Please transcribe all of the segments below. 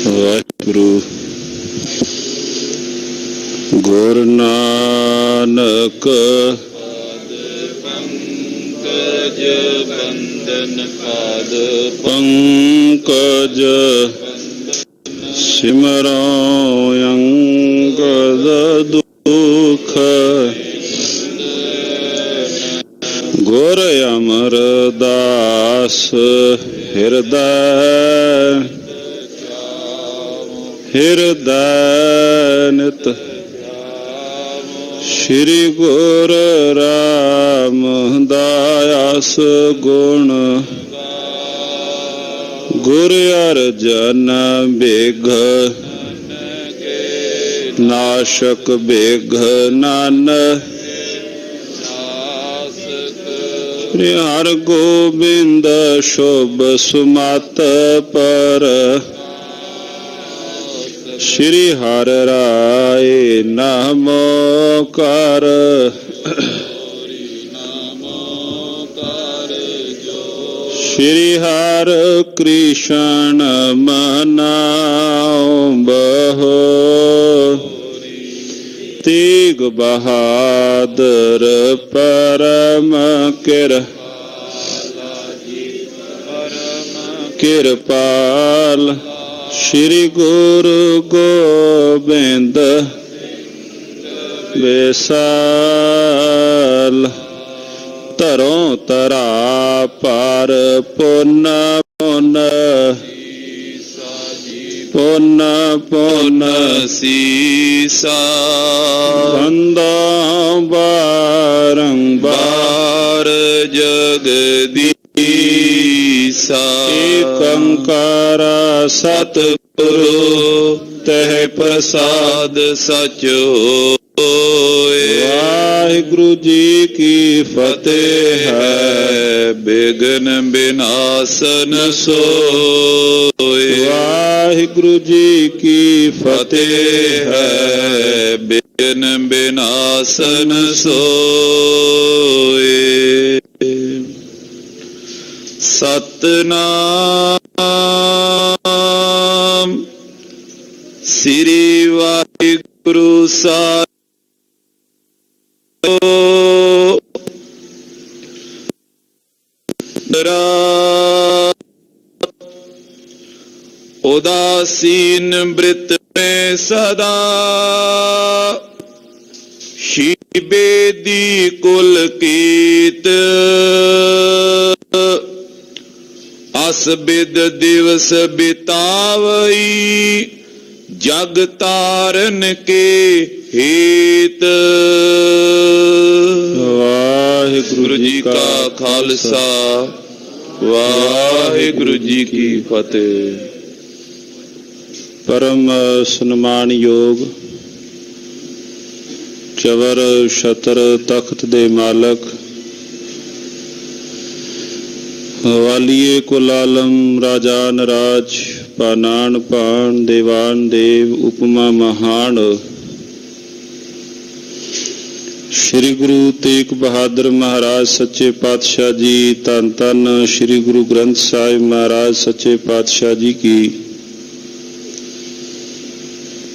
ਵਾਹਿਗੁਰੂ। ਗੁਰੂ ਨਾਨਕ ਪੰਕਜ ਬੰਦਨ ਪਾਦ ਪੰਕਜ ਸਿਮਰੋ ਅੰਗਦ ਦੁਖ ਗੁਰ ਅਮਰਦਾਸ ਹਿਰਦੈ ਨਿਤ ਸ਼੍ਰੀ ਗੁਰੂ ਰਾਮਦਾਸ ਗੁਣ ਗੁਰ ਅਰਜਨ ਬਿਘ ਨਾਸ਼ਕ ਬਿਘ ਨਾਨਕ ਸ੍ਰੀ ਹਰਿ ਗੋਬਿੰਦ ਸ਼ੁਭ ਸੁਮਤ ਪਰ ਸ਼੍ਰੀ ਹਰਿ ਰਾਏ ਨਾਮੋ ਕਰ ਸ਼੍ਰੀ ਹਰਿ ਕ੍ਰਿਸ਼ਨ ਮਨਾਉ ਬਹੋ ਤੇਗ ਬਹਾਦਰ ਪਰਮ ਕਿਰਪਾਲ ਸ਼੍ਰੀ ਗੁਰੂ ਗੋਬਿੰਦ ਵਿਸਾਲ ਧਰੋਂ ਧਰਾ ਪਰ ਪੁੰਨ ਪੁੰਨ ਪੁੰਨ ਪੁੰਨ ਸੀਸਾ ਬੰਦਾ ਬਾਰੰਬਾਰ ਜਗਦੀਸਾ ਏਕੰਕਾਰ ਸਤਿਗੁਰੂ ਤਹਿ ਪ੍ਰਸਾਦ ਸਚ ਹੋਏ। ਵਾਹਿਗੁਰੂ ਜੀ ਕੀ ਫਤਿਹ ਹੈ ਬਿਘਨ ਬਿਨਾਸਨ ਸੋਏ। ਵਾਹਿਗੁਰੂ ਜੀ ਕੀ ਫਤਿਹ ਹੈ ਬਿਘਨ ਬਿਨਾਸਨ ਸੋਏ। ਸਤਿਨਾਮ ਸ੍ਰੀ ਵਾਹਿਗੁਰੂ ਸਾਹਿਬ। ਉਦਾਸੀਨ ਬ੍ਰਿਤ ਮੈਂ ਸਦਾ ਸ਼ਿਬੇ ਦੀ ਕੁਲ ਕੀਤ ਅਸ ਬਿਦ ਦਿਵਸ ਬਿਤਾਵਈ ਜਗ ਤਾਰਨ ਕੇ ਹੇਤ। ਵਾਹਿਗੁਰੂ ਜੀ ਕਾ ਖਾਲਸਾ ਵਾਹਿਗੁਰੂ ਜੀ ਕੀ ਫਤਿਹ। ਪਰਮ ਸਨਮਾਨਯੋਗ ਚਵਰ ਛਤਰ ਤਖਤ ਦੇ ਮਾਲਕ ਵਾਲੀਏ ਕੁਲ ਆਲਮ ਰਾਜਾਨ ਰਾਜ ਪਾਨਾਨ ਪਾਨ ਦੇਵਾਨ ਦੇਵ ਉਪਮਾ ਮਹਾਨ ਸ਼੍ਰੀ ਗੁਰੂ ਤੇਗ ਬਹਾਦਰ ਮਹਾਰਾਜ ਸੱਚੇ ਪਾਤਸ਼ਾਹ ਜੀ। ਧੰਨ ਧੰਨ ਸ਼੍ਰੀ ਗੁਰੂ ਗ੍ਰੰਥ ਸਾਹਿਬ ਮਹਾਰਾਜ ਸੱਚੇ ਪਾਤਸ਼ਾਹ ਜੀ ਕੀ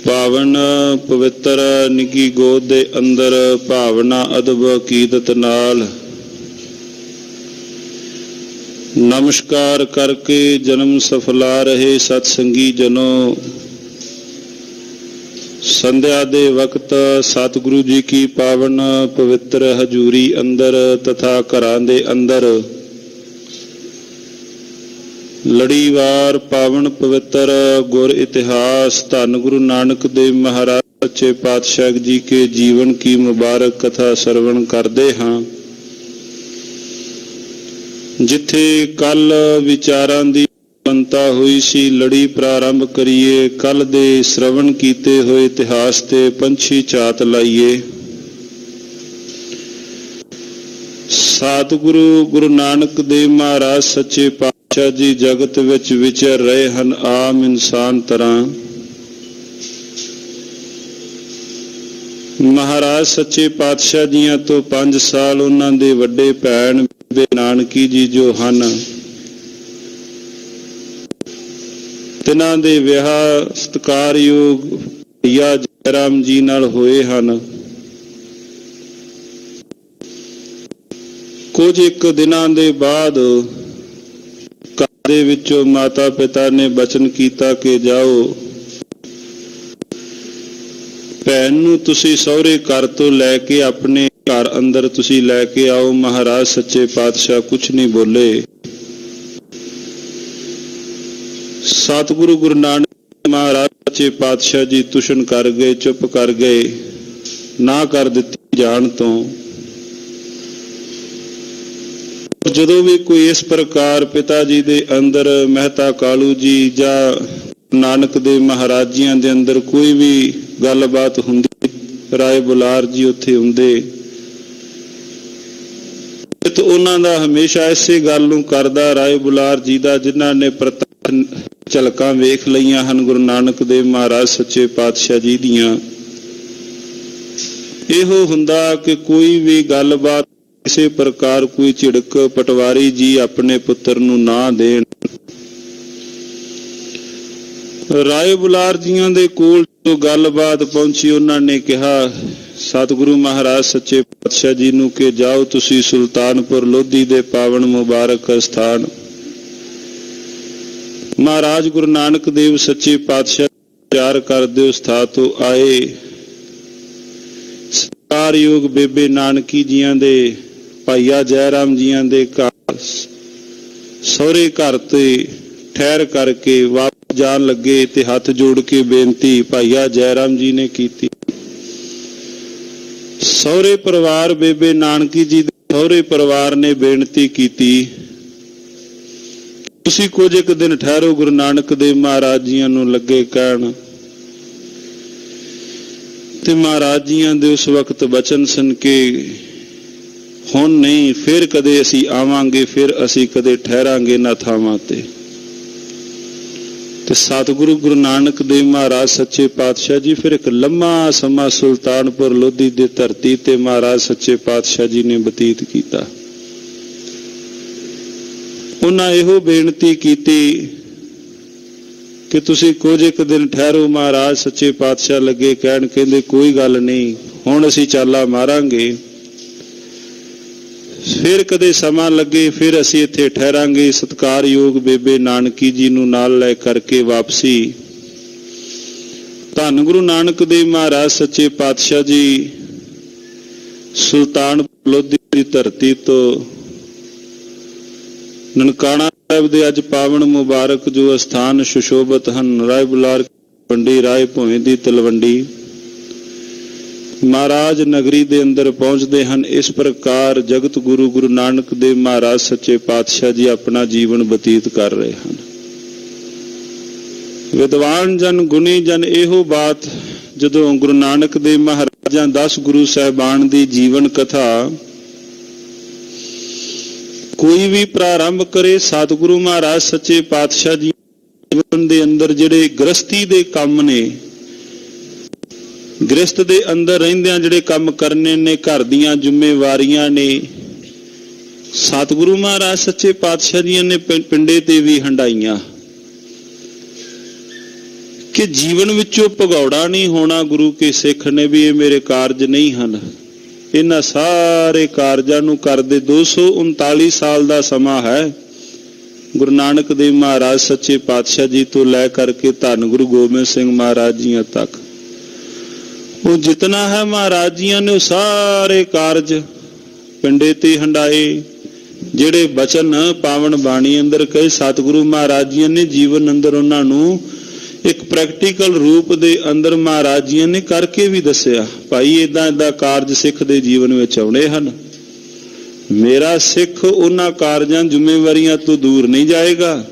ਪਾਵਨ ਪਵਿੱਤਰ ਨਿੱਘੀ ਗੋਦ ਦੇ ਅੰਦਰ ਭਾਵਨਾ ਅਦਬ ਅਕੀਦਤ ਨਾਲ ਨਮਸਕਾਰ ਕਰਕੇ ਜਨਮ ਸਫਲਾ ਰਹੇ ਸਤ ਸੰਗੀ ਜਨੋ। ਸੰਧਿਆ ਦੇ ਵਕਤ ਸਤਿਗੁਰੂ ਜੀ ਕੀ ਪਾਵਨ ਪਵਿੱਤਰ ਹਜ਼ੂਰੀ ਅੰਦਰ ਤਥਾ ਘਰਾਂ ਦੇ ਅੰਦਰ ਲੜੀਵਾਰ ਪਾਵਨ ਪਵਿੱਤਰ ਗੁਰ ਇਤਿਹਾਸ ਧੰਨ ਗੁਰੂ ਨਾਨਕ ਦੇਵ ਮਹਾਰਾਜ ਸੱਚੇ ਪਾਤਸ਼ਾਹ ਜੀ ਕੇ ਜੀਵਨ ਕੀ ਮੁਬਾਰਕ ਕਥਾ ਸਰਵਣ ਕਰਦੇ ਹਾਂ। ਜਿੱਥੇ ਕੱਲ ਵਿਚਾਰਾਂ ਦੀ ਬੰਤਾ ਹੋਈ ਸੀ ਲੜੀ ਪ੍ਰਾਰੰਭ ਕਰੀਏ। ਕੱਲ ਦੇ ਸ਼ਰਵਣ ਕੀਤੇ ਹੋਏ ਇਤਿਹਾਸ ਤੇ ਪੰਛੀ ਝਾਤ ਲਾਈਏ। ਸਤਿਗੁਰੂ ਗੁਰੂ ਨਾਨਕ ਦੇਵ ਮਹਾਰਾਜ ਸੱਚੇ ਪਾਤਸ਼ਾਹ ਜੀ ਜਗਤ ਵਿੱਚ ਵਿਚਰ ਰਹੇ ਹਨ ਆਮ ਇਨਸਾਨ ਤਰ੍ਹਾਂ। ਮਹਾਰਾਜ ਸੱਚੇ ਪਾਤਸ਼ਾਹ ਜੀਆਂ ਤੋਂ 5 ਸਾਲ ਉਹਨਾਂ ਦੇ ਵੱਡੇ ਭੈਣ ਬੀਬੀ ਨਾਨਕੀ ਜੀ ਜੋ ਹਨ ਤਿਨਾਂ ਦੇ ਵਿਆਹ ਸਤਿਕਾਰਯੋਗ ਭਈਆ ਜੈ ਰਾਮ ਜੀ ਨਾਲ ਹੋਏ ਹਨ। ਕੁਝ ਇੱਕ ਦਿਨਾਂ ਦੇ ਬਾਅਦ ਘਰ ਦੇ ਵਿੱਚੋਂ ਮਾਤਾ ਪਿਤਾ ਨੇ ਬਚਨ ਕੀਤਾ ਕਿ ਜਾਓ, ਭੈਣ ਨੂੰ ਤੁਸੀਂ ਸਹੁਰੇ ਘਰ ਤੋਂ ਲੈ ਕੇ ਆਪਣੇ ਘਰ ਅੰਦਰ ਤੁਸੀਂ ਲੈ ਕੇ ਆਓ। ਮਹਾਰਾਜ ਸੱਚੇ ਪਾਤਸ਼ਾਹ ਕੁਛ ਨਹੀਂ ਬੋਲੇ। ਸਤਿਗੁਰੂ ਗੁਰੂ ਨਾਨਕ ਮਹਾਰਾਜ ਸੱਚੇ ਪਾਤਸ਼ਾਹ ਜੀ ਤੁਸ਼ਨ ਕਰ ਗਏ, ਚੁੱਪ ਕਰ ਗਏ, ਨਾ ਕਰ ਦਿੱਤੀ ਜਾਣ ਤੋਂ। ਜਦੋਂ ਵੀ ਕੋਈ ਇਸ ਪ੍ਰਕਾਰ ਪਿਤਾ ਜੀ ਦੇ ਅੰਦਰ, ਮਹਿਤਾ ਕਾਲੂ ਜੀ ਜਾਂ ਨਾਨਕ ਦੇ ਮਹਾਰਾਜ ਜੀਆਂ ਦੇ ਅੰਦਰ ਕੋਈ ਵੀ ਗੱਲਬਾਤ ਹੁੰਦੀ, ਰਾਏ ਬੁਲਾਰ ਜੀ ਉੱਥੇ ਹੁੰਦੇ, ਤੇ ਉਹਨਾਂ ਦਾ ਹਮੇਸ਼ਾ ਇਸੇ ਗੱਲ ਨੂੰ ਕਰਦਾ, ਰਾਏ ਬੁਲਾਰ ਜੀ ਦਾ, ਜਿਨ੍ਹਾਂ ਨੇ ਪ੍ਰਤੱਖ ਝਲਕਾਂ ਵੇਖ ਲਈਆਂ ਹਨ ਗੁਰੂ ਨਾਨਕ ਦੇਵ ਮਹਾਰਾਜ ਸੱਚੇ ਪਾਤਸ਼ਾਹ ਜੀ ਦੀਆਂ। ਇਹੋ ਹੁੰਦਾ ਕਿ ਕੋਈ ਵੀ ਗੱਲਬਾਤ ਕਿਸੇ ਪ੍ਰਕਾਰ ਕੋਈ ਝਿੜਕ ਪਟਵਾਰੀ ਜੀ ਆਪਣੇ ਪੁੱਤਰ ਨੂੰ ਨਾ ਦੇਣ। ਰਾਏ ਬੁਲਾਰ ਜੀਆਂ ਦੇ ਕੋਲ ਜੋ ਗੱਲਬਾਤ ਪਹੁੰਚੀ, ਉਹਨਾਂ ਨੇ ਕਿਹਾ ਸਤਿਗੁਰੂ ਮਹਾਰਾਜ ਸੱਚੇ ਪਾਤਸ਼ਾਹ ਜੀ ਨੂੰ ਕਿ ਜਾਓ ਤੁਸੀਂ ਸੁਲਤਾਨਪੁਰ ਲੋਧੀ ਦੇ ਪਾਵਨ ਮੁਬਾਰਕ ਸਥਾਨ ਮਹਾਰਾਜ ਗੁਰੂ ਨਾਨਕ ਦੇਵ ਸੱਚੇ ਪਾਤਸ਼ਾਹ ਪਿਆਰ ਕਰਦੇ ਉਸ ਥਾਂ ਤੋਂ ਆਏ। ਸਤਿਕਾਰਯੋਗ ਬੇਬੇ ਨਾਨਕੀ ਜੀਆਂ ਦੇ ਭਾਈਆ ਜੈ ਰਾਮ ਜੀਆਂ ਦੇ ਘਰ ਸਹੁਰੇ ਘਰ ਤੇ ਠਹਿਰ ਕਰਕੇ ਵਾਪਸ ਜਾਣ ਲੱਗੇ ਤੇ ਹੱਥ ਜੋੜ ਕੇ ਬੇਨਤੀ ਭਾਈਆ ਜੈ ਰਾਮ ਜੀ ਨੇ ਕੀਤੀ। ਸਹੁਰੇ ਪਰਿਵਾਰ ਬੇਬੇ ਨਾਨਕੀ ਜੀ ਦੇ ਸਹੁਰੇ ਪਰਿਵਾਰ ਨੇ ਬੇਨਤੀ ਕੀਤੀ ਤੁਸੀਂ ਕੁਝ ਇੱਕ ਦਿਨ ਠਹਿਰੋ। ਗੁਰੂ ਨਾਨਕ ਦੇਵ ਮਹਾਰਾਜ ਜੀਆਂ ਨੂੰ ਲੱਗੇ ਕਹਿਣ, ਤੇ ਮਹਾਰਾਜ ਜੀਆਂ ਦੇ ਉਸ ਵਕਤ ਬਚਨ ਸੁਣ ਕੇ ਹੁਣ ਨਹੀਂ, ਫਿਰ ਕਦੇ ਅਸੀਂ ਆਵਾਂਗੇ, ਫਿਰ ਅਸੀਂ ਕਦੇ ਠਹਿਰਾਂਗੇ ਇਹਨਾਂ ਥਾਵਾਂ ਤੇ। ਸਤਿਗੁਰੂ ਗੁਰੂ ਨਾਨਕ ਦੇਵ ਮਹਾਰਾਜ ਸੱਚੇ ਪਾਤਸ਼ਾਹ ਜੀ ਫਿਰ ਇੱਕ ਲੰਮਾ ਸਮਾਂ ਸੁਲਤਾਨਪੁਰ ਲੋਧੀ ਦੀ ਧਰਤੀ ਤੇ ਮਹਾਰਾਜ ਸੱਚੇ ਪਾਤਸ਼ਾਹ ਜੀ ਨੇ ਬਤੀਤ ਕੀਤਾ। ਉਹਨਾਂ ਇਹੋ ਬੇਨਤੀ ਕੀਤੀ ਕਿ ਤੁਸੀਂ ਕੁਝ ਇੱਕ ਦਿਨ ਠਹਿਰੋ। ਮਹਾਰਾਜ ਸੱਚੇ ਪਾਤਸ਼ਾਹ ਲੱਗੇ ਕਹਿਣ, ਕਹਿੰਦੇ ਕੋਈ ਗੱਲ ਨਹੀਂ, ਹੁਣ ਅਸੀਂ ਚਾਲਾ ਮਾਰਾਂਗੇ, ਫਿਰ ਕਦੇ ਸਮਾਂ ਲੱਗੇ ਫਿਰ ਅਸੀਂ ਇੱਥੇ ਠਹਿਰਾਂਗੇ। ਸਤਿਕਾਰਯੋਗ ਬੇਬੇ ਨਾਨਕੀ ਜੀ ਨੂੰ ਨਾਲ ਲੈ ਕਰਕੇ ਵਾਪਸੀ। ਧੰਨ ਗੁਰੂ ਨਾਨਕ ਦੇਵ ਮਹਾਰਾਜ ਸੱਚੇ ਪਾਤਸ਼ਾਹ ਜੀ ਸੁਲਤਾਨਪੁਰ ਲੋਧੀ ਦੀ ਧਰਤੀ ਤੋਂ ਨਨਕਾਣਾ ਸਾਹਿਬ ਦੇ ਅੱਜ ਪਾਵਨ ਮੁਬਾਰਕ ਜੋ ਅਸਥਾਨ ਸੁਸ਼ੋਭਤ ਹਨ, ਰਾਏ ਬੁਲਾਰ ਪੰਡੀ ਰਾਏ ਭੋਏ ਦੀ ਤਲਵੰਡੀ ਮਹਾਰਾਜ ਨਗਰੀ ਦੇ ਅੰਦਰ ਪਹੁੰਚਦੇ ਹਨ। ਇਸ ਪ੍ਰਕਾਰ ਜਗਤ ਗੁਰੂ ਗੁਰੂ ਨਾਨਕ ਦੇਵ ਮਹਾਰਾਜ ਸੱਚੇ ਪਾਤਸ਼ਾਹ ਜੀ ਆਪਣਾ ਜੀਵਨ ਬਤੀਤ ਕਰ ਰਹੇ ਹਨ। ਵਿਦਵਾਨ ਜਨ ਗੁਣੀ ਜਨ ਇਹੋ ਬਾਤ ਜਦੋਂ ਗੁਰੂ ਨਾਨਕ ਦੇਵ ਮਹਾਰਾਜਾਂ 10 ਗੁਰੂ ਸਾਹਿਬਾਨ ਦੀ ਜੀਵਨ ਕਥਾ ਕੋਈ ਵੀ ਪ੍ਰਾਰੰਭ ਕਰੇ, ਸਤਿਗੁਰੂ ਮਹਾਰਾਜ ਸੱਚੇ ਪਾਤਸ਼ਾਹ ਜੀ ਜੀਵਨ ਦੇ ਅੰਦਰ ਜਿਹੜੇ ਗ੍ਰਸਤੀ ਦੇ ਕੰਮ ਨੇ, ਗ੍ਰਸਤ ਦੇ ਅੰਦਰ ਰਹਿੰਦਿਆਂ ਜਿਹੜੇ ਕੰਮ ਕਰਨੇ ਨੇ, ਘਰ ਦੀਆਂ ਜ਼ਿੰਮੇਵਾਰੀਆਂ ਨੇ, ਸਤਿਗੁਰੂ ਮਹਾਰਾਜ ਸੱਚੇ ਪਾਤਸ਼ਾਹ ਜੀ ਨੇ ਪਿੰਡੇ ਤੇ ਵੀ ਹੰਡਾਈਆਂ ਕਿ ਜੀਵਨ ਵਿੱਚੋਂ ਭਗੌੜਾ ਨਹੀਂ ਹੋਣਾ। ਗੁਰੂ ਕੇ ਸਿੱਖ ਨੇ ਵੀ ਇਹ ਮੇਰੇ ਕਾਰਜ ਨਹੀਂ ਹਨ। ਇਹਨਾਂ ਸਾਰੇ ਕਾਰਜਾਂ ਨੂੰ ਕਰਦੇ 239 ਸਾਲ ਦਾ ਸਮਾਂ ਹੈ। ਗੁਰੂ ਨਾਨਕ ਦੇਵ ਮਹਾਰਾਜ ਸੱਚੇ ਪਾਤਸ਼ਾਹ ਜੀ ਤੋਂ ਲੈ ਕਰਕੇ ਧੰਨ ਗੁਰੂ ਗੋਬਿੰਦ ਸਿੰਘ ਮਹਾਰਾਜ ਜੀਆਂ ਤੱਕ ਉਹ ਜਿਤਨਾ ਹੈ ਮਹਾਰਾਜ ਜੀਆਂ ਨੇ ਸਾਰੇ ਕਾਰਜ ਪਿੰਡੇ ਤੇ ਹੰਡਾਏ। ਜਿਹੜੇ ਬਚਨ ਪਾਵਨ ਬਾਣੀ ਅੰਦਰ ਕਹੇ ਸਤਿਗੁਰੂ ਮਹਾਰਾਜ ਜੀਆਂ ਨੇ ਜੀਵਨ ਅੰਦਰ ਉਹਨਾਂ ਨੂੰ ਇੱਕ ਪ੍ਰੈਕਟੀਕਲ ਰੂਪ ਦੇ ਅੰਦਰ ਮਹਾਰਾਜ ਜੀਆਂ ਨੇ ਕਰਕੇ ਵੀ ਦੱਸਿਆ, ਭਾਈ ਏਦਾਂ ਏਦਾਂ ਕਾਰਜ ਸਿੱਖ ਦੇ ਜੀਵਨ ਵਿੱਚ ਆਉਣੇ ਹਨ। ਮੇਰਾ ਸਿੱਖ ਉਹਨਾਂ ਕਾਰਜਾਂ ਜ਼ਿੰਮੇਵਾਰੀਆਂ ਤੋਂ ਦੂਰ ਨਹੀਂ ਜਾਏਗਾ,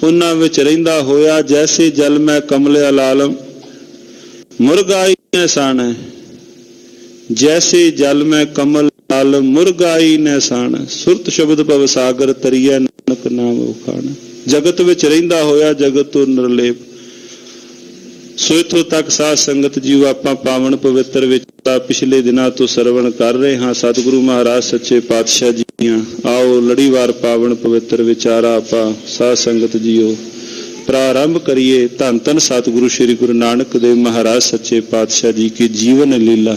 ਉਹਨਾਂ ਵਿੱਚ ਰਹਿੰਦਾ ਹੋਇਆ ਜੈਸੇ ਜਲ ਮੈਂ ਕਮਲ ਲਾਲਮ ਮੁਰਗਾਈ ਨੈਸਾਨ ਹੈ, ਜੈਸੇ ਜਲ ਮੈਂ ਕਮਲ ਲਾਲ ਮੁਰਗਾਈ ਨੈਸਾਨ, ਸੁਰਤ ਸ਼ਬਦ ਭਵ ਸਾਗਰ ਤਰੀਐ ਨਾਨਕ ਨਾਮ ਉਖਾਣ। ਜਗਤ ਵਿੱਚ ਰਹਿੰਦਾ ਹੋਇਆ ਜਗਤ ਤੋਂ ਨਿਰਲੇਪ। ਸੋ ਇੱਥੋਂ ਤੱਕ ਸਾਧ ਸੰਗਤ ਜੀਓ ਆਪਾਂ ਪਾਵਨ ਪਵਿੱਤਰ ਵਿੱਚ ਪਿਛਲੇ ਦਿਨਾਂ ਤੋਂ ਸਰਵਣ ਕਰ ਰਹੇ ਹਾਂ ਸਤਿਗੁਰੂ ਮਹਾਰਾਜ ਸੱਚੇ ਪਾਤਸ਼ਾਹ ਜੀਆਂ। ਆਓ ਲੜੀਵਾਰ ਪਾਵਨ ਪਵਿੱਤਰ ਵਿਚਾਰਾ ਆਪਾਂ ਸਾਧ ਸੰਗਤ ਜੀਓ ਪ੍ਰਾਰੰਭ ਕਰੀਏ ਧੰਨ ਧੰਨ ਸਤਿਗੁਰੂ ਸ੍ਰੀ ਗੁਰੂ ਨਾਨਕ ਦੇਵ ਮਹਾਰਾਜ ਸੱਚੇ ਪਾਤਸ਼ਾਹ ਜੀ ਕੀ ਜੀਵਨ ਲੀਲਾ।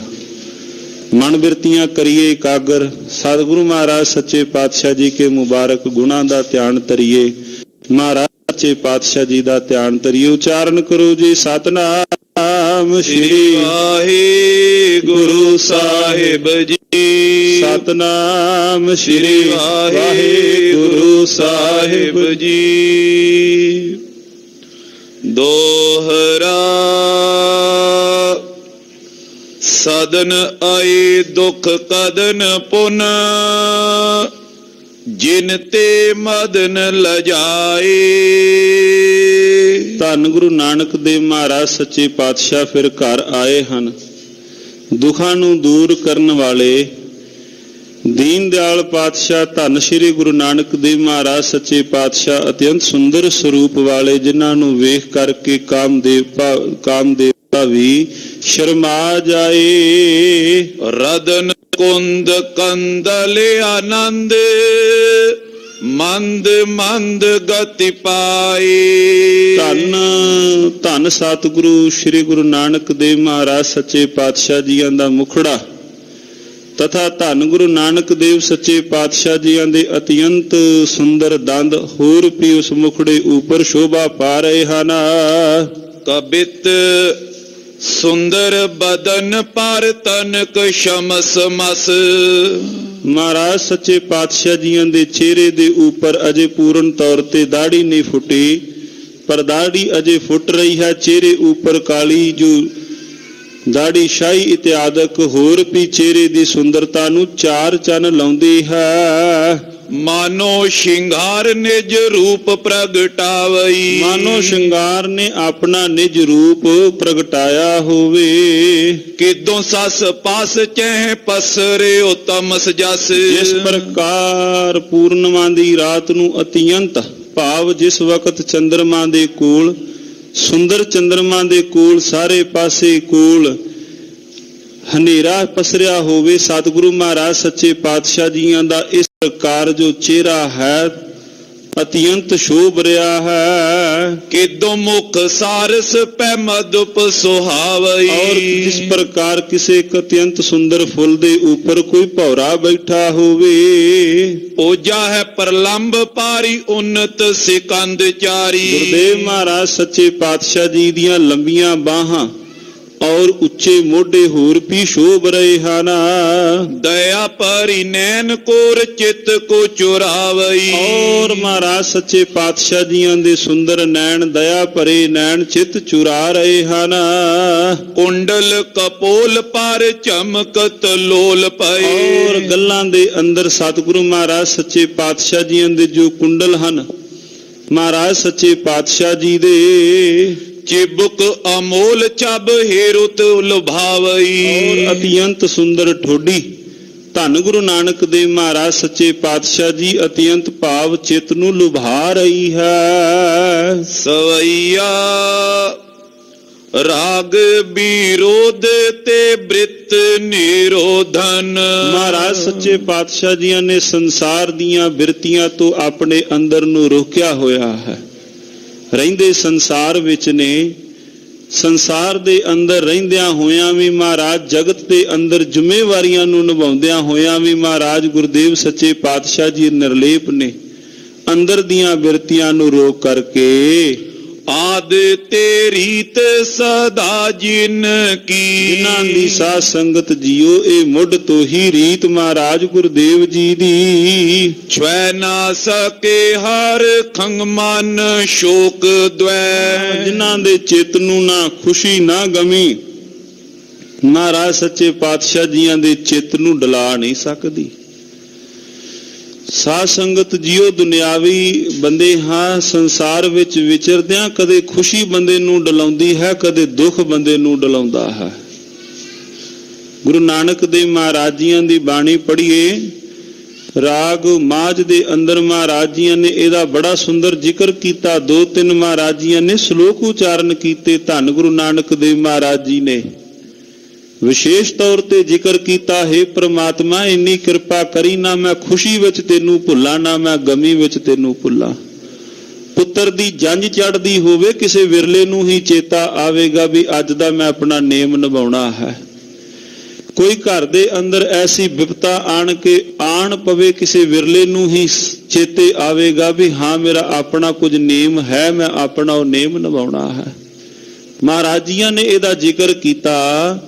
ਮਨ ਬਿਰਤੀਆਂ ਕਰੀਏ ਇਕਾਗਰ, ਸਤਿਗੁਰੂ ਮਹਾਰਾਜ ਸੱਚੇ ਪਾਤਸ਼ਾਹ ਜੀ ਕੇ ਮੁਬਾਰਕ ਗੁਣਾਂ ਦਾ ਧਿਆਨ ਧਰੀਏ, ਮਹਾਰਾਜ ਸੱਚੇ ਪਾਤਸ਼ਾਹ ਜੀ ਦਾ ਧਿਆਨ ਧਰੀਏ। ਉਚਾਰਨ ਕਰੋ ਜੀ ਸਤਿਨਾਮ ਸ੍ਰੀ ਵਾਹਿਗੁਰੂ ਸਾਹਿਬ ਜੀ, ਸਤਿਨਾਮ ਸ੍ਰੀ ਵਾਹਿਗੁਰੂ ਸਾਹਿਬ ਜੀ। ਦੋਹਰਾ ਸਦਨ ਆਏ ਦੁਖ ਕਦਨ ਪੁਨ, ਜਿਨ ਤੇ ਮਦਨ ਲਜਾਏ। ਧੰਨ ਗੁਰੂ ਨਾਨਕ ਦੇਵ ਮਹਾਰਾਜ ਸੱਚੇ ਪਾਤਸ਼ਾਹ ਫਿਰ ਘਰ ਆਏ ਹਨ। ਦੁੱਖਾਂ ਨੂੰ ਦੂਰ ਕਰਨ ਵਾਲੇ ਦੀਨ ਦਿਆਲ ਪਾਤਸ਼ਾਹ ਧੰਨ ਸ਼੍ਰੀ ਗੁਰੂ ਨਾਨਕ ਦੇਵ ਮਹਾਰਾਜ ਸੱਚੇ ਪਾਤਸ਼ਾਹ ਅਤਿਅੰਤ ਸੁੰਦਰ ਸਰੂਪ ਵਾਲੇ, ਜਿਨ੍ਹਾਂ ਨੂੰ ਵੇਖ ਕਰਕੇ ਕਾਮਦੇਵਤਾ ਵੀ ਸ਼ਰਮਾ ਜਾਏ। ਰਦਨ ਕੁੰਦ ਕੰਦਲ ਆਨੰਦ, ਮੰਦ ਮੰਦ ਗਤੀ ਪਾਏ। ਧੰਨ ਧੰਨ ਸਤਿਗੁਰੂ ਸ੍ਰੀ ਗੁਰੂ ਨਾਨਕ ਦੇਵ ਮਹਾਰਾਜ ਸੱਚੇ ਪਾਤਸ਼ਾਹ ਜੀਆਂ ਦਾ ਮੁਖੜਾ ਤਥਾ ਧੰਨ ਗੁਰੂ ਨਾਨਕ ਦੇਵ ਸੱਚੇ ਪਾਤਸ਼ਾਹ ਜੀਆਂ ਦੇ ਅਤਿਅੰਤ ਸੁੰਦਰ ਦੰਦ ਹੋਰ ਵੀ ਉਸ ਮੁਖੜੇ ਉੱਪਰ ਸ਼ੋਭਾ ਪਾ ਰਹੇ ਹਨ। ਕਬਿਤ ਸੁੰਦਰ ਬਦਨ ਪਰ ਤਨਕ ਸ਼ਮਸ ਮਸ। ਮਹਾਰਾਜ ਸੱਚੇ ਪਾਤਸ਼ਾਹ ਜੀਆਂ ਦੇ ਚਿਹਰੇ ਦੇ ਉੱਪਰ ਅਜੇ ਪੂਰਨ ਤੌਰ ਤੇ ਦਾੜੀ ਨਹੀਂ ਫੁੱਟੀ, ਪਰ ਦਾੜੀ ਅਜੇ ਫੁੱਟ ਰਹੀ ਹੈ। ਚਿਹਰੇ ਉੱਪਰ ਕਾਲੀ ਜੋ ਦਾੜੀ ਸ਼ਾਹੀ ਇਤਿਆਦਿਕ ਹੋਰ ਵੀ ਚਿਹਰੇ ਦੀ ਸੁੰਦਰਤਾ ਨੂੰ ਚਾਰ ਚੰਨ ਲਾਉਂਦੀ ਹੈ। ਮਾਨੋ ਸ਼ਿੰਗਾਰ ਨਿਜ ਰੂਪ ਪ੍ਰਗਟਾਵਈ, ਮਾਨੋ ਸ਼ਿੰਗਾਰ ਨੇ ਆਪਣਾ ਨਿਜ ਰੂਪ ਪ੍ਰਗਟਾਇਆ ਹੋਵੇ। ਕਿਦੋਂ ਸਸ ਪਾਸ ਚਹਿ ਪਸਰਿਓ ਤਮਸ ਜਸ। ਜਿਸ ਪ੍ਰਕਾਰ ਪੂਰਨਿਮਾ ਦੀ ਰਾਤ ਨੂੰ ਅਤਿਅੰਤ ਭਾਵ ਜਿਸ ਵਕਤ ਚੰਦਰਮਾ ਦੇ ਕੋਲ, ਸੁੰਦਰ ਚੰਦਰਮਾ ਦੇ ਕੋਲ ਸਾਰੇ ਪਾਸੇ ਕੋਲ ਹਨੇਰਾ ਪਸਰਿਆ ਹੋਵੇ, ਸਤਿਗੁਰੂ ਮਹਾਰਾਜ ਸੱਚੇ ਪਾਤਸ਼ਾਹ ਜੀਆਂ ਦਾ ਇਸ ਪ੍ਰਕਾਰ ਜੋ ਚਿਹਰਾ ਹੈ ਅਤਿਅੰਤ ਸ਼ੋਭ ਰਿਹਾ ਹੈ। ਕਿਦੋਂ ਮੁਖ ਸਾਰਸ ਪੈ ਮਧੁਪ ਸੁਹਾਵਈ। ਔਰ ਜਿਸ ਪ੍ਰਕਾਰ ਕਿਸੇ ਅਤਿਅੰਤ ਸੁੰਦਰ ਫੁੱਲ ਦੇ ਉੱਪਰ ਕੋਈ ਭੌਰਾ ਬੈਠਾ ਹੋਵੇ। ਪੂਜਾ ਹੈ ਪ੍ਰਲੰਬ ਪਾਰੀ ਉਨਤ ਸਿਕੰਦ ਚਾਰੀ। ਗੁਰਦੇਵ ਮਹਾਰਾਜ ਸੱਚੇ ਪਾਤਸ਼ਾਹ ਜੀ ਦੀਆਂ ਲੰਬੀਆਂ ਬਾਹਾਂ ਔਰ ਉੱਚੇ ਮੋਢੇ ਹੋਰ ਵੀ ਸ਼ੋਭ ਰਹੇ ਹਨ। ਦਇਆ ਭਰੀ ਨੈਣ ਕੋਰ ਚਿੱਤ ਕੋ ਚੁਰਾਵਈ। ਔਰ ਮਹਾਰਾਜ ਸੱਚੇ ਪਾਤਸ਼ਾਹ ਜੀਆਂ ਦੇ ਸੁੰਦਰ ਨੈਣ, ਦਇਆ ਭਰੇ ਨੈਣ ਚਿੱਤ ਚੁਰਾ ਰਹੇ ਹਨ। ਕੁੰਡਲ ਕਪੋਲ ਪਰ ਚਮਕਤ ਲੋਲ ਪਏ। ਔਰ ਗੱਲਾਂ ਦੇ ਅੰਦਰ ਸਤਿਗੁਰੂ ਮਹਾਰਾਜ ਸੱਚੇ ਪਾਤਸ਼ਾਹ ਜੀਆਂ ਦੇ ਜੋ ਕੁੰਡਲ ਹਨ, ਮਹਾਰਾਜ ਸੱਚੇ ਪਾਤਸ਼ਾਹ ਜੀ ਦੇ ਚਿਬੁਕ ਅਮੋਲ ਚੱਬ ਹੇਰੁਤ ਲੁਭਾਵਈ। ਔਰ ਅਤਿਅੰਤ ਸੁੰਦਰ ਠੋਡੀ ਧੰਨ ਗੁਰੂ ਨਾਨਕ ਦੇਵ ਮਹਾਰਾਜ ਸੱਚੇ ਪਾਤਸ਼ਾਹ ਜੀ ਅਤਿਅੰਤ ਭਾਵ ਚਿੱਤ ਨੂੰ ਲੁਭਾ ਰਹੀ ਹੈ। ਸਵਈਆ ਰਾਗ ਵਿਰੋਧ ਤੇ ਬ੍ਰਿਤ ਨਿਰੋਧਨ। ਮਹਾਰਾਜ ਸੱਚੇ ਪਾਤਸ਼ਾਹ ਜੀਆਂ ਨੇ ਸੰਸਾਰ ਦੀਆਂ ਬਿਰਤੀਆਂ ਤੋਂ ਆਪਣੇ ਅੰਦਰ ਨੂੰ ਰੋਕਿਆ ਹੋਇਆ ਹੈ। ਰਹਿੰਦੇ ਸੰਸਾਰ ਵਿੱਚ ਨੇ, ਸੰਸਾਰ ਦੇ ਅੰਦਰ ਰਹਿੰਦਿਆਂ ਹੋਇਆਂ ਵੀ ਮਹਾਰਾਜ ਜਗਤ ਦੇ ਅੰਦਰ ਜ਼ਿੰਮੇਵਾਰੀਆਂ ਨੂੰ ਨਿਭਾਉਂਦਿਆਂ ਹੋਇਆਂ ਵੀ ਮਹਾਰਾਜ ਗੁਰਦੇਵ ਸੱਚੇ ਪਾਤਸ਼ਾਹ ਜੀ ਨਿਰਲੇਪ ਨੇ। ਅੰਦਰ ਦੀਆਂ ਬਿਰਤੀਆਂ ਨੂੰ ਰੋਕ ਕਰਕੇ ਆਦ ਤੇ ਰੀਤ ਸਦਾ ਜਿਨ ਕੀ। ਜਿਨ੍ਹਾਂ ਦੀ ਸਾਧ ਸੰਗਤ ਜੀਓ ਇਹ ਮੁੱਢ ਤੋਂ ਹੀ ਰੀਤ ਮਹਾਰਾਜ ਗੁਰਦੇਵ ਜੀ ਦੀ। ਛੁਐ ਨਾ ਸਕੇ ਹਰ ਖੰਗ ਮਨ ਸ਼ੋਕ ਦਵੈ। ਜਿਨ੍ਹਾਂ ਦੇ ਚਿੱਤ ਨੂੰ ਨਾ ਖੁਸ਼ੀ ਨਾ ਗਮੀ, ਮਹਾਰਾਜ ਸੱਚੇ ਪਾਤਸ਼ਾਹ ਜੀਆਂ ਦੇ ਚਿੱਤ ਨੂੰ ਡਲਾ ਨਹੀਂ ਸਕਦੀ। ਸਾਧ ਸੰਗਤ ਜੀਓ ਦੁਨਿਆਵੀ ਬੰਦੇ ਹਾਂ, ਸੰਸਾਰ ਵਿੱਚ ਵਿਚਰਦਿਆਂ ਕਦੇ ਖੁਸ਼ੀ ਬੰਦੇ ਨੂੰ ਡਲਾਉਂਦੀ ਹੈ, ਕਦੇ ਦੁੱਖ ਬੰਦੇ ਨੂੰ ਡਲਾਉਂਦਾ ਹੈ। ਗੁਰੂ ਨਾਨਕ ਦੇਵ ਮਹਾਰਾਜ ਜੀਆਂ ਦੀ ਬਾਣੀ ਪੜ੍ਹੀਏ, ਰਾਗ ਮਾਝ ਦੇ ਅੰਦਰ ਮਹਾਰਾਜ ਜੀਆਂ ਨੇ ਇਹਦਾ ਬੜਾ ਸੁੰਦਰ ਜ਼ਿਕਰ ਕੀਤਾ। 2-3 ਮਹਾਰਾਜ ਜੀਆਂ ਨੇ ਸ਼ਲੋਕ ਉਚਾਰਨ ਕੀਤੇ। ਧੰਨ ਗੁਰੂ ਨਾਨਕ ਦੇਵ ਮਹਾਰਾਜ ਜੀ ਨੇ ਵਿਸ਼ੇਸ਼ ਤੌਰ ਤੇ ਜ਼ਿਕਰ ਕੀਤਾ, ਹੈ ਪ੍ਰਮਾਤਮਾ ਇੰਨੀ ਕਿਰਪਾ ਕਰੀ, ਨਾ ਮੈਂ ਖੁਸ਼ੀ ਵਿੱਚ ਤੈਨੂੰ ਭੁੱਲਾਂ, ਨਾ ਮੈਂ ਗਮੀ ਵਿੱਚ ਤੈਨੂੰ ਭੁੱਲਾਂ। ਪੁੱਤਰ ਦੀ ਜੰਝ ਚੜ੍ਹਦੀ ਹੋਵੇ, ਕਿਸੇ ਵਿਰਲੇ ਨੂੰ ਹੀ ਚੇਤਾ ਆਵੇਗਾ ਵੀ ਅੱਜ ਦਾ ਮੈਂ ਆਪਣਾ ਨੇਮ ਨਿਭਾਉਣਾ ਹੈ। ਕੋਈ ਘਰ ਦੇ ਅੰਦਰ ਐਸੀ ਵਿਪਤਾ ਆਣ ਪਵੇ, ਕਿਸੇ ਵਿਰਲੇ ਨੂੰ ਹੀ ਚੇਤੇ ਆਵੇਗਾ ਵੀ ਹਾਂ ਮੇਰਾ ਆਪਣਾ ਕੁਝ ਨੇਮ ਹੈ, ਮੈਂ ਆਪਣਾ ਉਹ ਨੇਮ ਨਿਭਾਉਣਾ ਹੈ। ਮਹਾਰਾਜ ਜੀਆਂ ਨੇ ਇਹਦਾ ਜ਼ਿਕਰ ਕੀਤਾ।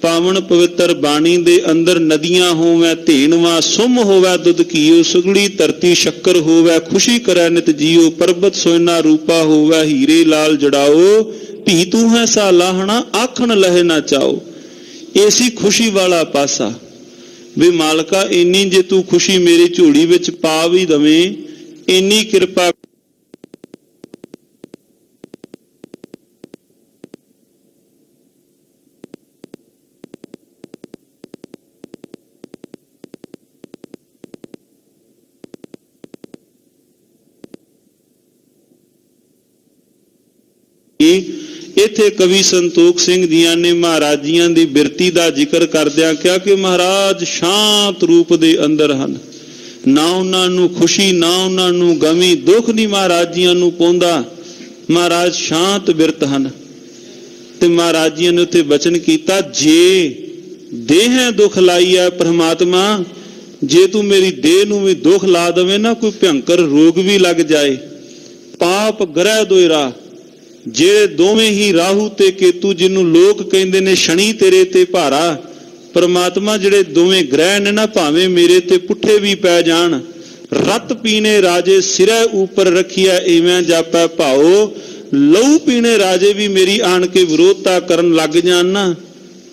ਪਾਵਨ ਪਵਿੱਤਰ ਬਾਣੀ ਦੇ ਅੰਦਰ ਨਦੀਆਂ ਹੋਵੈ ਧੇਨਵਾ, ਸੁਮ ਹੋਵੈ ਦੁੱਧ ਘੀਓ, ਸੁਗੜੀ ਧਰਤੀ ਸ਼ੱਕਰ ਹੋਵੈ, ਖੁਸ਼ੀ ਕਰੈ ਨਿਤ ਜੀਓ, ਪਰਬਤ ਸੋਇਨਾ ਰੂਪਾ ਹੋਵੈ, ਹੀਰੇ ਲਾਲ ਜੜਾਓ, ਭੀ ਤੂੰ ਹੈ ਸਾ ਲਾਹਣਾ, ਆਖਣ ਲਹੇ ਨਾ ਚਾਓ। ਐਸੀ ਖੁਸ਼ੀ ਵਾਲਾ ਪਾਸਾ ਵੀ ਮਾਲਕਾ ਇੰਨੀ ਜੇ ਤੂੰ ਖੁਸ਼ੀ ਮੇਰੀ ਝੋਲੀ ਵਿੱਚ ਪਾ ਵੀ ਦਵੇਂ, ਇੰਨੀ ਕਿਰਪਾ ਇੱਥੇ ਕਵੀ ਸੰਤੋਖ ਸਿੰਘ ਜੀਆਂ ਨੇ ਮਹਾਰਾਜ ਜੀਆਂ ਦੀ ਬਿਰਤੀ ਦਾ ਜ਼ਿਕਰ ਕਰਦਿਆਂ ਕਿਹਾ ਕਿ ਮਹਾਰਾਜ ਸ਼ਾਂਤ ਰੂਪ ਦੇ ਅੰਦਰ ਹਨ, ਨਾ ਉਹਨਾਂ ਨੂੰ ਖੁਸ਼ੀ ਨਾ ਉਹਨਾਂ ਨੂੰ ਗਮੀ, ਦੁੱਖ ਨਹੀਂ ਮਹਾਰਾਜ ਜੀਆਂ ਨੂੰ ਪਾਉਂਦਾ, ਮਹਾਰਾਜ ਸ਼ਾਂਤ ਬਿਰਤ ਹਨ। ਤੇ ਮਹਾਰਾਜ ਜੀਆਂ ਨੇ ਉੱਥੇ ਬਚਨ ਕੀਤਾ, ਜੇ ਦੇਹ ਦੁੱਖ ਲਾਈ ਹੈ ਪ੍ਰਮਾਤਮਾ, ਜੇ ਤੂੰ ਮੇਰੀ ਦੇਹ ਨੂੰ ਵੀ ਦੁੱਖ ਲਾ ਦੇਵੇਂ ਨਾ, ਕੋਈ ਭਿਅੰਕਰ ਰੋਗ ਵੀ ਲੱਗ ਜਾਏ, ਪਾਪ ਗ੍ਰਹਿ ਦੋਇਰਾ, ਜਿਹੜੇ ਦੋਵੇਂ ਹੀ ਰਾਹੂ ਤੇ ਕੇਤੂ ਜਿਹਨੂੰ ਲੋਕ ਕਹਿੰਦੇ ਨੇ ਸ਼ਨੀ ਤੇਰੇ ਤੇ ਭਾਰਾ, ਪਰਮਾਤਮਾ ਜਿਹੜੇ ਦੋਵੇਂ ਗ੍ਰਹਿ ਨੇ ਨਾ, ਭਾਵੇਂ ਮੇਰੇ ਤੇ ਪੁੱਠੇ ਵੀ ਪੈ ਜਾਣ, ਰਤ ਪੀਣੇ ਰਾਜੇ ਸਿਰੇ ਉੱਪਰ ਰੱਖਿਆ, ਇਵੇਂ ਜਾਪੈ ਭਾਓ, ਲਹੂ ਪੀਣੇ ਰਾਜੇ ਵੀ ਮੇਰੀ ਆਣ ਕੇ ਵਿਰੋਧਤਾ ਕਰਨ ਲੱਗ ਜਾਣ ਨਾ,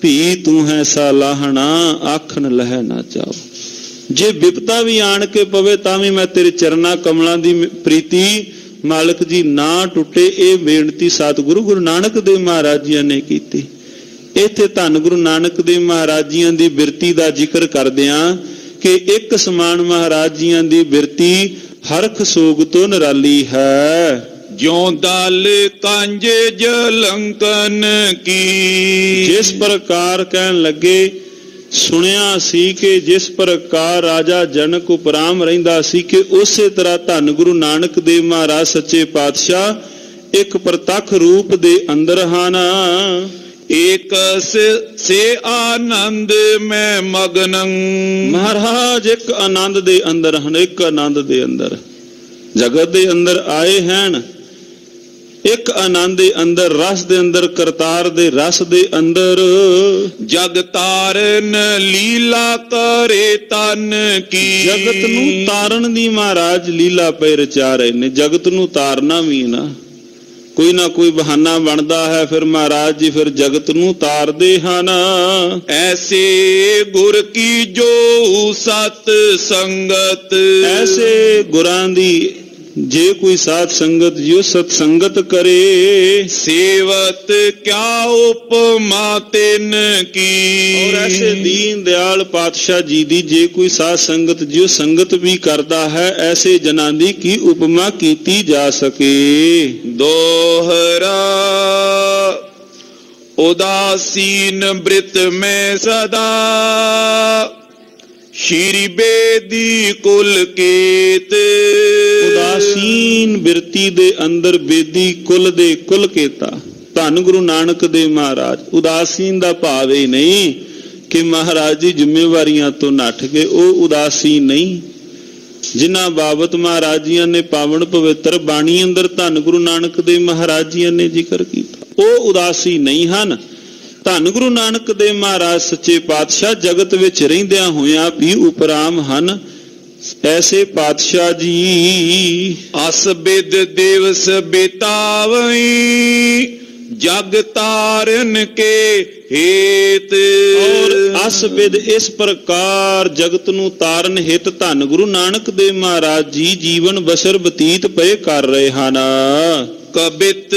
ਭੀ ਤੂੰ ਹੈ ਸਾ ਲਾਹਣਾ, ਆਖਣ ਲਹਿ ਨਾ ਚਾਓ। ਜੇ ਵਿਪਤਾ ਵੀ ਆਣ ਕੇ ਪਵੇ ਤਾਂ ਵੀ ਮੈਂ ਤੇਰੇ ਚਰਨਾਂ ਕਮਲਾਂ ਦੀ ਪ੍ਰੀਤੀ ਮਾਲਕ ਜੀ ਨਾ ਟੁੱਟੇ। ਇਹ ਬੇਨਤੀ ਸਤਿਗੁਰੂ ਗੁਰੂ ਨਾਨਕ ਦੇਵ ਮਹਾਰਾਜ ਜੀਆਂ ਨੇ ਕੀਤੀ। ਇੱਥੇ ਧੰਨ ਗੁਰੂ ਨਾਨਕ ਦੇਵ ਮਹਾਰਾਜ ਜੀਆਂ ਦੀ ਬਿਰਤੀ ਦਾ ਜ਼ਿਕਰ ਕਰਦਿਆਂ ਕਿ ਇੱਕ ਸਮਾਨ ਮਹਾਰਾਜ ਜੀਆਂ ਦੀ ਬਿਰਤੀ ਹਰਖ ਸੋਗ ਤੋਂ ਨਿਰਾਲੀ ਹੈ। ਜਿਉ ਦਲ ਕੰਜ ਜਲੰਕਨ ਕੀ, ਜਿਸ ਪ੍ਰਕਾਰ ਕਹਿਣ ਲੱਗੇ ਸੁਣਿਆ ਸੀ ਕਿ ਜਿਸ ਪ੍ਰਕਾਰ ਰਾਜਾ ਜਨਕ ਉਪਰਾਮ ਰਹਿੰਦਾ ਸੀ, ਕਿ ਉਸੇ ਤਰ੍ਹਾਂ ਧੰਨ ਗੁਰੂ ਨਾਨਕ ਦੇਵ ਮਹਾਰਾਜ ਸੱਚੇ ਪਾਤਸ਼ਾਹ ਇੱਕ ਪ੍ਰਤੱਖ ਰੂਪ ਦੇ ਅੰਦਰ ਹਨ। ਏਕ ਸੇ ਆਨੰਦ ਮੈਂ ਮਗਨੰ, ਮਹਾਰਾਜ ਇੱਕ ਆਨੰਦ ਦੇ ਅੰਦਰ ਹਨ, ਇੱਕ ਆਨੰਦ ਦੇ ਅੰਦਰ ਜਗਤ ਦੇ ਅੰਦਰ ਆਏ ਹਨ, ਇੱਕ ਆਨੰਦ ਦੇ ਅੰਦਰ, ਰਸ ਦੇ ਅੰਦਰ, ਕਰਤਾਰ ਦੇ ਰਸ ਦੇ ਅੰਦਰ। ਜਗ ਤਾਰਨ ਲੀਲਾ ਕਰੇ ਤਨ ਕੀ, ਜਗਤ ਨੂੰ ਤਾਰਨ ਦੀ ਮਹਾਰਾਜ ਲੀਲਾ ਪੈ ਰਚਾ ਰਹੇ ਨੇ। ਜਗਤ ਨੂੰ ਤਾਰਨਾ ਵੀ ਨਾ ਕੋਈ ਨਾ ਕੋਈ ਬਹਾਨਾ ਬਣਦਾ ਹੈ, ਫਿਰ ਮਹਾਰਾਜ ਜੀ ਫਿਰ ਜਗਤ ਨੂੰ ਤਾਰਦੇ ਹਨ। ਐਸੇ ਗੁਰ ਕੀ ਜੋ ਸਤ ਸੰਗਤ, ਐਸੇ ਗੁਰਾਂ ਦੀ ਜੇ ਕੋਈ ਸਾਧ ਸੰਗਤ ਜੋ ਸਤ ਸੰਗਤ ਕਰੇ, ਸੇਵਤ ਕਿਆ ਉਪਮਾ ਤਿਨ ਕੀ। ਔਰ ਐਸੇ ਦੀਨ ਦਿਆਲ ਪਾਤਸ਼ਾਹ ਜੀ ਦੀ ਜੇ ਕੋਈ ਸਾਧ ਸੰਗਤ ਜੋ ਸੰਗਤ ਵੀ ਕਰਦਾ ਹੈ, ਐਸੇ ਜਨਾਂ ਦੀ ਕੀ ਉਪਮਾ ਕੀਤੀ ਜਾ ਸਕੇ। ਦੋਹਰਾ ਉਦਾਸੀਨ ਬ੍ਰਿਤ ਮੈਂ ਸਦਾ, ਸ਼੍ਰੀ ਬੇਦੀ ਕੁਲ ਕੇਤ। ਉਦਾਸੀਨ ਬਿਰਤੀ ਦੇ ਅੰਦਰ ਬੇਦੀ ਕੁਲ ਦੇ ਕੁਲ ਕੇਤਾ ਧੰਨ ਗੁਰੂ ਨਾਨਕ ਦੇਵ ਮਹਾਰਾਜ। ਉਦਾਸੀਨ ਦਾ ਭਾਵ ਇਹ ਨਹੀਂ ਕਿ ਮਹਾਰਾਜ ਦੀ ਜ਼ਿੰਮੇਵਾਰੀਆਂ ਤੋਂ ਨੱਠ ਗਏ, ਉਹ ਉਦਾਸੀਨ ਨਹੀਂ। ਜਿਨ੍ਹਾਂ ਬਾਬਤ ਮਹਾਰਾਜ ਜੀਆਂ ਨੇ ਪਾਵਨ ਪਵਿੱਤਰ ਬਾਣੀ ਅੰਦਰ ਧੰਨ ਗੁਰੂ ਨਾਨਕ ਦੇਵ ਮਹਾਰਾਜ ਜੀਆਂ ਨੇ ਜ਼ਿਕਰ ਕੀਤਾ, ਉਹ ਉਦਾਸੀ ਨਹੀਂ ਹਨ। ਧੰਨ ਗੁਰੂ ਨਾਨਕ ਦੇਵ ਮਹਾਰਾਜ ਸੱਚੇ ਪਾਤਸ਼ਾਹ ਜਗਤ ਵਿੱਚ ਰਹਿੰਦਿਆਂ ਹੋਇਆਂ ਵੀ ਉਪਰਾਮ ਹਨ। ਐਸੇ ਪਾਤਸ਼ਾਹ ਜੀ ਅਸ ਬਿਦ ਦਿਵਸ ਬਿਤਾਵਈ, ਜਗ ਤਾਰਨ ਕੇ ਹੇਤ। ਔਰ ਅਸ ਬਿਦ ਇਸ ਪ੍ਰਕਾਰ ਜਗਤ ਨੂੰ ਤਾਰਨ ਹਿਤ ਧੰਨ ਗੁਰੂ ਨਾਨਕ ਦੇਵ ਮਹਾਰਾਜ ਜੀ ਜੀਵਨ ਬਸਰ ਬਤੀਤ ਪਏ ਕਰ ਰਹੇ ਹਨ। ਕਬਿਤ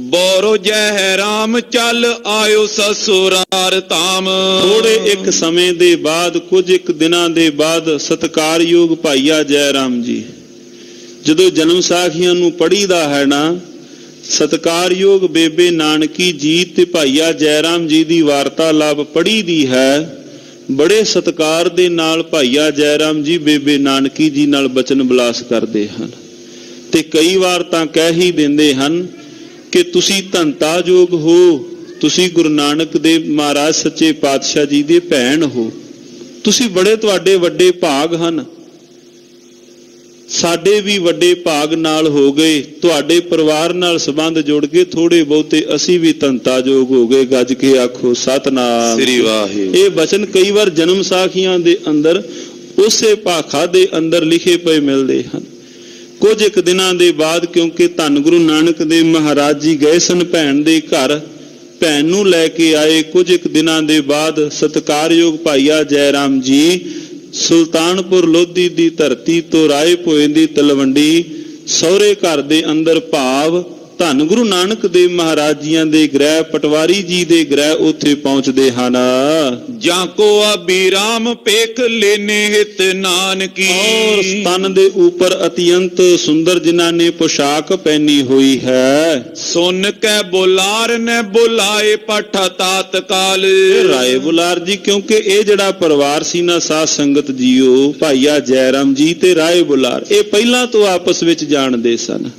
ਬੋਰੋ ਜਹ ਰਾਮ ਚੱਲ ਆਇਓ ਸਸੁਰਾਰ ਧਾਮ। ਥੋੜੇ ਇੱਕ ਸਮੇਂ ਦੇ ਬਾਅਦ, ਕੁਝ ਇੱਕ ਦਿਨਾਂ ਦੇ ਬਾਅਦ ਸਤਿਕਾਰਯੋਗ ਭਾਈਆ ਜੈ ਰਾਮ ਜੀ ਜਦੋਂ ਜਨਮ ਸਾਖੀਆਂ ਨੂੰ ਪੜ੍ਹੀਦਾ ਹੈ ਨਾ, ਸਤਿਕਾਰਯੋਗ ਬੇਬੇ ਨਾਨਕੀ ਜੀ ਤੇ ਭਾਈਆ ਜੈ ਰਾਮ ਜੀ ਦੀ ਵਾਰਤਾਲਾਪ ਪੜ੍ਹੀ ਦੀ ਹੈ। ਬੜੇ ਸਤਿਕਾਰ ਦੇ ਨਾਲ ਭਾਈਆ ਜੈ ਰਾਮ ਜੀ ਬੇਬੇ ਨਾਨਕੀ ਜੀ ਨਾਲ ਬਚਨ ਬਿਲਾਸ ਕਰਦੇ ਹਨ। ਤੇ ਕਈ ਵਾਰ ਤਾਂ ਕਹਿ ਹੀ ਦਿੰਦੇ ਹਨ ਕਿ ਤੁਸੀਂ ਧੰਤਾ ਜੋਗ ਹੋ, ਤੁਸੀਂ ਗੁਰੂ ਨਾਨਕ ਦੇਵ ਮਹਾਰਾਜ ਸੱਚੇ ਪਾਤਸ਼ਾਹ ਜੀ ਦੇ ਭੈਣ ਹੋ, ਤੁਸੀਂ ਬੜੇ ਤੁਹਾਡੇ ਵੱਡੇ ਭਾਗ ਹਨ। ਸਾਡੇ ਵੀ ਵੱਡੇ ਭਾਗ ਨਾਲ ਹੋ ਗਏ, ਤੁਹਾਡੇ ਪਰਿਵਾਰ ਨਾਲ ਸੰਬੰਧ ਜੁੜ ਕੇ ਥੋੜੇ ਬਹੁਤੇ ਅਸੀਂ ਵੀ ਧੰਤਾ ਜੋਗ ਹੋ ਗਏ। ਗੱਜ ਕੇ ਆਖੋ ਸਤਿਨਾਮ ਸ੍ਰੀ ਵਾਹਿਗੁਰੂ। ਇਹ ਬਚਨ ਕਈ ਵਾਰ ਜਨਮ ਸਾਖੀਆਂ ਦੇ ਅੰਦਰ ਉਸੇ ਭਾਖਾ ਦੇ ਅੰਦਰ ਲਿਖੇ ਪਏ ਮਿਲਦੇ ਹਨ। ਕੁਝ ਇੱਕ ਦਿਨਾਂ ਦੇ ਬਾਅਦ, ਕਿਉਂਕਿ ਧੰਨ ਗੁਰੂ ਨਾਨਕ ਦੇਵ ਮਹਾਰਾਜ ਜੀ ਗਏ ਸਨ ਭੈਣ ਦੇ ਘਰ, ਭੈਣ ਨੂੰ ਲੈ ਕੇ ਆਏ। ਕੁਝ ਇੱਕ ਦਿਨਾਂ ਦੇ ਬਾਅਦ ਸਤਿਕਾਰਯੋਗ ਭਾਈਆ ਜੈ ਰਾਮ ਜੀ ਸੁਲਤਾਨਪੁਰ ਲੋਧੀ ਦੀ ਧਰਤੀ ਤੋਂ ਰਾਏ ਭੋਏ ਦੀ ਤਲਵੰਡੀ ਸਹੁਰੇ ਘਰ ਦੇ ਅੰਦਰ ਭਾਵ ਧੰਨ ਗੁਰੂ ਨਾਨਕ ਦੇਵ ਮਹਾਰਾਜ ਜੀਆਂ ਦੇ ਗ੍ਰਹਿ ਪਟਵਾਰੀ ਜੀ ਦੇ ਗ੍ਰਹਿ ਉੱਥੇ ਪਹੁੰਚਦੇ ਹਨ। ਜਾਂ ਕੋ ਅਬੀਰਾਮ ਪੇਖ ਲੈਨੇ ਹਿਤ ਨਾਨਕੀ। ਔਰ ਸਤਨ ਦੇ ਉੱਪਰ ਅਤਿਅੰਤ ਸੁੰਦਰ ਜਿਨ੍ਹਾਂ ਨੇ ਪੋਸ਼ਾਕ ਪਹਿਨੀ ਹੋਈ ਹੈ। ਸੁਨ ਕੇ ਬੁਲਾਰ ਨੇ ਬੁਲਾਏ ਪਠ ਤਾਤਕਾਲ। ਰਾਏ ਬੁਲਾਰ ਜੀ, ਕਿਉਂਕਿ ਇਹ ਜਿਹੜਾ ਪਰਿਵਾਰ ਸੀ ਨਾ ਸਾਧ ਸੰਗਤ ਜੀਓ, ਭਾਈਆ ਜੈ ਰਾਮ ਜੀ ਤੇ ਰਾਏ ਬੁਲਾਰ, ਇਹ ਪਹਿਲਾਂ ਤੋਂ ਆਪਸ ਵਿੱਚ ਜਾਣਦੇ ਸਨ।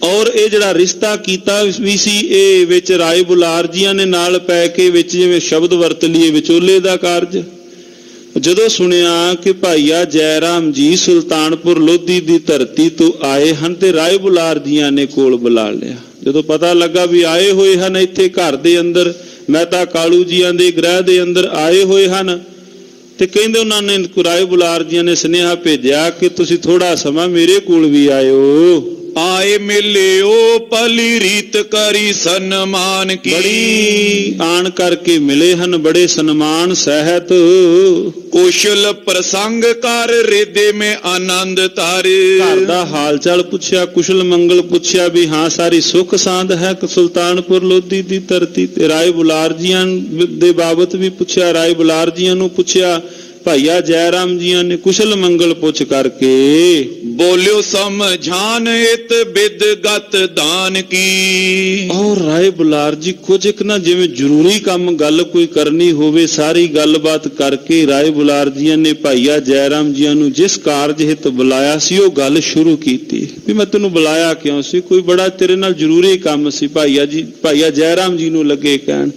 ਔਰ ਇਹ ਜਿਹੜਾ ਰਿਸ਼ਤਾ ਕੀਤਾ ਵੀ ਸੀ, ਇਹ ਵਿੱਚ ਰਾਏ ਬੁਲਾਰ ਜੀਆਂ ਨੇ ਨਾਲ ਪੈ ਕੇ ਵਿੱਚ ਜਿਵੇਂ ਸ਼ਬਦ ਵਰਤ ਲਈਏ ਵਿਚੋਲੇ ਦਾ ਕਾਰਜ। ਜਦੋਂ ਸੁਣਿਆ ਕਿ ਭਾਈਆ ਜੈ ਰਾਮ ਜੀ ਸੁਲਤਾਨਪੁਰ ਲੋਧੀ ਦੀ ਧਰਤੀ ਤੋਂ ਆਏ ਹਨ ਤੇ ਰਾਏ ਬੁਲਾਰ ਜੀਆਂ ਨੇ ਕੋਲ ਬੁਲਾ ਲਿਆ। ਜਦੋਂ ਪਤਾ ਲੱਗਾ ਵੀ ਆਏ ਹੋਏ ਹਨ ਇੱਥੇ ਘਰ ਦੇ ਅੰਦਰ, ਮਹਿਤਾ ਕਾਲੂ ਜੀਆਂ ਦੇ ਗ੍ਰਹਿ ਦੇ ਅੰਦਰ ਆਏ ਹੋਏ ਹਨ, ਤੇ ਕਹਿੰਦੇ ਉਹਨਾਂ ਨੇ ਰਾਏ ਬੁਲਾਰ ਜੀਆਂ ਨੇ ਸੁਨੇਹਾ ਭੇਜਿਆ ਕਿ ਤੁਸੀਂ ਥੋੜਾ ਸਮਾਂ ਮੇਰੇ ਕੋਲ ਵੀ ਆਇਓ। ਆਏ ਮਿਲਿਓ ਭਲੀ ਰੀਤ ਕਰੀ ਸਨਮਾਨ ਕੀ। ਬੜੀ ਆਣ ਕਰਕੇ ਮਿਲੇ ਹਨ, ਬੜੇ ਸਨਮਾਨ ਸਹਿਤ। ਕੁਸ਼ਲ ਪ੍ਰਸੰਗ ਕਰ ਰਿਦੇ ਮੈਂ ਆਨੰਦ ਤਾਰੇ। ਘਰ ਦਾ ਹਾਲ ਚਾਲ ਪੁੱਛਿਆ, ਕੁਸ਼ਲ ਮੰਗਲ ਪੁੱਛਿਆ ਵੀ ਹਾਂ ਸਾਰੀ ਸੁੱਖ ਸਾਂਦ ਹੈ ਸੁਲਤਾਨਪੁਰ ਲੋਧੀ ਦੀ ਧਰਤੀ ਤੇ। ਰਾਏ ਬੁਲਾਰ ਜੀਆਂ ਦੇ ਬਾਬਤ ਵੀ ਪੁੱਛਿਆ, ਰਾਏ ਬੁਲਾਰ ਜੀਆਂ ਨੂੰ ਪੁੱਛਿਆ, ਭਾਈਆ ਜੈ ਰਾਮ ਜੀਆਂ ਨੇ ਕੁਸ਼ਲ ਮੰਗਲ ਪੁੱਛ ਕਰਕੇ ਬੋਲਿਓ ਸਮਝਾਨ ਹਿਤ ਬਿਦ ਗਤ ਦਾਨ ਕੀ। ਔਰ ਰਾਏ ਬੁਲਾਰ ਜੀ ਕੁਝ ਇੱਕ ਨਾ ਜਿਵੇਂ ਜ਼ਰੂਰੀ ਕੰਮ ਗੱਲ ਕੋਈ ਕਰਨੀ ਹੋਵੇ, ਸਾਰੀ ਗੱਲਬਾਤ ਕਰਕੇ ਰਾਏ ਬੁਲਾਰ ਜੀਆਂ ਨੇ ਭਾਈਆ ਜੈ ਰਾਮ ਜੀਆਂ ਨੂੰ ਜਿਸ ਕਾਰਜ ਹਿਤ ਬੁਲਾਇਆ ਸੀ ਉਹ ਗੱਲ ਸ਼ੁਰੂ ਕੀਤੀ ਵੀ ਮੈਂ ਤੈਨੂੰ ਬੁਲਾਇਆ ਕਿਉਂ ਸੀ, ਕੋਈ ਬੜਾ ਤੇਰੇ ਨਾਲ ਜ਼ਰੂਰੀ ਕੰਮ ਸੀ। ਭਾਈਆ ਜੈ ਰਾਮ ਜੀ ਨੂੰ ਲੱਗੇ ਕਹਿਣ,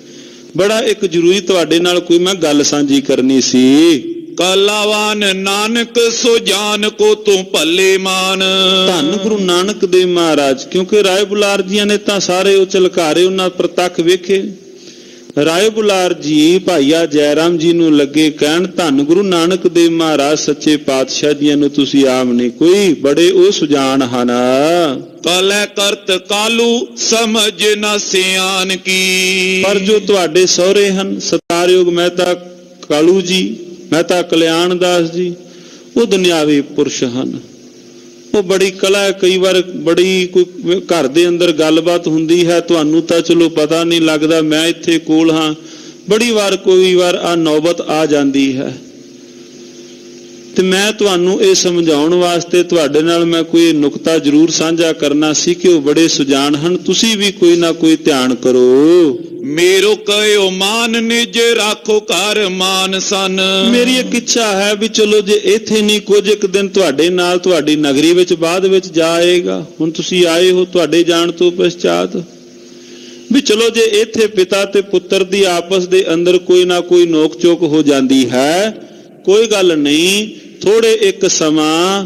ਬੜਾ ਇੱਕ ਜ਼ਰੂਰੀ ਤੁਹਾਡੇ ਨਾਲ ਕੋਈ ਮੈਂ ਗੱਲ ਸਾਂਝੀ ਕਰਨੀ ਸੀ। ਕਲਾਵਾਨ ਨਾਨਕ ਸੋ ਜਾਨ ਕੋ ਤੂੰ ਭੱਲੇ ਮਾਨ। ਧੰਨ ਗੁਰੂ ਨਾਨਕ ਦੇਵ ਮਹਾਰਾਜ, ਕਿਉਂਕਿ ਰਾਏ ਬੁਲਾਰ ਜੀਆਂ ਨੇ ਤਾਂ ਸਾਰੇ ਉਚਲਕਾਰੇ ਉਹਨਾਂ ਪ੍ਰਤੱਖ ਵੇਖੇ। ਰਾਏ ਬੁਲਾਰ ਜੀ ਭਾਈਆ ਜੈ ਰਾਮ ਜੀ ਨੂੰ ਲੱਗੇ ਕਹਿਣ, ਧੰਨ ਗੁਰੂ ਨਾਨਕ ਦੇਵ ਮਹਾਰਾਜ ਸੱਚੇ ਪਾਤਸ਼ਾਹ ਜੀਆਂ ਨੂੰ ਤੁਸੀਂ ਆਮ ਨਹੀਂ ਕੋਈ, ਬੜੇ ਉਹ ਸੁਜਾਨ ਹਨ। ਕਲੈ ਕਰਤ ਕਾਲੂ ਸਮਝ ਨਾ ਸਿਆਨ ਕੀ। ਪਰ ਜੋ ਤੁਹਾਡੇ ਸਹੁਰੇ ਹਨ ਸਤਿਕਾਰਯੋਗ ਮਹਿਤਾ ਕਾਲੂ ਜੀ, ਮਹਿਤਾ ਕਲਿਆਣ ਦਾਸ ਜੀ, ਉਹ ਦੁਨਿਆਵੀ ਪੁਰਸ਼ ਹਨ। ਉਹ ਬੜੀ ਕਲਾ ਹੈ, ਕਈ ਵਾਰ ਬੜੀ ਕੋਈ ਘਰ ਦੇ ਅੰਦਰ ਗੱਲਬਾਤ ਹੁੰਦੀ ਹੈ, ਤੁਹਾਨੂੰ ਤਾਂ ਚਲੋ ਪਤਾ ਨਹੀਂ ਲੱਗਦਾ, ਮੈਂ ਇੱਥੇ ਕੋਲ ਹਾਂ, ਬੜੀ ਵਾਰ ਕੋਈ ਵਾਰ ਆ ਨੌਬਤ ਆ ਜਾਂਦੀ ਹੈ। ਤੇ ਮੈਂ ਤੁਹਾਨੂੰ ਇਹ ਸਮਝਾਉਣ ਵਾਸਤੇ ਤੁਹਾਡੇ ਨਾਲ ਮੈਂ ਕੋਈ ਨੁਕਤਾ ਜ਼ਰੂਰ ਸਾਂਝਾ ਕਰਨਾ ਸੀ ਕਿ ਉਹ ਬੜੇ ਸੁਜਾਨ ਹਨ, ਤੁਸੀਂ ਵੀ ਕੋਈ ਨਾ ਕੋਈ ਧਿਆਨ ਕਰੋ। ਮੇਰੋ ਕਹਿਓ ਮਾਨ ਨਿਜ ਰਾਖੋ ਘਰ ਮਾਨ ਸਨ। ਮੇਰੀ ਇੱਕ ਇੱਛਾ ਹੈ ਵੀ ਚਲੋ ਜੇ ਇੱਥੇ ਨਹੀਂ, ਕੁਝ ਇੱਕ ਦਿਨ ਤੁਹਾਡੇ ਨਾਲ ਤੁਹਾਡੀ ਨਗਰੀ ਵਿੱਚ ਬਾਅਦ ਵਿੱਚ ਜਾ ਆਏਗਾ। ਹੁਣ ਤੁਸੀਂ ਆਏ ਹੋ ਤੁਹਾਡੇ ਜਾਣ ਤੋਂ ਪਛਾਤ, ਵੀ ਚਲੋ ਜੇ ਇੱਥੇ ਪਿਤਾ ਤੇ ਪੁੱਤਰ ਦੀ ਆਪਸ ਦੇ ਅੰਦਰ ਕੋਈ ਨਾ ਕੋਈ ਨੋਕ ਚੋਕ ਹੋ ਜਾਂਦੀ ਹੈ, ਕੋਈ ਗੱਲ ਨਹੀਂ, ਥੋੜੇ ਇੱਕ ਸਮਾਂ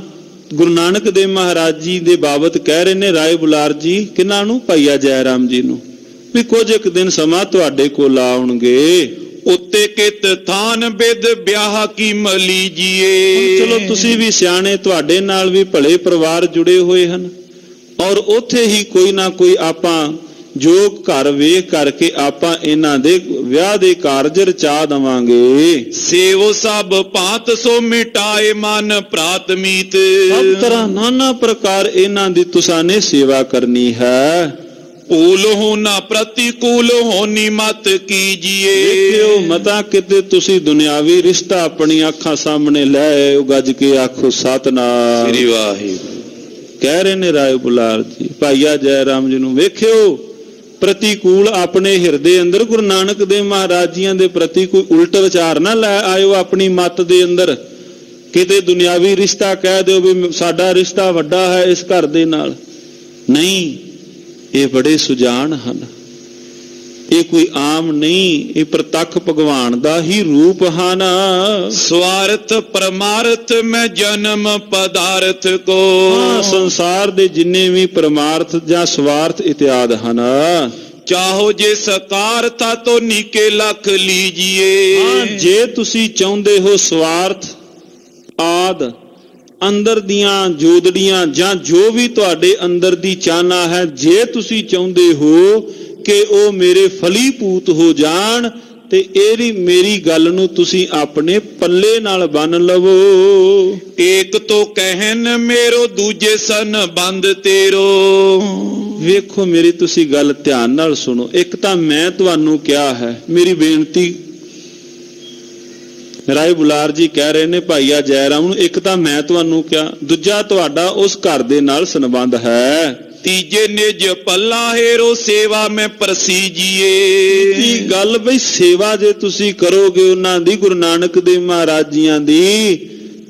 ਗੁਰੂ ਨਾਨਕ ਦੇਵ ਮਹਾਰਾਜ ਜੀ ਦੇ ਬਾਬਤ ਕਹਿ ਰਹੇ ਨੇ ਰਾਏ ਬੁਲਾਰ ਜੀ, ਕਿਹਨਾਂ ਨੂੰ? ਭਾਈਆ ਜੈ ਰਾਮ ਜੀ ਨੂੰ, ਵੀ ਕੁਝ ਇੱਕ ਦਿਨ ਸਮਾਂ ਤੁਹਾਡੇ ਕੋਲ ਆਉਣਗੇ। ਉੱਤੇ ਕਿਤ ਥਾਨ ਬਿਦ ਵਿਆਹ ਕੀ ਮਲੀ ਜੀਏ। ਚਲੋ ਤੁਸੀਂ ਵੀ ਸਿਆਣੇ, ਤੁਹਾਡੇ ਨਾਲ ਵੀ ਭਲੇ ਪਰਿਵਾਰ ਜੁੜੇ ਹੋਏ ਹਨ, ਔਰ ਉੱਥੇ ਹੀ ਕੋਈ ਨਾ ਕੋਈ ਆਪਾਂ ਜੋ ਘਰ ਵੇਖ ਕਰਕੇ ਆਪਾਂ ਇਹਨਾਂ ਦੇ ਵਿਆਹ ਦੇ ਕਾਰਜ ਰਚਾ ਦੇਵਾਂਗੇ। ਸੇਵੋ ਸਭ ਭਾਂਤ ਸੋ ਮਿਟਾਏ ਮਨ ਪ੍ਰਾਤਮੀਤ। ਸਭ ਤਰ੍ਹਾਂ ਨਾਨਾ ਪ੍ਰਕਾਰ ਇਹਨਾਂ ਦੀ ਤੁਸਾਂ ਨੇ ਸੇਵਾ ਕਰਨੀ ਹੈ। ਕੂਲ ਹੋਣਾ ਪ੍ਰਤੀਕੂਲ ਹੋਣੀ ਮਤ ਕੀਜੀਏ। ਦੇਖਿਓ ਮਤਾ ਕਿਤੇ ਤੁਸੀਂ ਦੁਨਿਆਵੀ ਰਿਸ਼ਤਾ ਆਪਣੀ ਅੱਖਾਂ ਸਾਹਮਣੇ ਲੈ ਆਇਓ, ਗੱਜ ਕੇ ਆਖੋ ਸਤਿਨਾਮ ਸ੍ਰੀ ਵਾਹਿਗੁਰੂ। ਕਹਿ ਰਹੇ ਨੇ ਰਾਏ ਬੁਲਾਰ ਜੀ ਭਾਈਆ ਜੈ ਰਾਮ ਜੀ ਨੂੰ, ਵੇਖਿਓ ਪ੍ਰਤੀਕੂਲ ਆਪਣੇ ਹਿਰਦੇ ਅੰਦਰ ਗੁਰੂ ਨਾਨਕ ਦੇਵ ਮਹਾਰਾਜ ਜੀਆਂ ਦੇ ਪ੍ਰਤੀ ਕੋਈ ਉਲਟ ਵਿਚਾਰ ਨਾ ਲੈ ਆਇਓ ਆਪਣੀ ਮਤ ਦੇ ਅੰਦਰ, ਕਿਤੇ ਦੁਨਿਆਵੀ ਰਿਸ਼ਤਾ ਕਹਿ ਦਿਓ ਵੀ ਸਾਡਾ ਰਿਸ਼ਤਾ ਵੱਡਾ ਹੈ ਇਸ ਘਰ ਦੇ ਨਾਲ, ਨਹੀਂ, ਇਹ ਬੜੇ ਸੁਜਾਨ ਹਨ। ਇਹ ਕੋਈ ਆਮ ਨਹੀਂ, ਇਹ ਪ੍ਰਤੱਖ ਭਗਵਾਨ ਦਾ ਹੀ ਰੂਪ ਹਨ। ਸਵਾਰਥ ਪਰਮਾਰਥ ਮੈਂ ਜਨਮ ਪਦਾਰਥ ਕੋ। ਸੰਸਾਰ ਦੇ ਜਿੰਨੇ ਵੀ ਪਰਮਾਰਥ ਜਾਂ ਸਵਾਰਥ ਇਤਿਆਦ ਹਨ, ਚਾਹੋ ਜੇ ਸਕਾਰ ਥਾ ਤੋ ਨੀਕੇ ਲੱਖ ਲੀਜੀਏ। ਜੇ ਤੁਸੀਂ ਚਾਹੁੰਦੇ ਹੋ ਸਵਾਰਥ ਆਦ ਅੰਦਰ ਦੀਆਂ ਜੋਦੜੀਆਂ ਜਾਂ ਜੋ ਵੀ ਤੁਹਾਡੇ ਅੰਦਰ ਦੀ ਚਾਹਨਾ ਹੈ, ਜੇ ਤੁਸੀਂ ਚਾਹੁੰਦੇ ਹੋ ਕਿ ਉਹ ਮੇਰੇ ਫਲੀਭੂਤ ਹੋ ਜਾਣ ਤੇ ਇਹਦੀ ਮੇਰੀ ਗੱਲ ਨੂੰ ਤੁਸੀਂ ਆਪਣੇ ਪੱਲੇ ਨਾਲ ਬੰਨ ਲਵੋ। ਏਕ ਤੋਂ ਕਹਿਨ ਮੇਰੋ ਦੂਜੇ ਸਨ ਬੰਦ ਤੇਰੋ। ਵੇਖੋ ਮੇਰੀ ਤੁਸੀਂ ਗੱਲ ਧਿਆਨ ਨਾਲ ਸੁਣੋ। ਇੱਕ ਤਾਂ ਮੈਂ ਤੁਹਾਨੂੰ ਕਿਹਾ ਹੈ, ਮੇਰੀ ਬੇਨਤੀ ਰਾਏ ਬੁਲਾਰ ਜੀ ਕਹਿ ਰਹੇ ਨੇ ਭਾਈਆ ਜੈ ਰਾਮ ਨੂੰ, ਇੱਕ ਤਾਂ ਮੈਂ ਤੁਹਾਨੂੰ ਕਿਹਾ, ਦੂਜਾ ਤੁਹਾਡਾ ਉਸ ਘਰ ਦੇ ਨਾਲ ਸੰਬੰਧ ਹੈ। ਤੀਜੇ ਨਿਜ ਪੱਲਾ ਹੇਰੋ ਸੇਵਾ ਮੈਂ ਪ੍ਰਸੀਜੀਏ। ਕੀ ਗੱਲ ਬਈ ਸੇਵਾ ਜੇ ਤੁਸੀਂ ਕਰੋਗੇ ਉਹਨਾਂ ਦੀ, ਗੁਰੂ ਨਾਨਕ ਦੇਵ ਮਹਾਰਾਜ ਜੀਆਂ ਦੀ,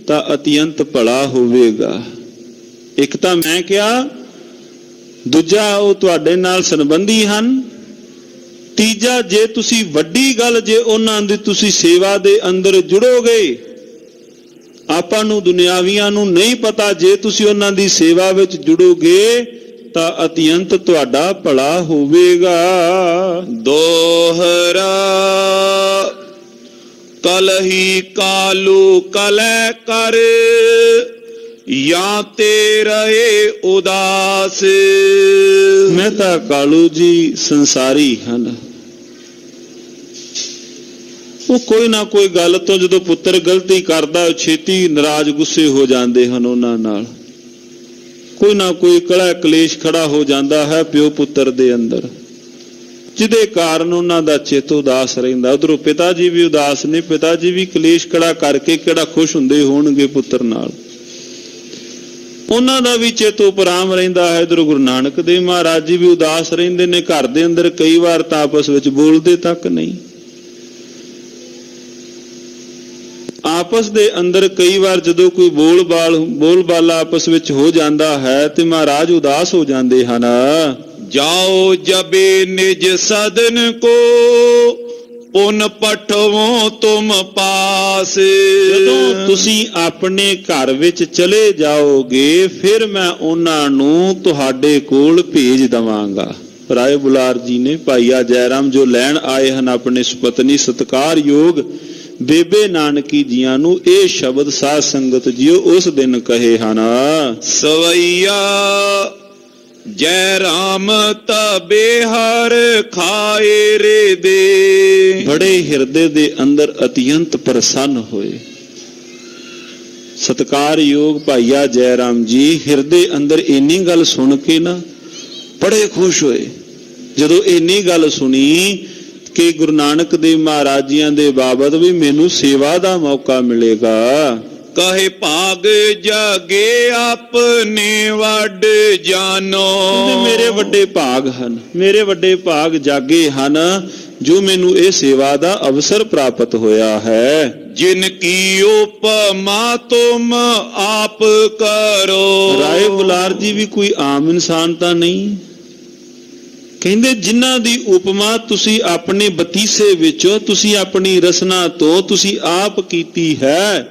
ਤਾਂ ਅਤਿਅੰਤ ਭਲਾ ਹੋਵੇਗਾ। ਇੱਕ ਤਾਂ ਮੈਂ ਕਿਹਾ, ਦੂਜਾ ਉਹ ਤੁਹਾਡੇ ਨਾਲ ਸੰਬੰਧੀ ਹਨ, ਤੀਜਾ ਜੇ ਤੁਸੀਂ ਵੱਡੀ ਗੱਲ ਜੇ ਉਹਨਾਂ ਦੀ ਤੁਸੀਂ ਸੇਵਾ ਦੇ ਅੰਦਰ ਜੁੜੋਗੇ, ਆਪਾਂ ਨੂੰ ਦੁਨਿਆਵੀਆਂ ਨੂੰ ਨਹੀਂ ਪਤਾ, ਜੇ ਤੁਸੀਂ ਉਹਨਾਂ ਦੀ ਸੇਵਾ ਵਿੱਚ ਜੁੜੋਗੇ ਤਾਂ ਅਤਿਅੰਤ ਤੁਹਾਡਾ ਭਲਾ ਹੋਵੇਗਾ। ਦੋਹਰਾ ਕਲਹੀ ਕਾਲੂ ਕਲੈ ਕਰ ਜਾਂ ਤੇ ਰਹੇ ਉਦਾਸ। ਮਹਿਤਾ ਕਾਲੂ ਜੀ ਸੰਸਾਰੀ ਹਨ, ਉਹ ਕੋਈ ਨਾ ਕੋਈ ਗੱਲ ਤੋਂ ਜਦੋਂ ਪੁੱਤਰ ਗਲਤੀ ਕਰਦਾ ਛੇਤੀ ਨਾਰਾਜ਼ ਗੁੱਸੇ ਹੋ ਜਾਂਦੇ ਹਨ। ਉਹਨਾਂ ਨਾਲ ਕੋਈ ਨਾ ਕੋਈ ਕਲਹ ਕਲੇਸ਼ ਖੜਾ ਹੋ ਜਾਂਦਾ ਹੈ ਪਿਓ ਪੁੱਤਰ ਦੇ ਅੰਦਰ, ਜਿਹਦੇ ਕਾਰਨ ਉਹਨਾਂ ਦਾ ਚਿੱਤ ਉਦਾਸ ਰਹਿੰਦਾ। ਉਧਰੋਂ ਪਿਤਾ ਜੀ ਵੀ ਉਦਾਸ ਨੇ, ਪਿਤਾ ਜੀ ਵੀ ਕਲੇਸ਼ ਖੜਾ ਕਰਕੇ ਕਿਹੜਾ ਖੁਸ਼ ਹੁੰਦੇ ਹੋਣਗੇ ਪੁੱਤਰ ਨਾਲ, ਉਹਨਾਂ ਦਾ ਵੀ ਚਿੱਤ ਉਪਰਾਮ ਰਹਿੰਦਾ ਹੈ। ਇਧਰੋਂ ਗੁਰੂ ਨਾਨਕ ਦੇਵ ਮਹਾਰਾਜ ਜੀ ਵੀ ਉਦਾਸ ਰਹਿੰਦੇ ਨੇ। ਘਰ ਦੇ ਅੰਦਰ ਕਈ ਵਾਰ ਤਾਂ ਆਪਸ ਵਿੱਚ ਬੋਲਦੇ ਤੱਕ ਨਹੀਂ, ਆਪਸ ਦੇ ਅੰਦਰ ਕਈ ਵਾਰ ਜਦੋਂ ਕੋਈ ਬੋਲਬਾਲਾ ਆਪਸ ਵਿੱਚ ਹੋ ਜਾਂਦਾ ਹੈ ਤੇ ਮਹਾਰਾਜ ਉਦਾਸ ਹੋ ਜਾਂਦੇ ਹਨ। ਜਾਓ ਜਬੇ ਨਿਜ ਸਦਨ ਕੋ ਪੁਨ ਪਠਵੋ ਤੁਮ ਪਾਸ। ਜਦੋਂ ਤੁਸੀਂ ਆਪਣੇ ਘਰ ਵਿੱਚ ਚਲੇ ਜਾਓਗੇ ਫਿਰ ਮੈਂ ਉਹਨਾਂ ਨੂੰ ਤੁਹਾਡੇ ਕੋਲ ਭੇਜ ਦਵਾਂਗਾ। ਰਾਏ ਬੁਲਾਰ ਜੀ ਨੇ ਭਾਈਆ ਜੈ ਰਾਮ ਜੋ ਲੈਣ ਆਏ ਹਨ ਆਪਣੇ ਸੁਪਤਨੀ ਸਤਿਕਾਰਯੋਗ ਬੇਬੇ ਨਾਨਕੀ ਜੀਆਂ ਨੂੰ ਇਹ ਸ਼ਬਦ ਸਾਧ ਸੰਗਤ ਜੀਓ ਉਸ ਦਿਨ ਕਹੇ ਹਨ। ਸਵਈਆ ਜੈ ਰਾਮ ਤਬੇ ਹਰ ਖਾਏ ਰੇ ਦੇ। ਬੜੇ ਹਿਰਦੇ ਦੇ ਅੰਦਰ ਅਤਿਅੰਤ ਪ੍ਰਸੰਨ ਹੋਏ। ਸਤਿਕਾਰਯੋਗ ਭਾਈਆ ਜੈ ਰਾਮ ਜੀ ਹਿਰਦੇ ਅੰਦਰ ਇੰਨੀ ਗੱਲ ਸੁਣ ਕੇ ਨਾ ਬੜੇ ਖੁਸ਼ ਹੋਏ। ਜਦੋਂ ਇੰਨੀ ਗੱਲ ਸੁਣੀ ਕਿ ਗੁਰੂ ਨਾਨਕ ਦੇਵ ਮਹਾਰਾਜ ਜੀਆਂ ਦੇ ਬਾਬਤ ਵੀ ਮੈਨੂੰ ਸੇਵਾ ਦਾ ਮੌਕਾ ਮਿਲੇਗਾ, ਕਹੇ ਭਾਗ ਜਾਗੇ ਆਪਣੇ ਵੱਡ ਜਾਨੋ। ਮੇਰੇ ਵੱਡੇ ਭਾਗ ਹਨ, ਮੇਰੇ ਵੱਡੇ ਭਾਗ ਜਾਗੇ ਹਨ ਜੋ ਮੈਨੂੰ ਇਹ ਸੇਵਾ ਦਾ ਅਵਸਰ ਪ੍ਰਾਪਤ ਹੋਇਆ ਹੈ। ਜਿਨ ਕੀ ਉਪਮਾ ਤੁਮ ਆਪ ਕਰੋ। ਰਾਏ ਬੁਲਾਰ ਜੀ ਵੀ ਕੋਈ ਆਮ ਇਨਸਾਨ ਤਾਂ ਨਹੀਂ। ਕਹਿੰਦੇ ਜਿਨ੍ਹਾਂ ਦੀ ਉਪਮਾ ਤੁਸੀਂ ਆਪਣੇ ਬਤੀਸੇ ਵਿੱਚੋਂ, ਤੁਸੀਂ ਆਪਣੀ ਰਸਨਾ ਤੋਂ ਤੁਸੀਂ ਆਪ ਕੀਤੀ ਹੈ।